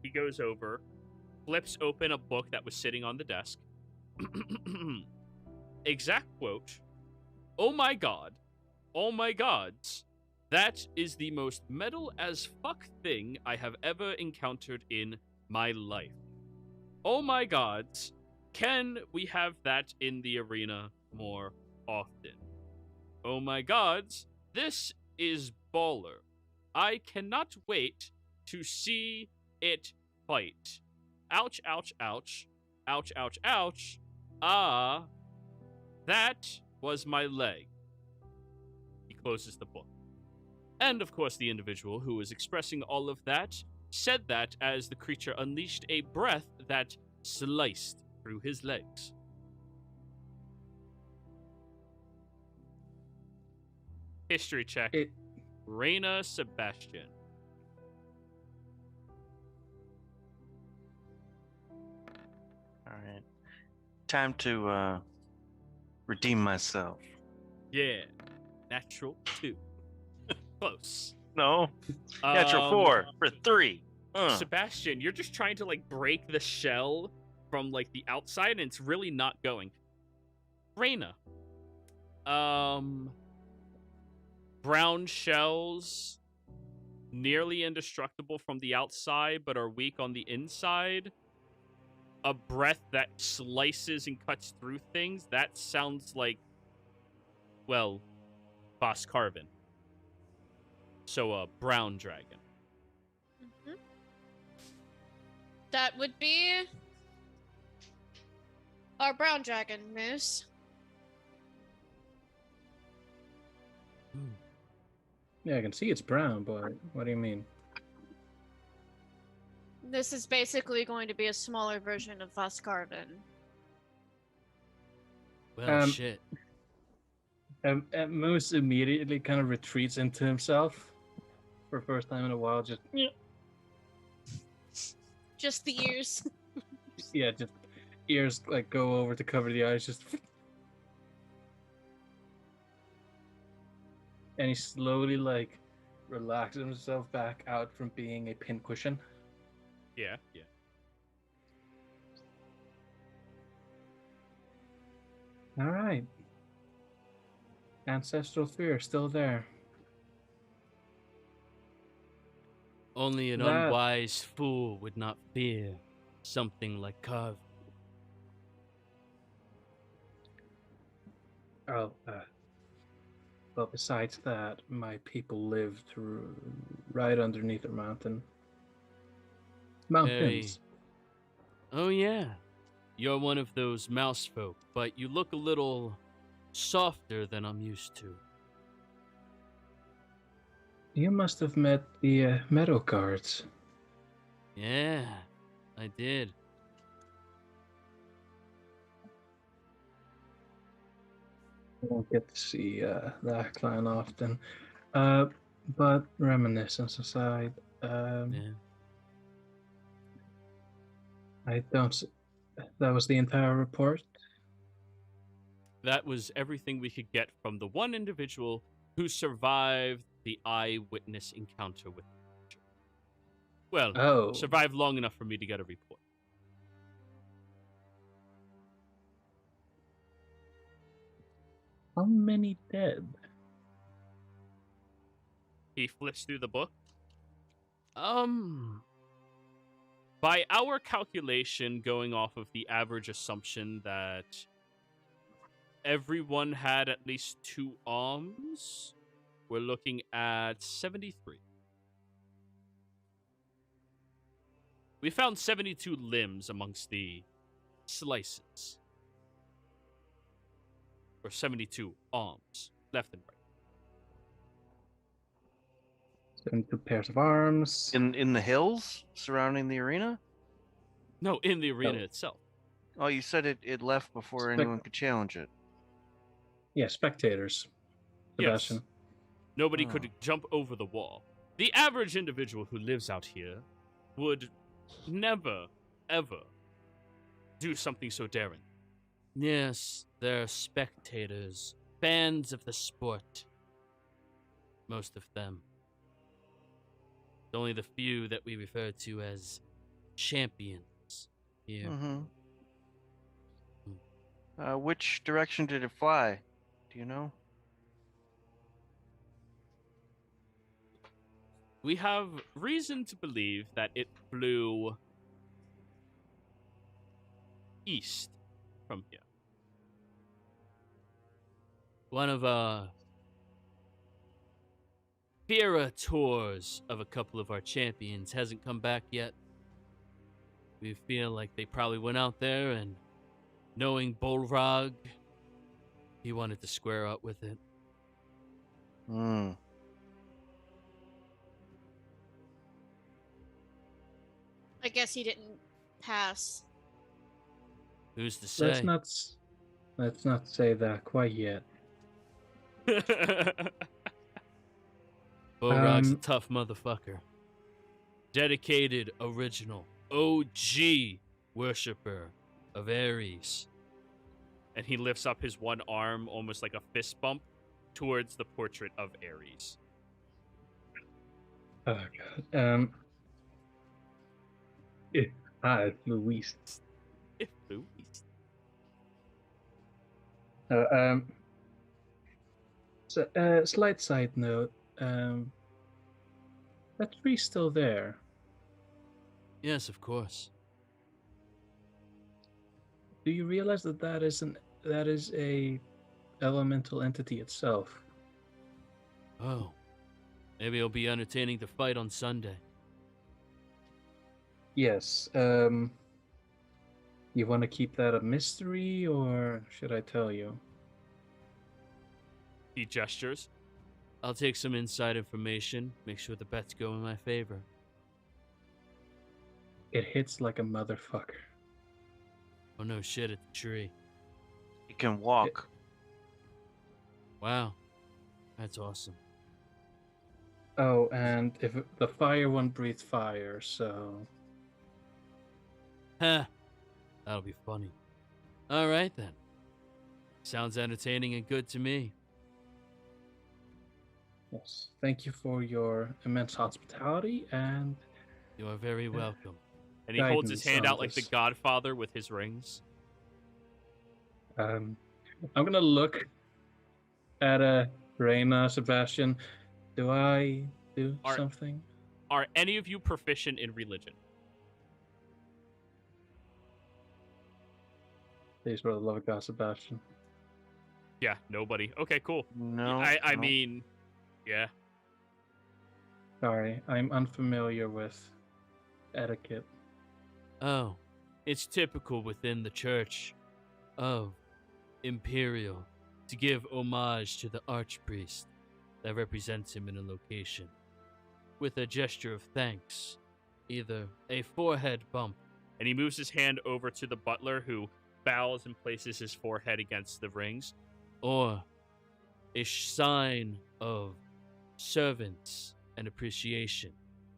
He goes over, flips open a book that was sitting on the desk. Exact quote. Oh my god. Oh my gods. That is the most metal as fuck thing I have ever encountered in my life. Oh my gods. Can we have that in the arena more often? Oh my gods. This is baller. I cannot wait to see it fight. Ouch, ouch, ouch. Ouch, ouch, ouch. Ah, that was my leg. He closes the book. And of course, the individual who was expressing all of that said that as the creature unleashed a breath that sliced through his legs. History check. Reina Sebastian. All right. Time to redeem myself. Yeah. Natural 2. Close. No. Natural 4 for 3. Sebastian, you're just trying to like break the shell from like the outside and it's really not going. Reina. Brown shells, nearly indestructible from the outside, but are weak on the inside. A breath that slices and cuts through things. That sounds like, well, Boscarvin. So a brown dragon. Mm-hmm. That would be our brown dragon, Moose. Yeah, I can see it's brown, but what do you mean? This is basically going to be a smaller version of Voscarvin. Well, shit. Moose immediately kind of retreats into himself for the first time in a while. Just the ears. Yeah, just ears like go over to cover the eyes, just. And he slowly like relaxes himself back out from being a pincushion. Yeah. All right. Ancestral fear still there. Only an That- unwise fool would not fear something like carving. Oh, well, besides that, my people lived right underneath a mountain. Mountains. Oh yeah, you're one of those mouse folk, but you look a little softer than I'm used to. You must have met the meadow guards. Yeah, I did. I don't get to see that clan often. But reminiscence aside, Yeah. I don't. That was the entire report. That was everything we could get from the one individual who survived the eyewitness encounter with the creature. Well, Oh, survived long enough for me to get a report. how many dead? He flips through the book. By our calculation, going off of the average assumption that everyone had at least 2 arms, we're looking at 73. We found 72 limbs amongst the slices. Or 72 arms, left and right. 72 pairs of arms. In the hills surrounding the arena? No, in the arena No. itself. Oh, you said it left before anyone could challenge it. Yeah, spectators. Sebastian. Yes. Nobody Oh. could jump over the wall. The average individual who lives out here would never, ever do something so daring. Yes, they're spectators, fans of the sport. Most of them. It's only the few that we refer to as champions here. Mm-hmm. Which direction did it fly? Do you know? We have reason to believe that it flew east from here. One of Fira tours of a couple of our champions hasn't come back yet. We feel like they probably went out there and, knowing Bolrog, he wanted to square up with it. Hmm. I guess he didn't pass. Who's to say? Let's not say that quite yet. Bolrog's a tough motherfucker. Dedicated, original, OG worshiper of Ares. And he lifts up his one arm, almost like a fist bump, towards the portrait of Ares. Oh god. Hi, Luis. If Louise. So, slight side note. That tree's still there. Yes, of course. Do you realize that is a elemental entity itself? Oh. Maybe it'll be entertaining to fight on Sunday. Yes. You want to keep that a mystery, or should I tell you? He gestures. I'll take some inside information, make sure the bets go in my favor. It hits like a motherfucker. Oh no shit at the tree. It can walk. Wow. That's awesome. Oh, and if the fire one breathes fire, so Huh. That'll be funny. Alright then. Sounds entertaining and good to me. yes. Thank you for your immense hospitality and You are very welcome. And he holds his guidance hand on out like the this. Godfather with his rings. I'm gonna look at Reina, Sebastian. Do I do Art. something? Are any of you proficient in religion? Please, for the love of God, Sebastian. Yeah, nobody. Okay, cool. No. I no. mean, yeah. Sorry, I'm unfamiliar with etiquette. Oh, it's typical within the Church of Imperial to give homage to the archpriest that represents him in a location with a gesture of thanks, either a forehead bump. And he moves his hand over to the butler, who bows and places his forehead against the rings. Or a sign of servants and appreciation,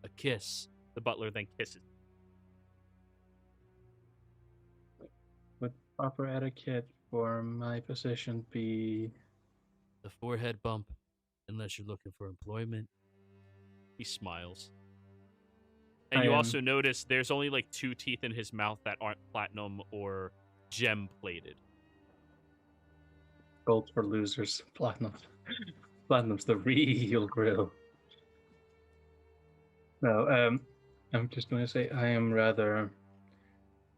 a kiss. The butler then kisses. Would proper etiquette for my position be... The forehead bump, unless you're looking for employment. He smiles. And I you am- also notice there's only like 2 teeth in his mouth that aren't platinum or gem plated. Gold for losers. Platinum. Platinum's the real grill. No, I'm just going to say I am rather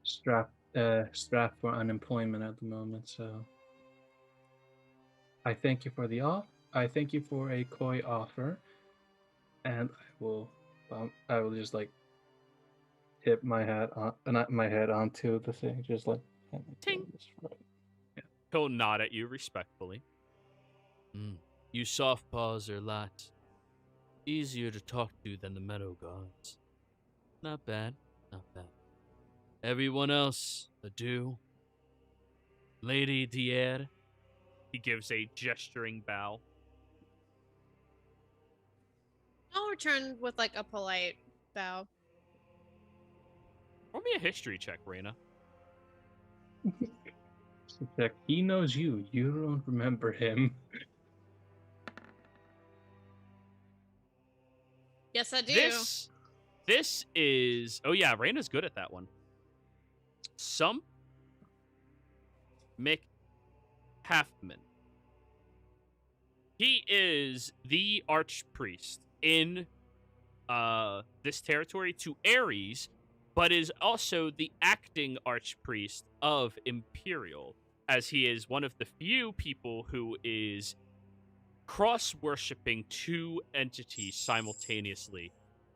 strapped for unemployment at the moment, so I thank you for the I thank you for a coy offer, and I will just like tip my hat on, not my head onto the thing, just like Ting. right. He'll nod at you respectfully. You soft paws are a lot easier to talk to than the meadow gods. Not bad, not bad. Everyone else, adieu. Lady Dier. He gives a gesturing bow. I'll return with like a polite bow. Roll me a history check, Reyna. So check. He knows you. You don't remember him. Yes, I do. This is... Oh yeah, Reyna's good at that one. Mick Halfman. He is the archpriest in this territory to Ares, but is also the acting archpriest of Imperial, as he is one of the few people who is cross-worshipping 2 entities simultaneously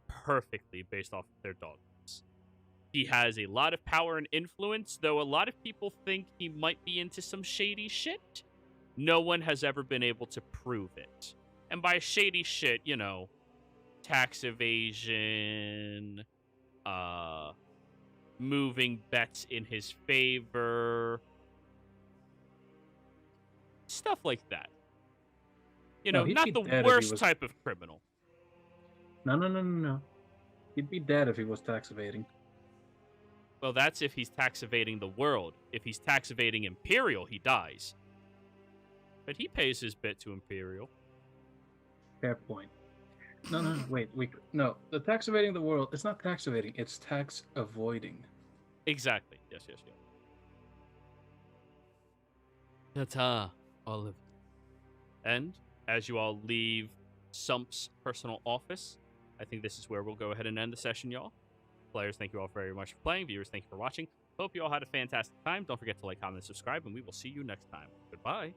perfectly based off of their dogmas. He has a lot of power and influence, though a lot of people think he might be into some shady shit. No one has ever been able to prove it. And by shady shit, you know, tax evasion, moving bets in his favor, stuff like that. You know, he'd not be the dead if he worst was- type of criminal. No. He'd be dead if he was tax evading. Well, that's if he's tax evading the world. If he's tax evading Imperial, he dies. But he pays his bit to Imperial. Fair point. No, wait. No, the tax evading the world, it's not tax evading, it's tax avoiding. Exactly. Yes. Ta-ta, Olive. And as you all leave Sump's personal office, I think this is where we'll go ahead and end the session, y'all. Players, thank you all very much for playing. Viewers, thank you for watching. Hope you all had a fantastic time. Don't forget to like, comment, and subscribe, and we will see you next time. Goodbye.